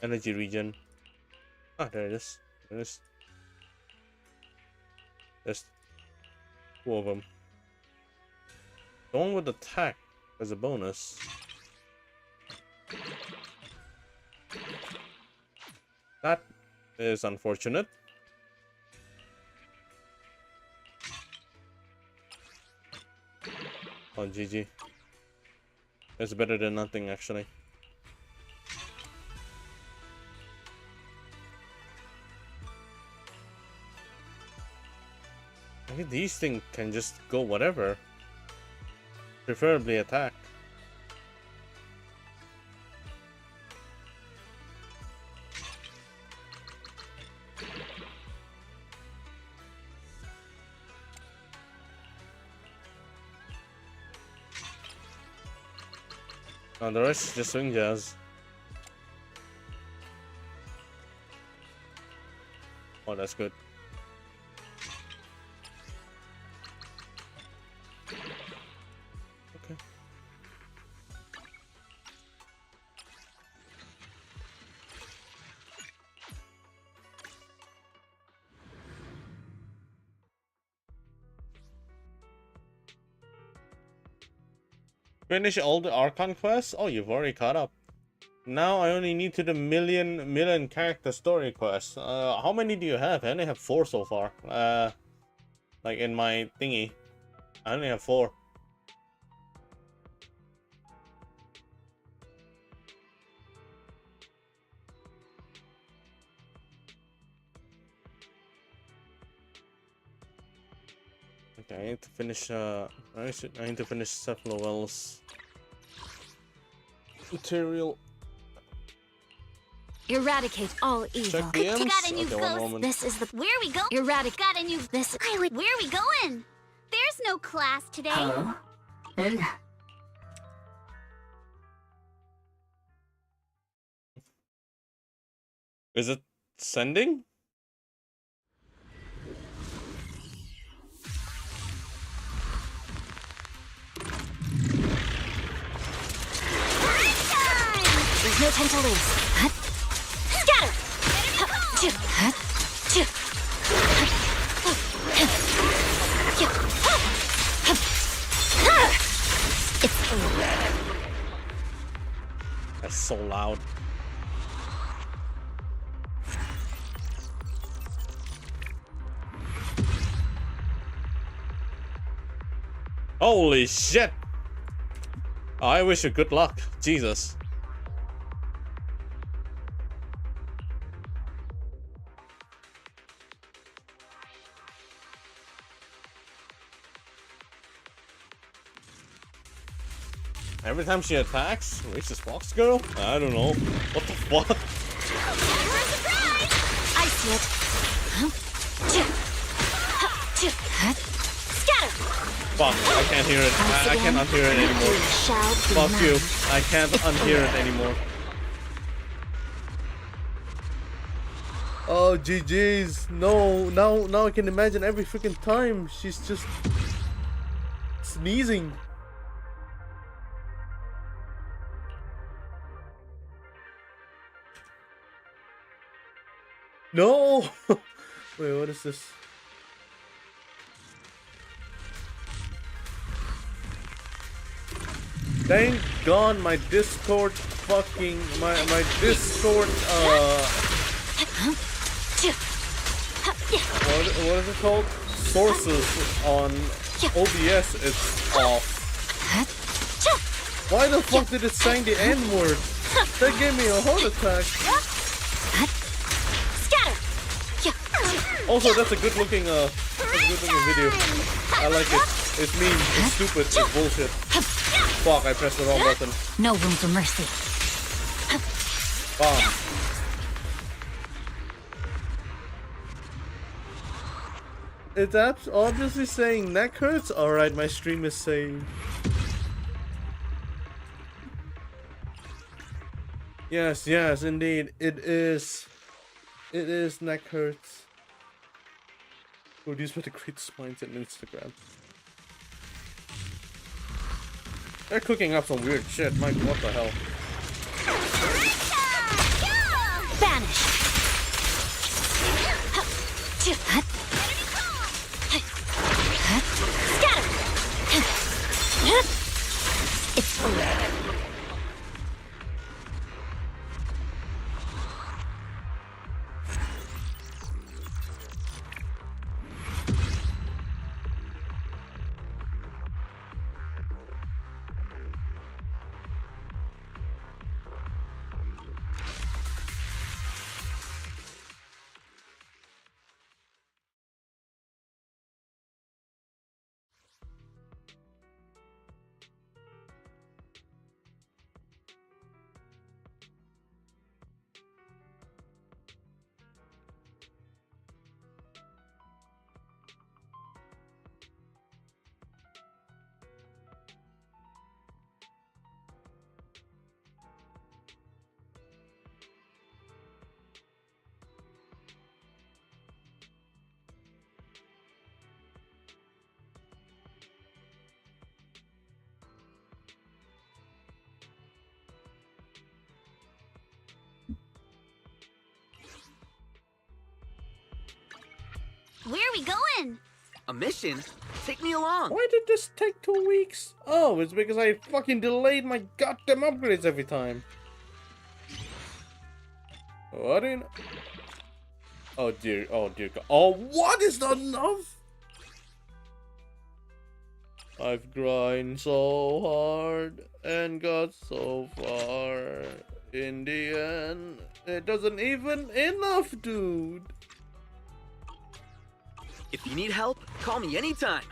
Energy regen. Ah, there it is. There it is. There's two of them. The one with attack as a bonus. That is unfortunate. Oh, GG. It's better than nothing, actually. I think these things can just go whatever. Preferably attack. Oh, the rest is just swing jazz. Oh, that's good. Okay. Finish all the Archon quests? Oh, you've already caught up. Now I only need to the million character story quest. How many do you have? I only have 4 so far. Like in my thingy. I only have 4. Okay, I need to finish I need to finish Seth Lowell's material. Eradicate all evil. Check DMs. Got a new Okay, one ghost. moment. This is the where we go. Eradicate. Got a new this. Where are we going? There's no class today. Hello? Is it sending? There's no time to lose. Scatter! It's over. That's so loud. Holy shit! I wish you good luck. Jesus. Every time she attacks, racist fox girl? I don't know. What the fuck? I see it. Scatter! Fuck, I can't hear it. I can't unhear it anymore. Fuck you. I can't unhear it anymore. Oh, GG's. No, now I can imagine every freaking time she's just sneezing. No! Wait, what is this? Thank God my Discord fucking my Discord what is it called? Sources on OBS is off. Why the fuck did it say the N-word? That gave me a heart attack. Also, that's a good looking video. I like it. It's mean, it's stupid, it's bullshit. Fuck, I pressed the wrong button. No room for mercy. Bomb. It's obviously saying neck hurts. Alright, my stream is saved. Yes, indeed. It is neck hurts. Produced by the greatest minds on Instagram. They're cooking up some weird shit. Mike, what the hell? Vanish. Scatter. It's over. Where are we going? A mission? Take me along. Why did this take 2 weeks? Oh, it's because I fucking delayed my goddamn upgrades every time. What in? Oh dear God. Oh, what is not enough? I've grind so hard and got so far. In the end, it doesn't even enough, dude. If you need help, call me anytime.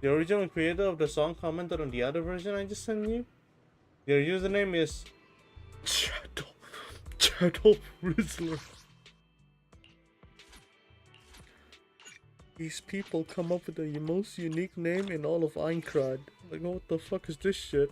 The original creator of the song commented on the other version I just sent you. Their username is Shadow Rizzler. These people come up with the most unique name in all of Einkrad. Like, what the fuck is this shit?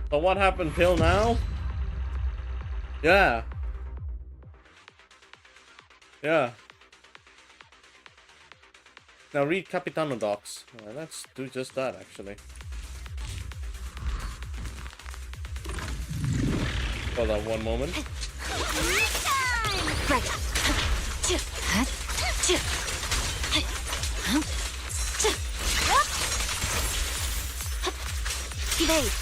So what happened till now? Yeah, Yeah. Now read Capitano Docs. Let's do just that, actually. Hold on one moment. Evade.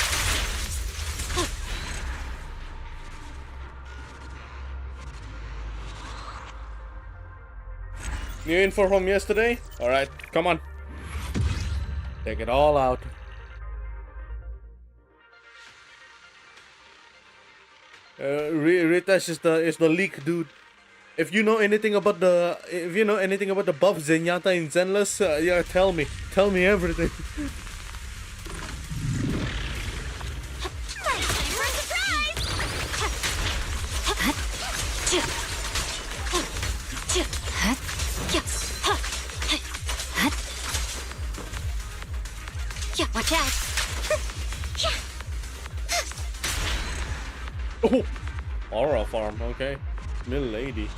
New info from yesterday? Alright, come on. Take it all out. Ritash is the leak dude. If you know anything about the buff Zenyatta in Zenless, yeah, tell me everything. Yeah, watch out. Oh, Aura farm, okay. Milady.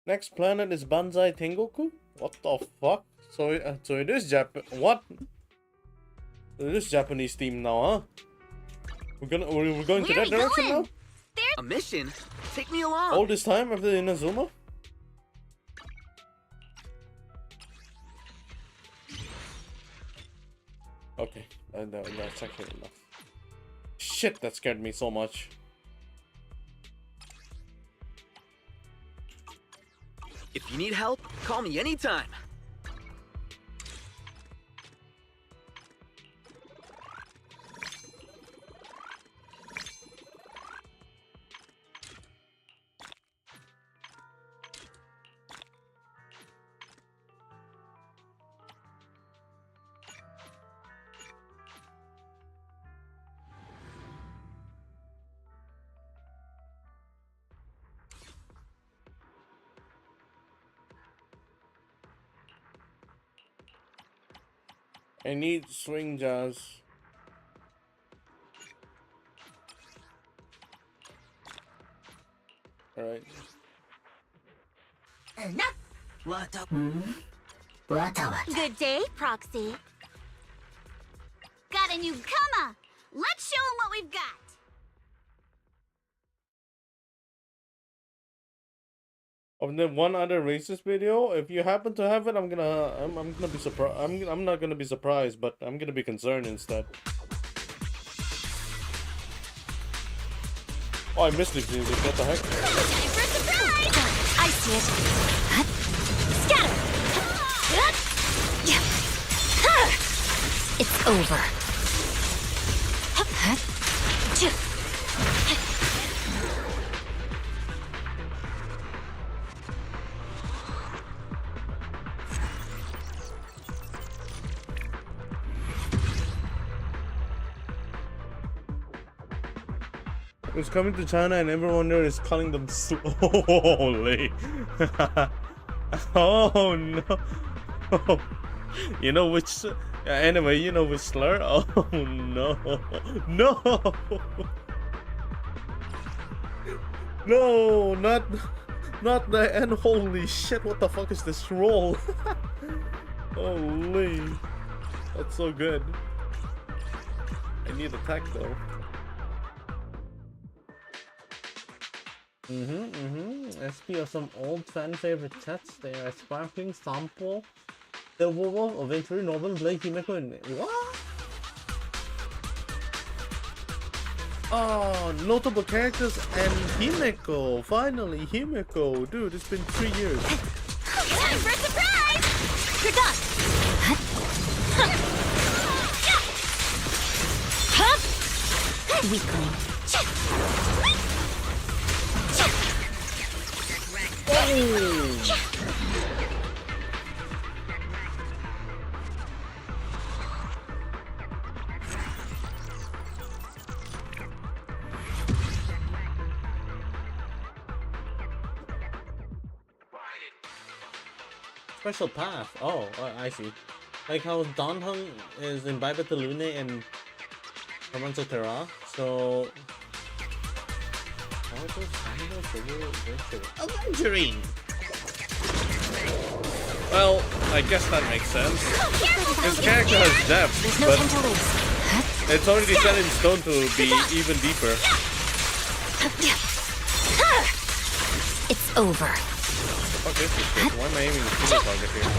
Next planet is Banzai Tengoku? What the fuck? So it is what? It is Japanese theme now, huh? We're going to that direction now? A mission? Take me along. All this time after Inazuma? Okay, that's actually enough. Shit, that scared me so much. If you need help, call me anytime. I need swing jazz. Alright. Good day, Proxy. Got a newcomer. Let's show him what we've got. Of the one other racist video, if you happen to have it, I'm gonna be surprised. I'm not gonna be surprised, but I'm gonna be concerned instead. Oh, I missed this music. What the heck? Time for a surprise! I see it. Scatter! It's over. It's coming to China and everyone there is calling them slowly. Oh no. You know which anyway, you know which slur? Oh no. No. No, not the end. Holy shit, what the fuck is this roll? Holy. That's so good. I need attack though. SP of some old fan favorite sets. They are Sparkling, Sample, The Wolf of Victory, Northern Blake, Himeko, and what? Oh, notable characters and Himeko. Finally, Himeko. Dude, it's been 3 years. Time for a surprise! You're done! Weakling. Special path. Oh, I see. Like how Donhung is in Baiba Lune and Romanzo Terra. So Aventurine. Well, I guess that makes sense. His character has depth, but it's already set in stone to be even deeper. It's over. What the fuck is this shit? Why am I aiming the single target here?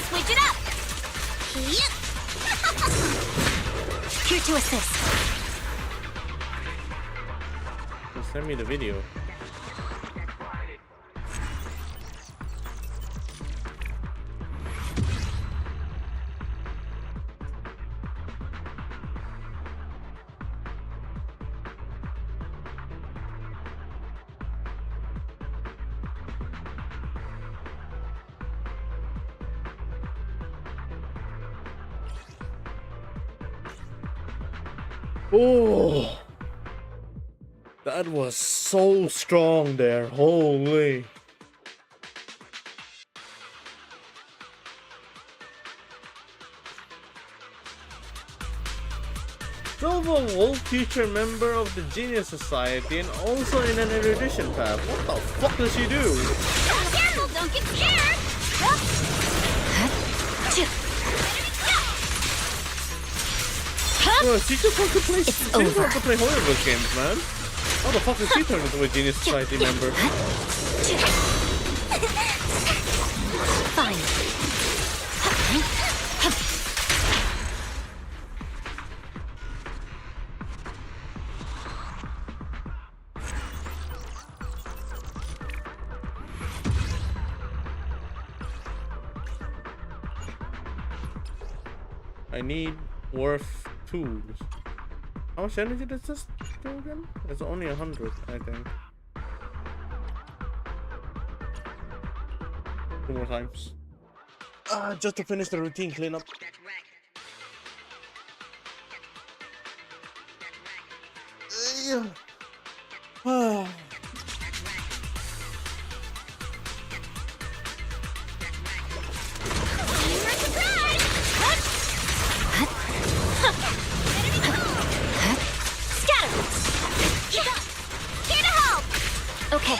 Switch it up. Here to assist. Just send me the video. Oh, that was so strong there. Holy. Silver Wolf, future member of the Genius Society and also in an erudition path. What the fuck does she do? Careful, don't get scared. Well, she just wants to play. She just wants to play horrible games, man. How the fuck did she turn into a Genius Society member? Fine. I need worth tools. How much energy does this do again? It's only 100, I think. 2 more times. Just to finish the routine cleanup. Okay.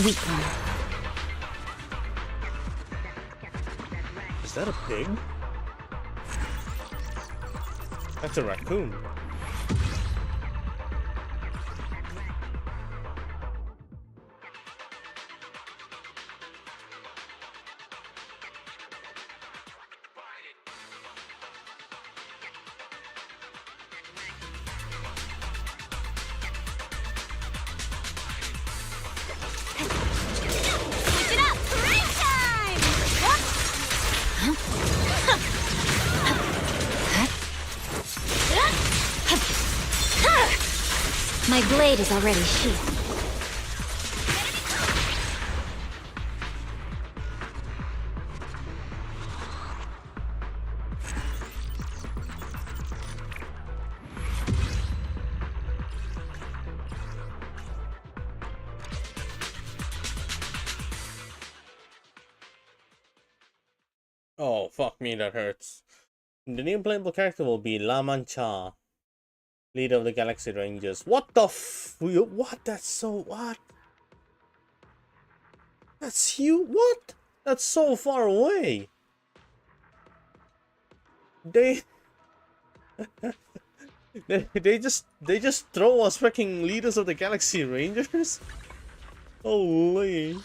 Weak one. Is that a pig? That's a raccoon. My blade is already sheathed. Oh, fuck me, that hurts. The new playable character will be La Mancha, leader of the Galaxy Rangers. What the what? That's so... what? That's huge. What? That's so far away. They... they just throw us freaking leaders of the Galaxy Rangers? Holy.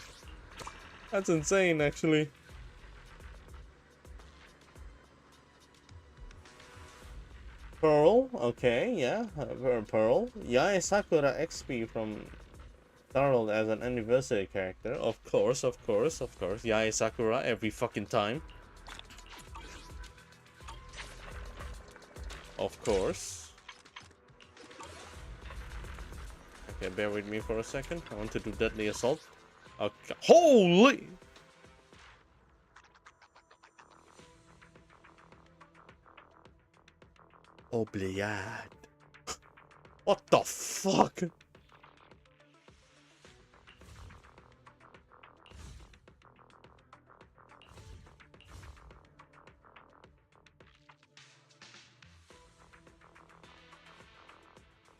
That's insane, actually. Pearl, okay, yeah, Pearl. Yae Sakura XP from Startled as an anniversary character. Of course. Yae Sakura every fucking time. Of course. Okay, bear with me for a second. I want to do Deadly Assault. Okay. Holy! Obliad. What the fuck?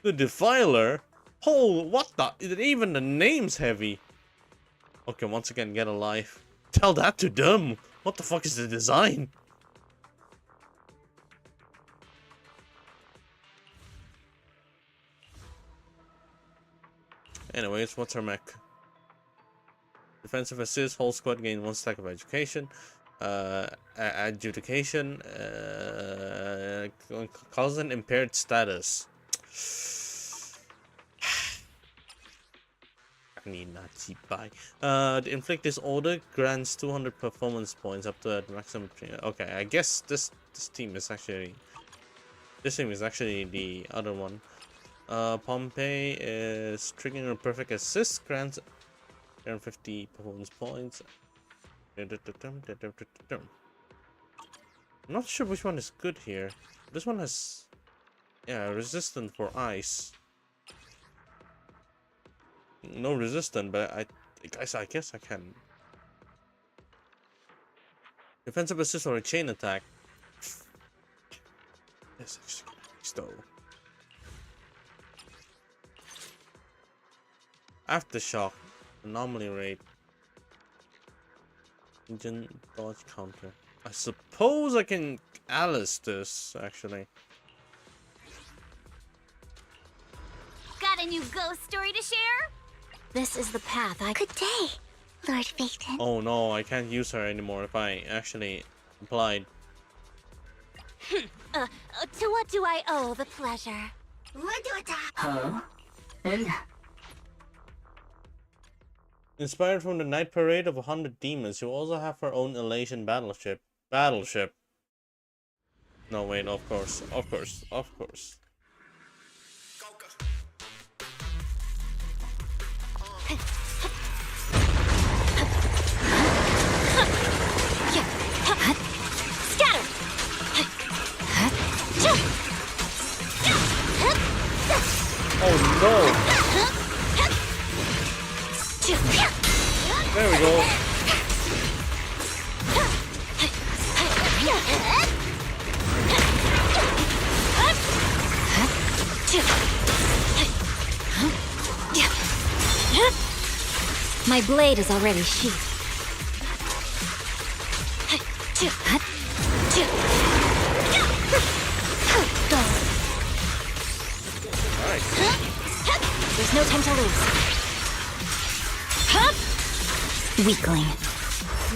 The Defiler? Oh, what the? Even the name's heavy. Okay, once again, get a life. Tell that to them. What the fuck is the design? Anyways, what's her mech? Defensive assist, whole squad gain 1 stack of education. Adjudication. Causes an impaired status. I need not cheap buy. The inflict disorder grants 200 performance points up to a maximum. Okay, I guess this team is actually the other one. Pompey is triggering a perfect assist, grants 50 performance points. I'm not sure which one is good here. This one has, yeah, resistant for ice. No resistant, but I guess I can. Defensive assist or a chain attack. This is nice though. Aftershock, anomaly rate, engine dodge counter. I suppose I can Alice this actually. Got a new ghost story to share? This is the path I Good day, Lord Phaeton. Oh no, I can't use her anymore if I actually applied. To what do I owe the pleasure? Huh? And Inspired from the night parade of 100 demons, who also have her own elation battleship. No wait, of course. Scatter! Oh no! There we go. My blade is already sheathed. There's no time to lose. Weakling.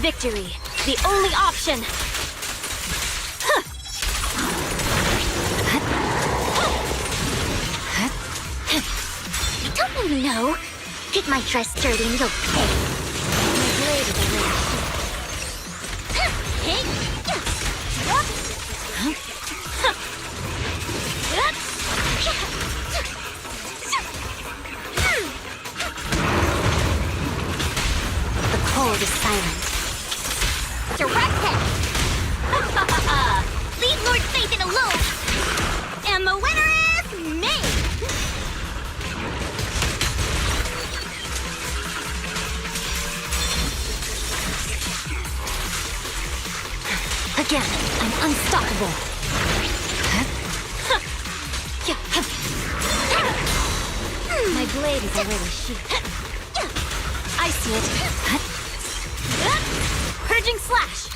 Victory, the only option. Don't you know? Get my dress dirty and you'll pay. My blade is already The cold is silent. Direct hit! Leave Lord Phaeton alone! And the winner is me! Again, I'm unstoppable. My blade is already sheathed. I see it. Purging slash.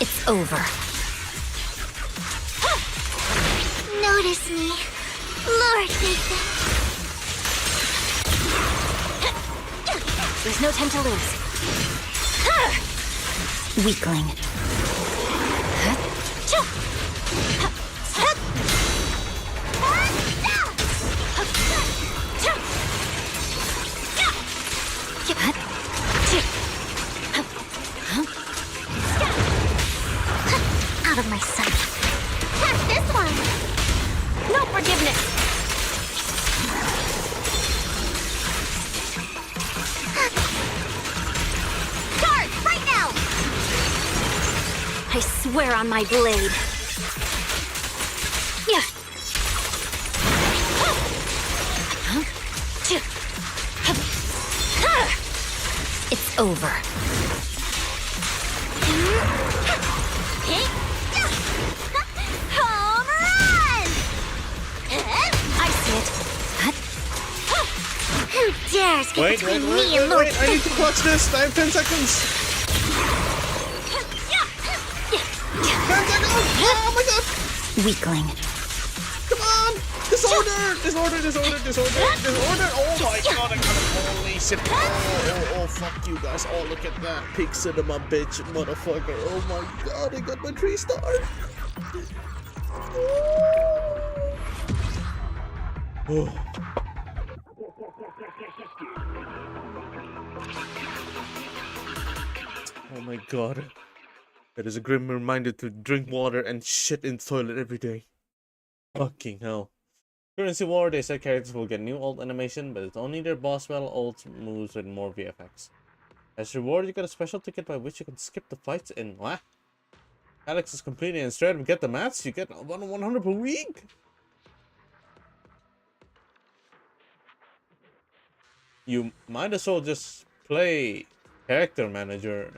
It's over. Notice me, Lord Phaeton. There's no time to lose. Weakling. Out of my sight. Catch this one! No forgiveness! I swear on my blade. Yeah. It's over. Home run! I see it. Who dares get between me and Lord? Wait, I need to clutch this. I have 10 seconds. 10 seconds! Oh my god! Weakling. Come on! Disorder! Disorder! Oh my god, I got it. Holy shit. Oh, fuck you guys. Oh, look at that. Pig cinema, bitch, motherfucker. Oh my god, I got my 3 stars. Oh. Oh my god. It is a grim reminder to drink water and shit in the toilet every day. Fucking hell. Currency War, they said characters will get new alt animation, but it's only their boss battle alt moves with more VFX. As reward, you get a special ticket by which you can skip the fights in what? Alex is completing and straight up get the mats, you get 100 per week? You might as well just play character manager.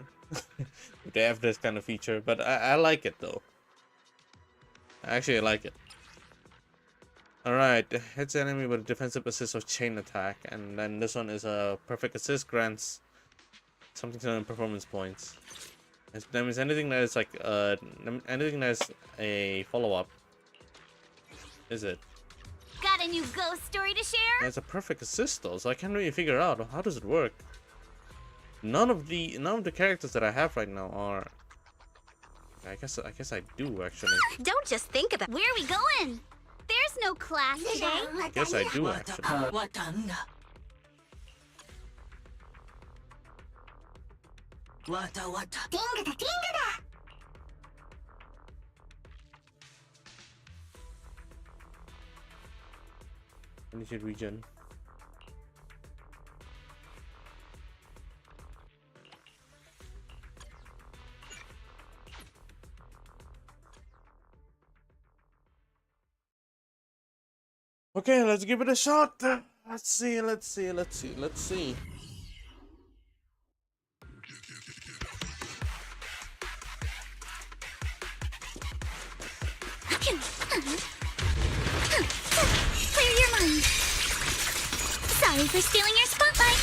They have this kind of feature, but I like it though. Actually, I like it. Alright, hits enemy with a defensive assist or chain attack, and then this one is a perfect assist, grants something to performance points. That means anything that is like anything that is a follow-up. Is it? Got a new ghost story to share? It's a perfect assist though, so I can't really figure out how does it work. None of the characters that I have right now are. I guess I do actually. Don't just think about. Where are we going? There's no class today. I guess I do actually. Initiate region. Okay, let's give it a shot. Let's see. Clear your mind. Sorry for stealing your spotlight.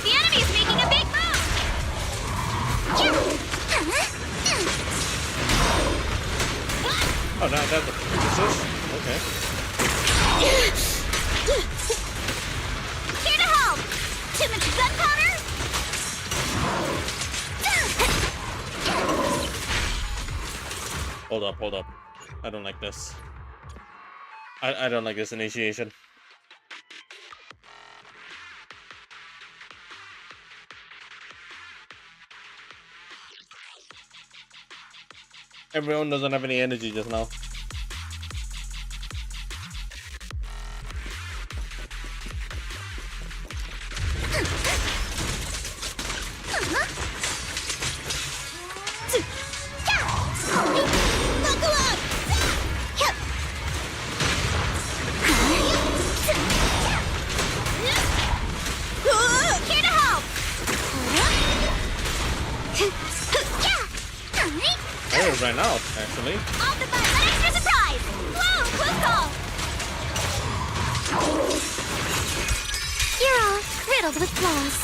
The enemy is making a big move. Oh, now that's okay. Here to help. Too much gunpowder. Hold up. I don't like this. I don't like this initiation. Everyone doesn't have any energy just now. Ran out, actually. Off the button, an extra surprise! Whoa, close call! You're all riddled with flaws.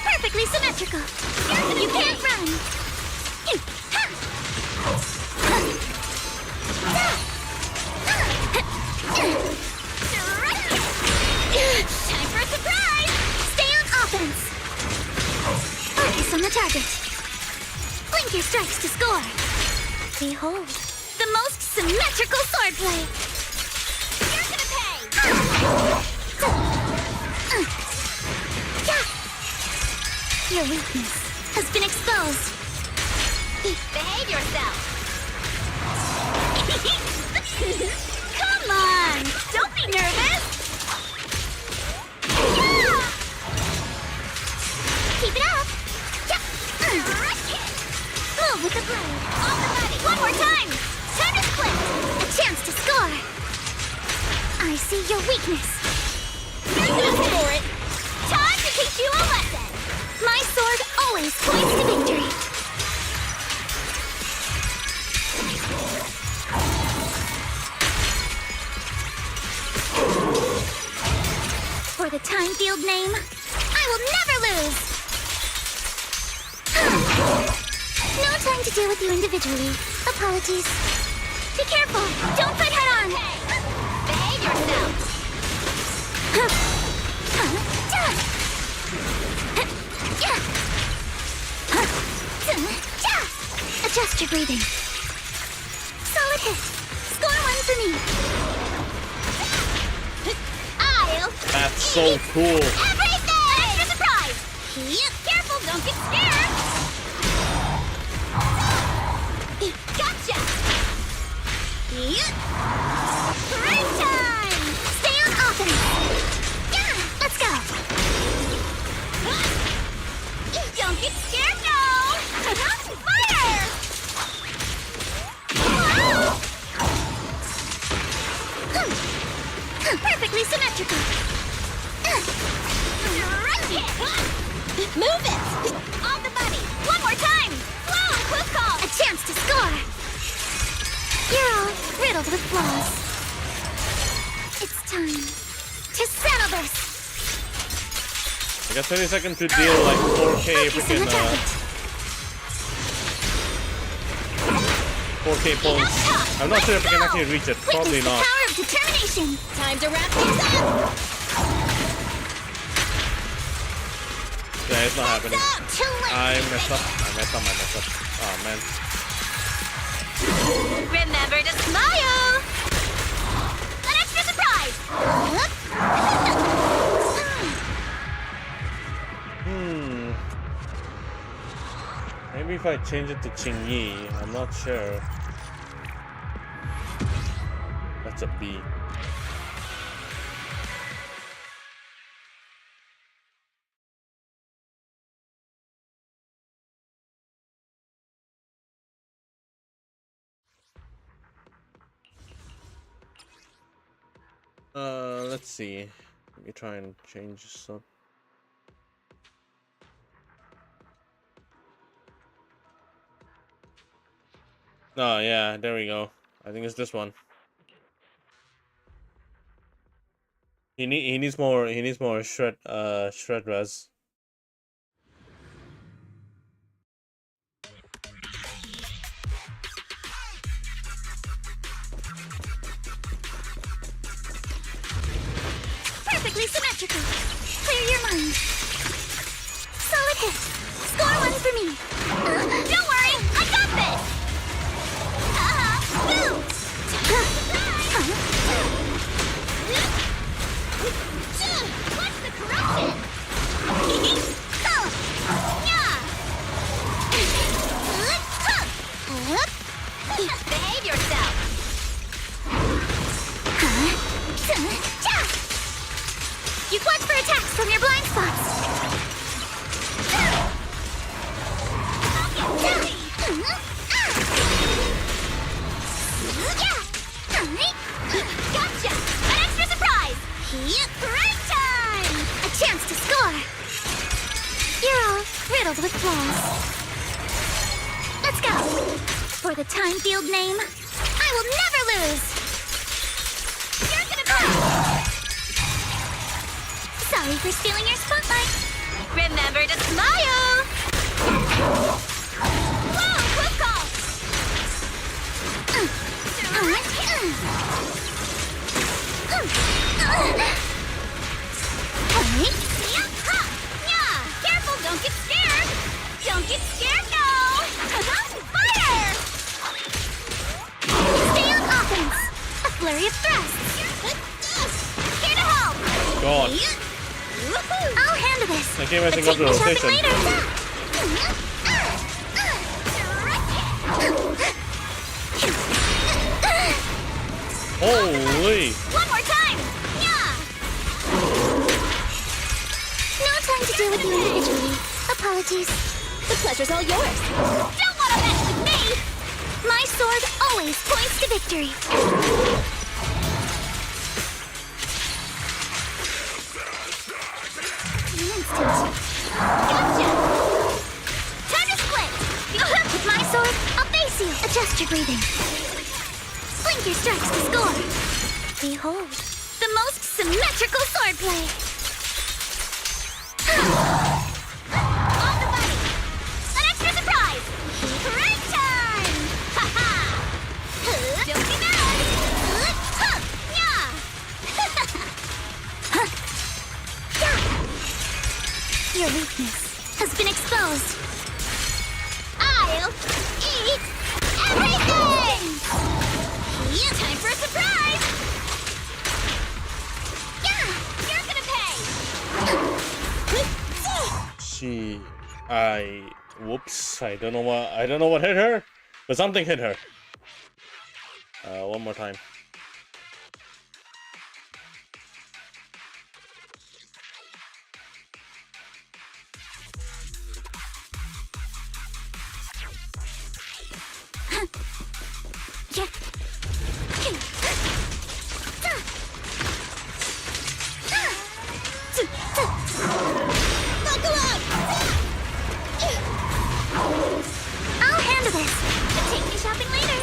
Perfectly symmetrical. You can't run. Time for a surprise! Stay on offense. Focus on the target. Blink your strikes to score. Behold, the most symmetrical swordplay. You're gonna pay. Your weakness has been exposed. Behave yourself. Come on, don't be nervous. Keep it up. On the money! One more time! Time to split! A chance to score! I see your weakness. For it! Time to teach you a lesson! My sword always points to victory! For the time field name, I will never lose! No time to deal with you individually. Apologies. Be careful! Don't fight head on! Behave yourself! Adjust your breathing. Solid hit. Score one for me. I'll... That's so cool. Everything! Extra surprise! Careful, don't get scared! Gotcha! Great time! Stay on offense! Let's go! Don't get scared, no! Fire! Perfectly symmetrical! Move it! On the money! One more time! Flow, quick call! A chance to score! You're all riddled with flaws. It's time to settle this! I got 30 seconds to deal like 4K freaking 4K pulls. I'm not sure if I can actually reach it. Probably not. Power of determination! Time to wrap things up! Yeah, it's not happening. I messed up. Oh man. Remember to smile! An extra surprise! Maybe if I change it to Qingyi, I'm not sure. That's a B. Let's see. Let me try and change some. Oh yeah, there we go. I think it's this one. He needs more shred res. Perfectly symmetrical. Clear your mind. Solid hit. Score one for me. Don't worry, I got this. Move. What's the corruption? Behave yourself. You watch for attacks from your blind spots. Gotcha! An extra surprise! Great time! A chance to score! You're all riddled with flaws. Let's go! For the time field name, I will never lose! You're gonna pass! Sorry for stealing your spotlight. Remember to smile! Whoa, quick call! Careful, don't get scared! Don't get scared, no! Fire! Stay on offense! A flurry of thrusts! Here to help! God. I'll handle this! I can't even think of the rotation. Holy! One more time! No time to deal with you individually. Apologies. The pleasure's all yours. Don't want to mess with me! me! My sword always points to victory. Instant. Gotcha! Time to split! With my sword, I'll face you. Adjust your breathing. Blink your strikes to score. Behold, the most symmetrical swordplay. On the body. An extra surprise. Break time! Ha-ha! Don't be mad! Yeah! Your weakness has been exposed. I'll eat everything! Yeah, time for a surprise! Yeah, you're gonna pay! Whoops, I don't know what hit her, but something hit her. One more time. I'll handle this. Take me shopping later.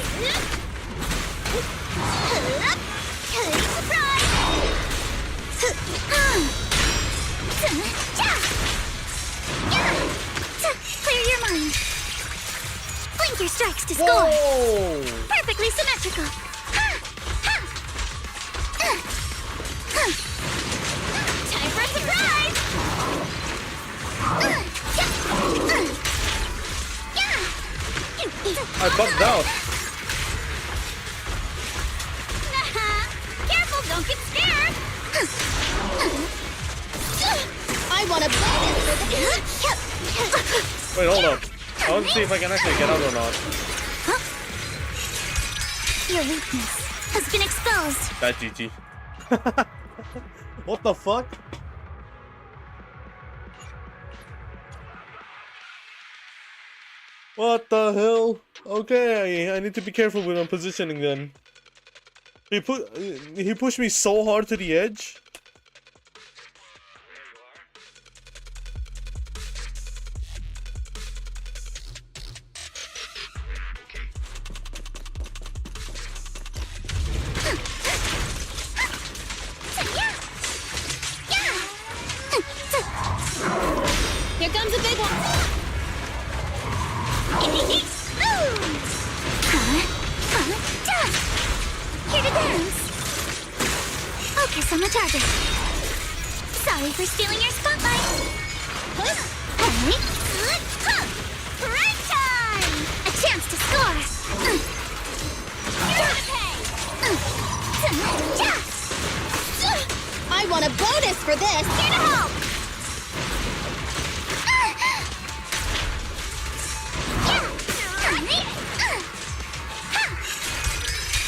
Surprise! Clear your mind. Blink your strikes to score. Whoa. Perfectly symmetrical. Time for a surprise! I bumped out. Careful, don't get scared! I want a bonus for the... Wait, hold up. I want to see if I can actually get out or not. Your weakness has been exposed. That GG. What the fuck? What the hell? Okay, I need to be careful with my positioning then. He pushed me so hard to the edge. Here comes a big one. Here to dance. Focus on the target. Sorry for stealing your spotlight. Break time! A chance to score. You're gonna pay. I want a bonus for this. Here to help.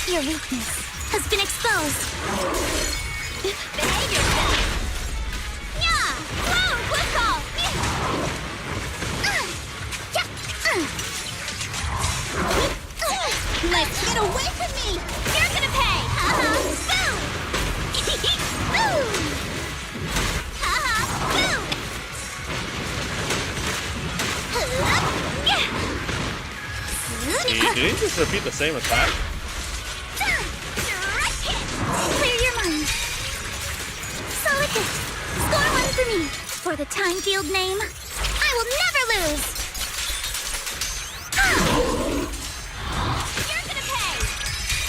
Your weakness has been exposed. Behave yourself. Yeah! Whoa! Quick call! Let's get away from me! You're gonna pay! Boom! Boom! Boom! Did he just repeat the same attack? Clear your mind. Solid hit. Score one for me. For the time field name, I will never lose. You're gonna pay.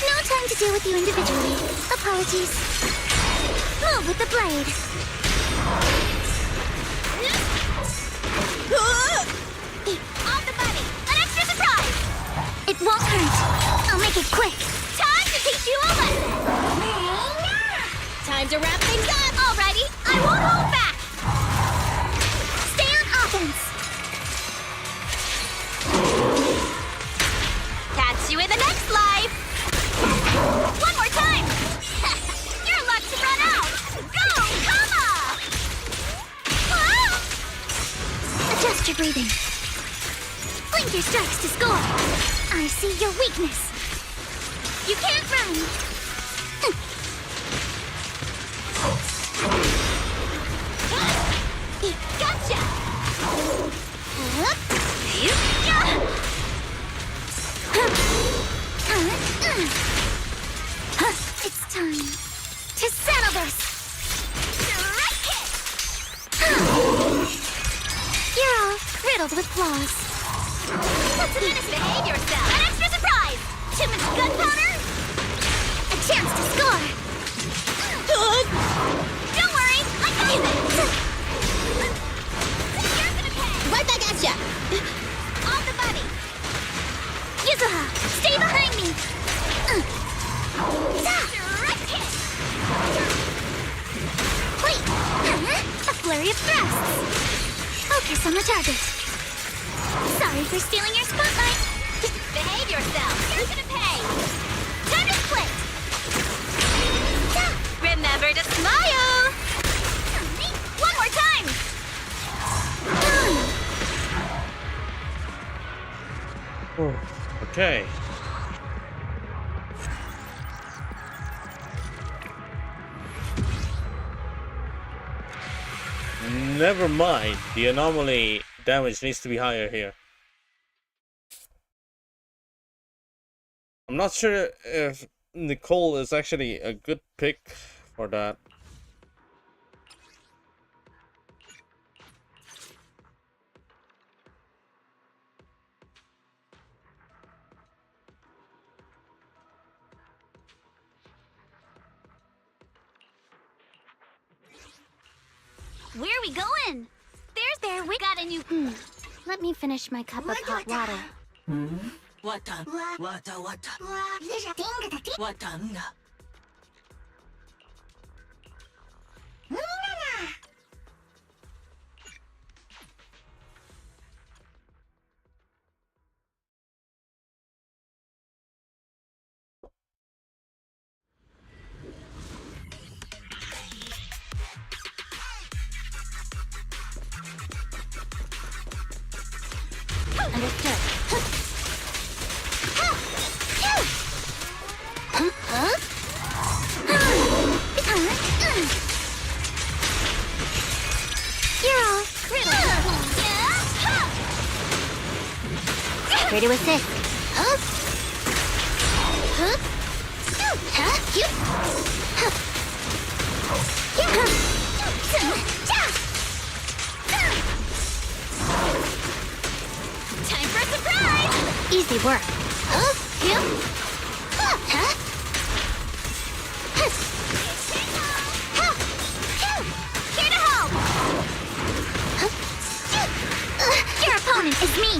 No time to deal with you individually. Apologies. Move with the blade. Off the body. An extra surprise. It won't hurt. I'll make it quick. Time to teach you a lesson. Time to wrap things up. Alrighty, I won't hold back. Stay on offense. Catch you in the next life. One more time. Your luck's run out. Go, come on. Adjust your breathing. Blink Counter strikes to score. I see your weakness. You can't run. Gotcha. It's time to settle this. Direct hit. You're all riddled with flaws. What's a minute? Behave yourself. An extra surprise. Too much gunpowder. A chance to score. Don't worry, I got it. You're gonna pay. Right back at ya. On the money. Yuzuha, stay behind me. Direct hit. Wait. A flurry of thrusts. Focus on the target. Sorry for stealing your spotlight. Behave yourself. You're gonna pay. Time to split. Remember to smile. One more time. Okay. Never mind. The anomaly damage needs to be higher here. I'm not sure if Nicole is actually a good pick for that. Where are we going? There, we got a new... Let me finish my cup of hot water. Understood. You're all riddled. Here to assist. Time for a surprise! Easy work. Here to help! Your opponent is me.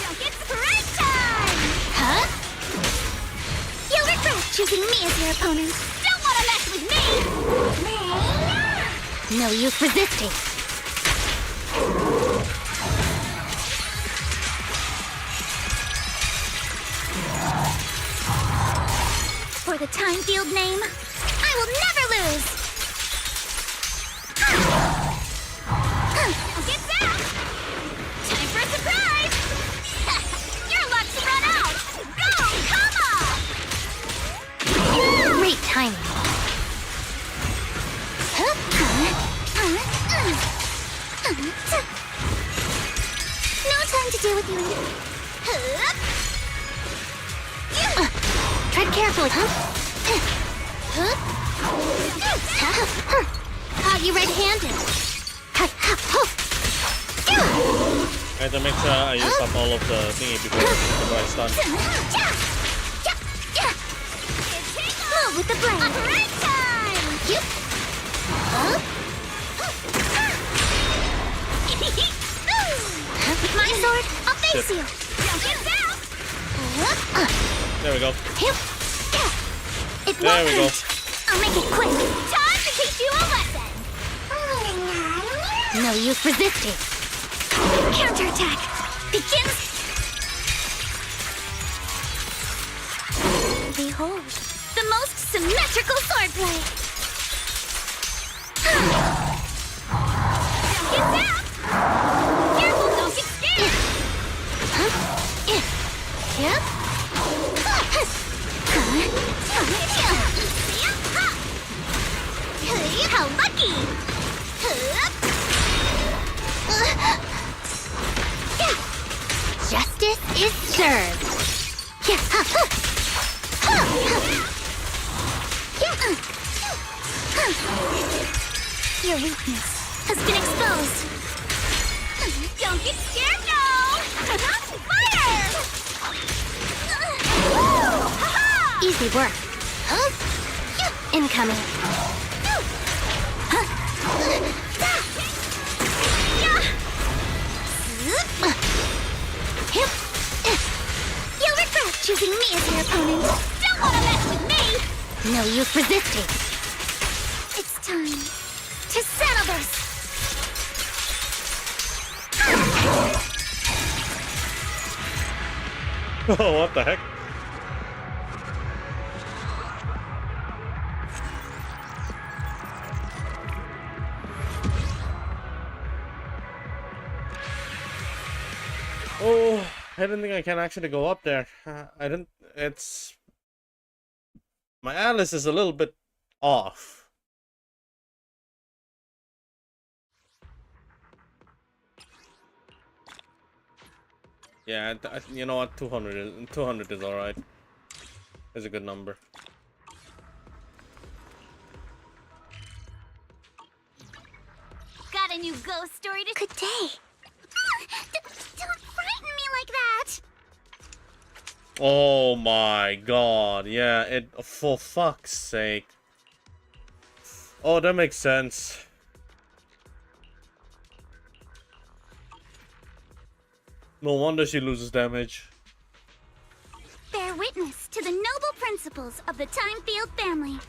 Don't get sprint time! You'll regret choosing me as your opponent. Don't want to mess with me! No use resisting. For the time field name, I will never lose! Get back! Time for a surprise! Your luck's run out! Go, come on! Great timing. No time to deal with you. Tread carefully, Caught you red-handed. I have to make sure I use up all of the thingy before I stun. Move with the blade. Right time. With my sword, I'll face you. Don't get down. There we go. It There won't we go. hurt. I'll make it quick. Time to teach you a lesson. No use resisting. Counterattack begins. Behold, the most symmetrical swordplay. Don't get down. Careful, don't get scared. is served. Your weakness has been exposed. Don't get scared, no! Fire! Easy work. Incoming. You'll regret choosing me as your opponent. Don't want to mess with me! No use resisting. It's time to settle this. Oh, what the heck? Oh, I didn't think I can actually go up there. I didn't. It's. My Alice is a little bit off. Yeah, you know what? 200 is alright. It's a good number. Got a new ghost story to. Good day. Don't frighten me like that. Oh my god, yeah, for fuck's sake. Oh, that makes sense. No wonder she loses damage. Bear witness to the noble principles of the Timefield family.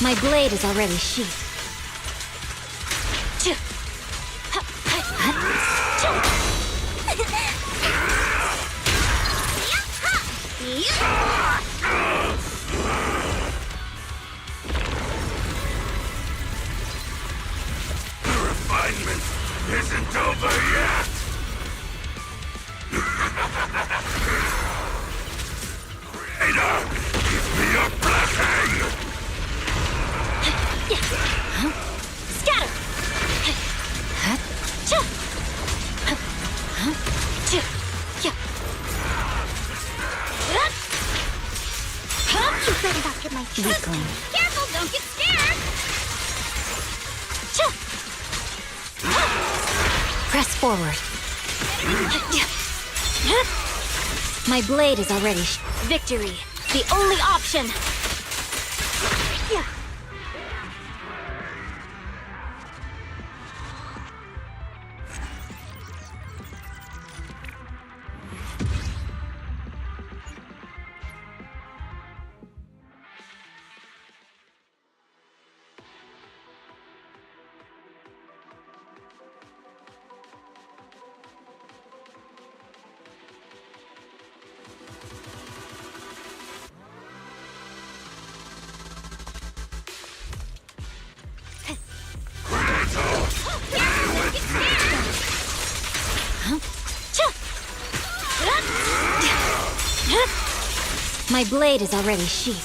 My blade is already sheathed. The refinement isn't over yet! Creator, give me your blessing! Scatter! You better not get my weakling. Careful, don't get scared! Press forward. My blade is already victory. The only option. My blade is already sheathed.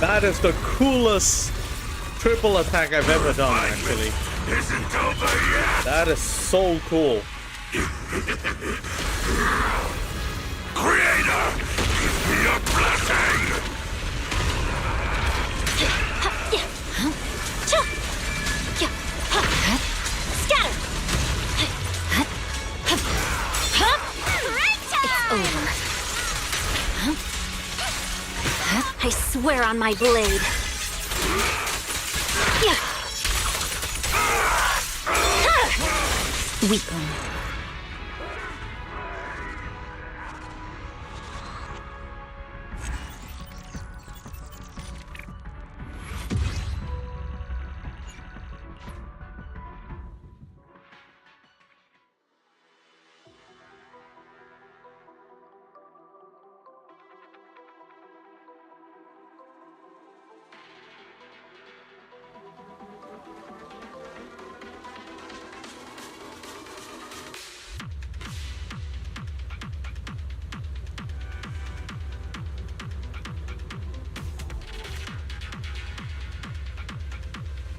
That is the coolest triple attack I've ever done, actually. That is so cool. Creator, give me your blessing! Scatter! swear on my blade. Weaken.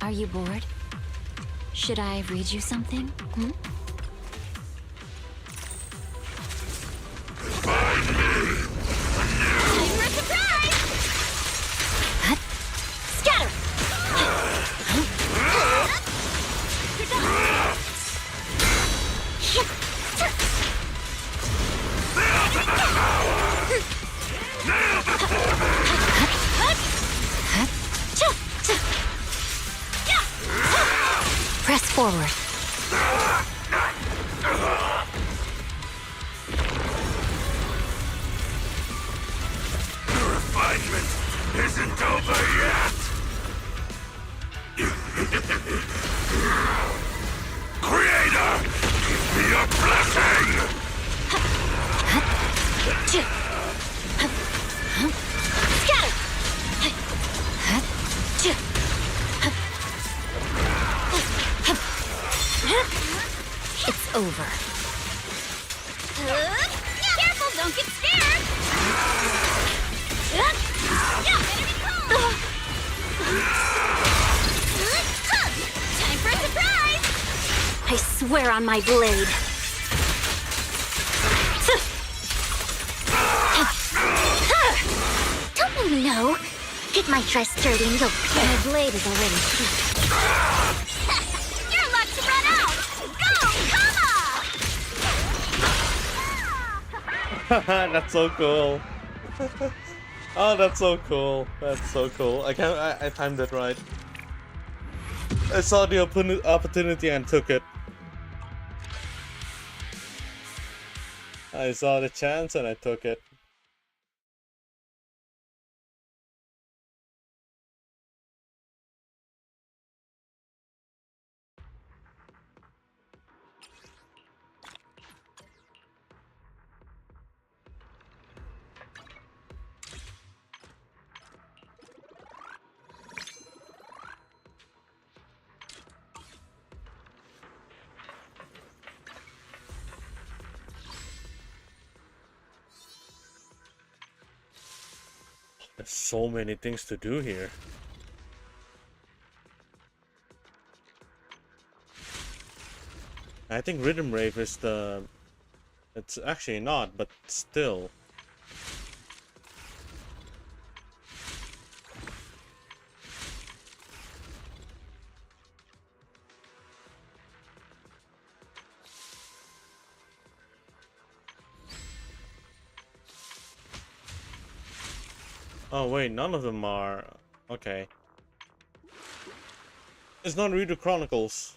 Are you bored? Should I read you something? Hmm? Scatter! Press forward. The refinement isn't over yet! Creator, give me your blessing! Scatter! It's over. Careful, don't get scared! Time for a surprise! I swear on my blade. Don't you know? Get my dress dirty and you'll pay. My blade is already peaked. Your luck's run out! Go, Kama! That's so cool. Oh, that's so cool. That's so cool. I timed it right. I saw the opportunity and took it. I saw the chance and I took it. There's so many things to do here. I think Rhythm Rave is the... It's actually not, but still. Oh wait, none of them are... Okay. It's not Reader Chronicles.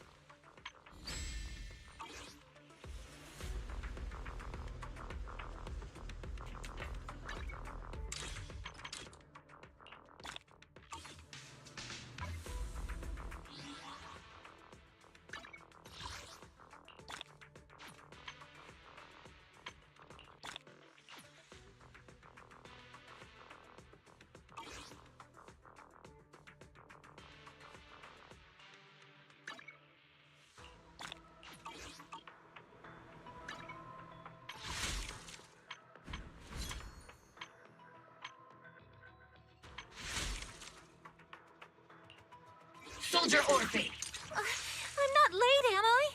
Soldier Orphe! I'm not late, am I?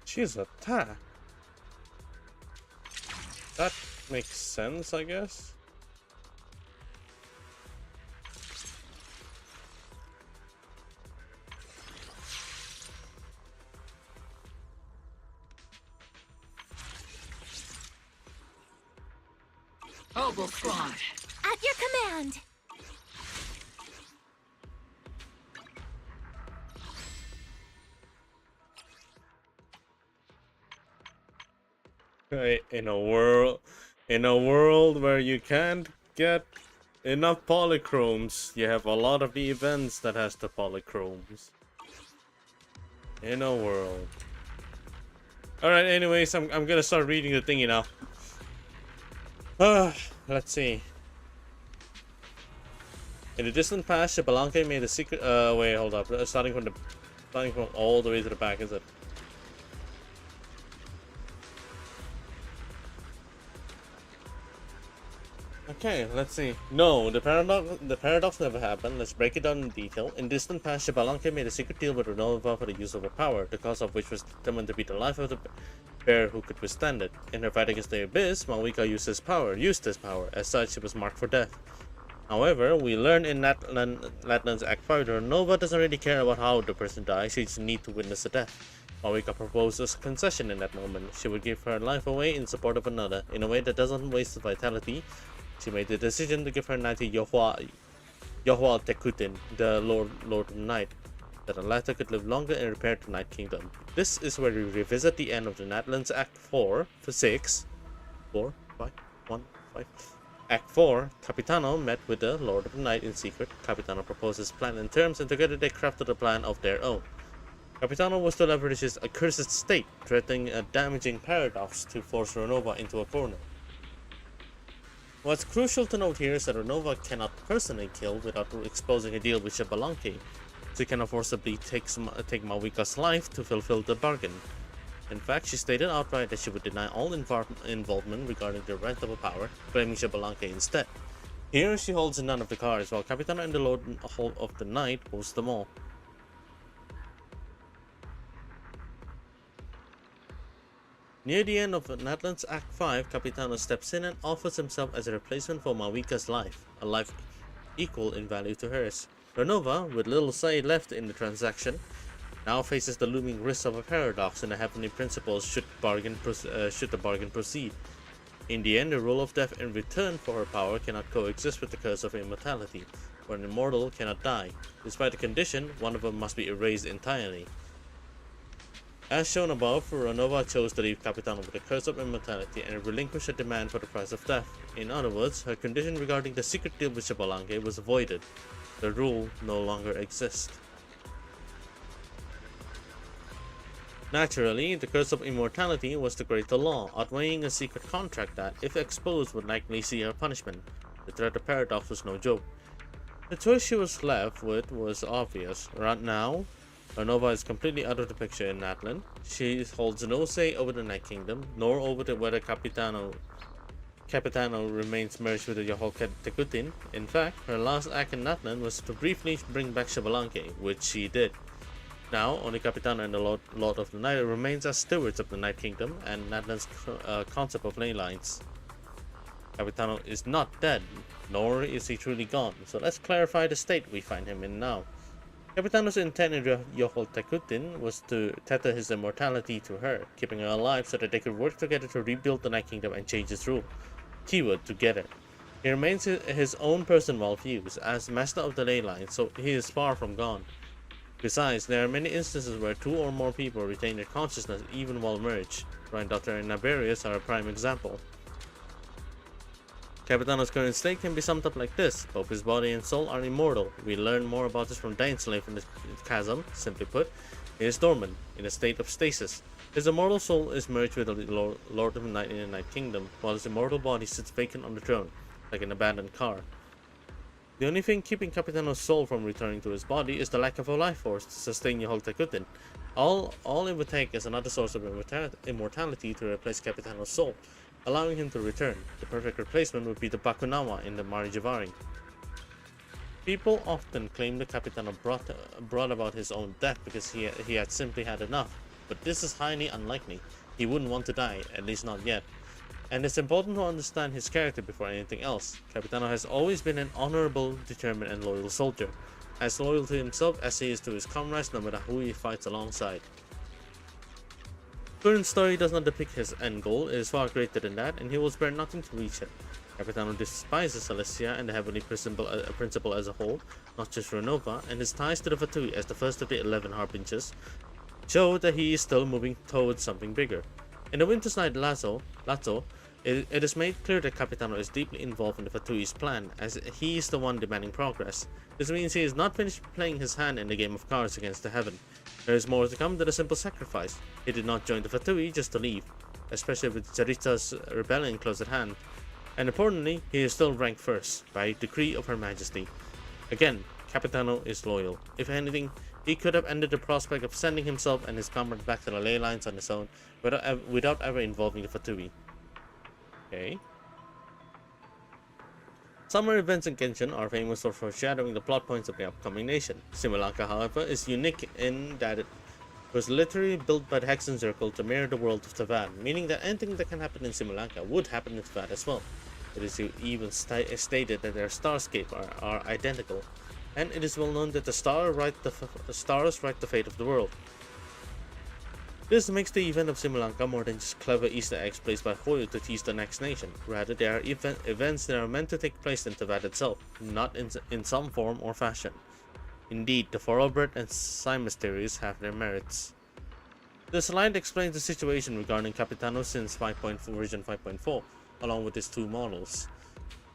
She's attacked. That makes sense, I guess. Mobile squad. At your command. Right, in a world where you can't get enough polychromes, you have a lot of the events that has the polychromes. In a world. Alright, anyways, I'm gonna start reading the thingy now. Let's see. In the distant past, Shabalanque made a secret. Wait, hold up. Starting from all the way to the back, is it? Okay, let's see. No, the paradox never happened. Let's break it down in detail. In distant past, Shabalanque made a secret deal with Renova for the use of her power, the cost of which was determined to be the life of the bear who could withstand it. In her fight against the Abyss, Malvika used his power. As such, she was marked for death. However, we learn in Latland's Act 5 that Renova doesn't really care about how the person dies, she just needs to witness the death. Malvika proposes a concession in that moment. She would give her life away in support of another, in a way that doesn't waste vitality. She made the decision to give her knight to Yohua Tekutin, the Lord of the Night, that the latter could live longer and repair the Night Kingdom. This is where we revisit the end of the Natlands Act 4 for 6. 4, 5, 1, 5. Act 4, Capitano met with the Lord of the Night in secret. Capitano proposed his plan in terms, and together they crafted a plan of their own. Capitano was to leverage his accursed state, threatening a damaging paradox to force Renova into a corner. What's crucial to note here is that Renova cannot personally kill without exposing a deal with Shabalanque. She cannot forcibly take Malvika's life to fulfill the bargain. In fact, she stated outright that she would deny all involvement regarding the rentable power, claiming Shabalanque instead. Here, she holds none of the cards, while Capitano and the Lord of the Night holds them all. Near the end of Natlands Act 5, Capitano steps in and offers himself as a replacement for Malvika's life, a life equal in value to hers. Renova, with little say left in the transaction, now faces the looming risk of a paradox in the heavenly principles should the bargain proceed. In the end, the rule of death in return for her power cannot coexist with the curse of immortality, for an immortal cannot die. Despite the condition, one of them must be erased entirely. As shown above, Renova chose to leave Capitano with the curse of immortality and relinquish her demand for the price of death. In other words, her condition regarding the secret deal with Shabalanque was avoided. The rule no longer exists. Naturally, the curse of immortality was the greater law, outweighing a secret contract that, if exposed, would likely see her punishment. The threat of paradox was no joke. The choice she was left with was obvious. Right now, Renova is completely out of the picture in Natlan. She holds no say over the Night Kingdom, nor over whether Capitano remains merged with the Yohol Tekutin. In fact, her last act in Natlan was to briefly bring back Shabalanque, which she did. Now, only Capitano and the Lord of the Night remains as stewards of the Night Kingdom and Natlan's concept of ley lines. Capitano is not dead, nor is he truly gone, so let's clarify the state we find him in now. Capitano's intent in Yohol Tekutin was to tether his immortality to her, keeping her alive so that they could work together to rebuild the Night Kingdom and change its rule. Keyword, together. He remains his own person while fused, as master of the ley lines, so he is far from gone. Besides, there are many instances where two or more people retain their consciousness even while merged. Brian Doctor and Naberius are a prime example. Capitano's current state can be summed up like this: both his body and soul are immortal. We learn more about this from Dainslave in the Chasm. Simply put, he is dormant, in a state of stasis. His immortal soul is merged with the Lord of the Night in the Night Kingdom, while his immortal body sits vacant on the throne, like an abandoned car. The only thing keeping Capitano's soul from returning to his body is the lack of a life force to sustain Yohol Tekutin. All it would take is another source of immortality to replace Capitano's soul, allowing him to return. The perfect replacement would be the Bakunawa in the Marijavari. People often claim that Capitano brought about his own death because he had simply had enough, but this is highly unlikely. He wouldn't want to die, at least not yet. And it's important to understand his character before anything else. Capitano has always been an honorable, determined, and loyal soldier, as loyal to himself as he is to his comrades no matter who he fights alongside. Current story does not depict his end goal. It is far greater than that, and he will spare nothing to reach it. Capitano despises Celestia and the Heavenly Principle as a whole, not just Renova, and his ties to the Fatui as the first of the 11 Harbingers show that he is still moving towards something bigger. In the Winter's Night Lazo, it is made clear that Capitano is deeply involved in the Fatui's plan, as he is the one demanding progress. This means he is not finished playing his hand in the game of cards against the Heaven. There is more to come than a simple sacrifice. He did not join the Fatui just to leave, especially with Tsaritsa's rebellion close at hand. And importantly, he is still ranked first, by decree of Her Majesty. Again, Capitano is loyal. If anything, he could have ended the prospect of sending himself and his comrade back to the ley lines on his own, without ever involving the Fatui. Okay. Summer events in Genshin are famous for foreshadowing the plot points of the upcoming nation. Simulacra, however, is unique in that it was literally built by the Hexen Circle to mirror the world of Tavad, meaning that anything that can happen in Simulacra would happen in Tavad as well. It is even stated that their starscape are identical, and it is well known that the stars write the fate of the world. This makes the event of Simulacra more than just clever Easter eggs placed by Hoyo to tease the next nation. Rather, they are events that are meant to take place in Tavad itself, not in some form or fashion. Indeed, the Thoroughbred and Sign Mysteries have their merits. The slide explains the situation regarding Capitano since version 5.4, along with his two models.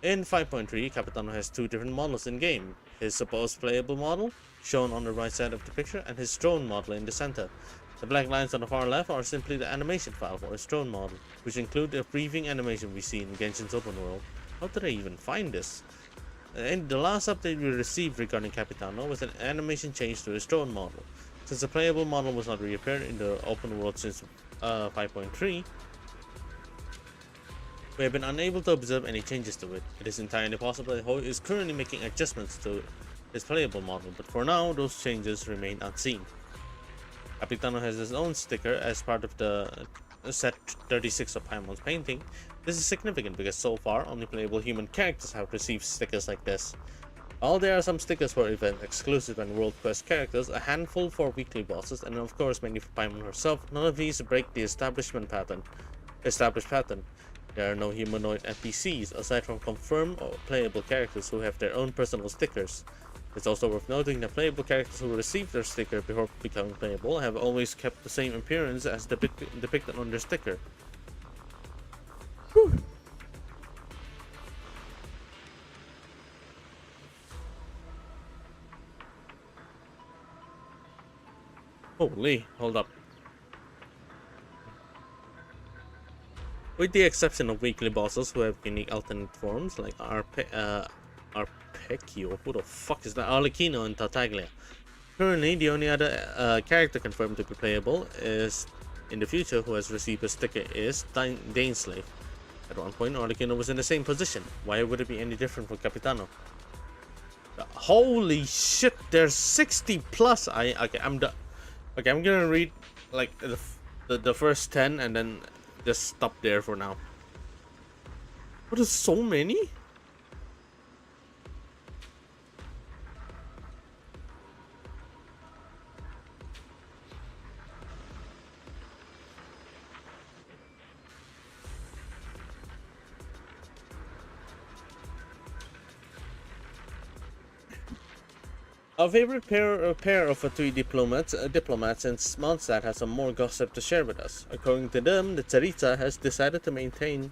In 5.3, Capitano has two different models in-game, his supposed playable model, shown on the right side of the picture, and his drone model in the center. The black lines on the far left are simply the animation file for his drone model, which include the breathing animation we see in Genshin's open world. How did I even find this? And the last update we received regarding Capitano was an animation change to his drone model. Since the playable model was not reappeared in the open world since 5.3, we have been unable to observe any changes to it. It is entirely possible that Hoyo is currently making adjustments to his playable model, but for now, those changes remain unseen. Capitano has his own sticker as part of the set 36 of Paimon's painting. This is significant because so far, only playable human characters have received stickers like this. While there are some stickers for event exclusive and World Quest characters, a handful for weekly bosses, and of course many for Paimon herself, none of these break the established pattern. There are no humanoid NPCs, aside from confirmed or playable characters who have their own personal stickers. It's also worth noting that playable characters who received their sticker before becoming playable have always kept the same appearance as depicted on their sticker. Whew. Holy, hold up. With the exception of weekly bosses who have unique alternate forms like Arpecchio, who the fuck is that? Arlecchino and Tartaglia. Currently, the only other character confirmed to be playable is in the future who has received a sticker is Daneslave. At one point, Arlecchino was in the same position. Why would it be any different for Capitano? Holy shit! There's 60 plus. I'm gonna read like the first 10 and then just stop there for now. What is so many? Our favorite pair of Fatui diplomats and Mondstadt has some more gossip to share with us. According to them, the Tsaritsa has decided to maintain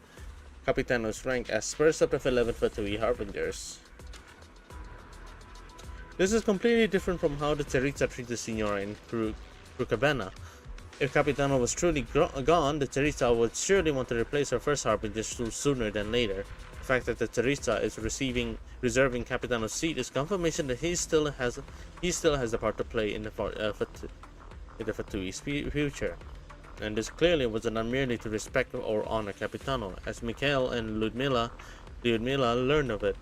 Capitano's rank as first up of 11 Fatui Harbingers. This is completely different from how the Tsaritsa treated Signora in Crukabena. If Capitano was truly gone, the Tsaritsa would surely want to replace her first Harbinger sooner than later. The fact that the Tsaritsa is reserving Capitano's seat is confirmation that he still has a part to play in the Fatui's future. And this clearly was not merely to respect or honor Capitano, as Mikhail and Lyudmila learned of it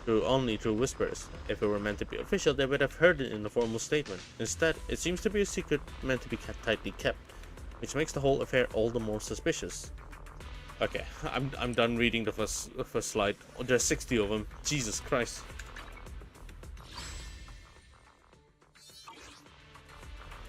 only through whispers. If it were meant to be official, they would have heard it in the formal statement. Instead, it seems to be a secret meant to be tightly kept, which makes the whole affair all the more suspicious. Okay, I'm done reading the first slide. Oh, there's 60 of them. Jesus Christ.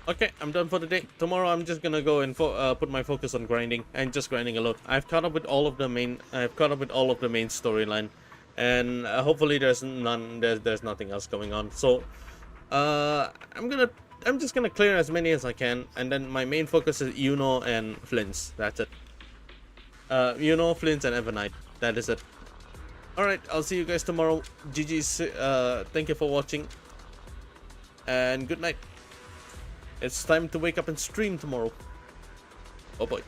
Okay, I'm done for the day. Tomorrow I'm just gonna go and put my focus on grinding and just grinding alone. I've caught up with all of the main storyline, and hopefully there's nothing else going on. So I'm just gonna clear as many as I can, and then my main focus is Yuno and Flins. That's it. Yuno, Flins, and Evernight. That is it. Alright, I'll see you guys tomorrow. GG's, thank you for watching, and good night. It's time to wake up and stream tomorrow. Oh boy.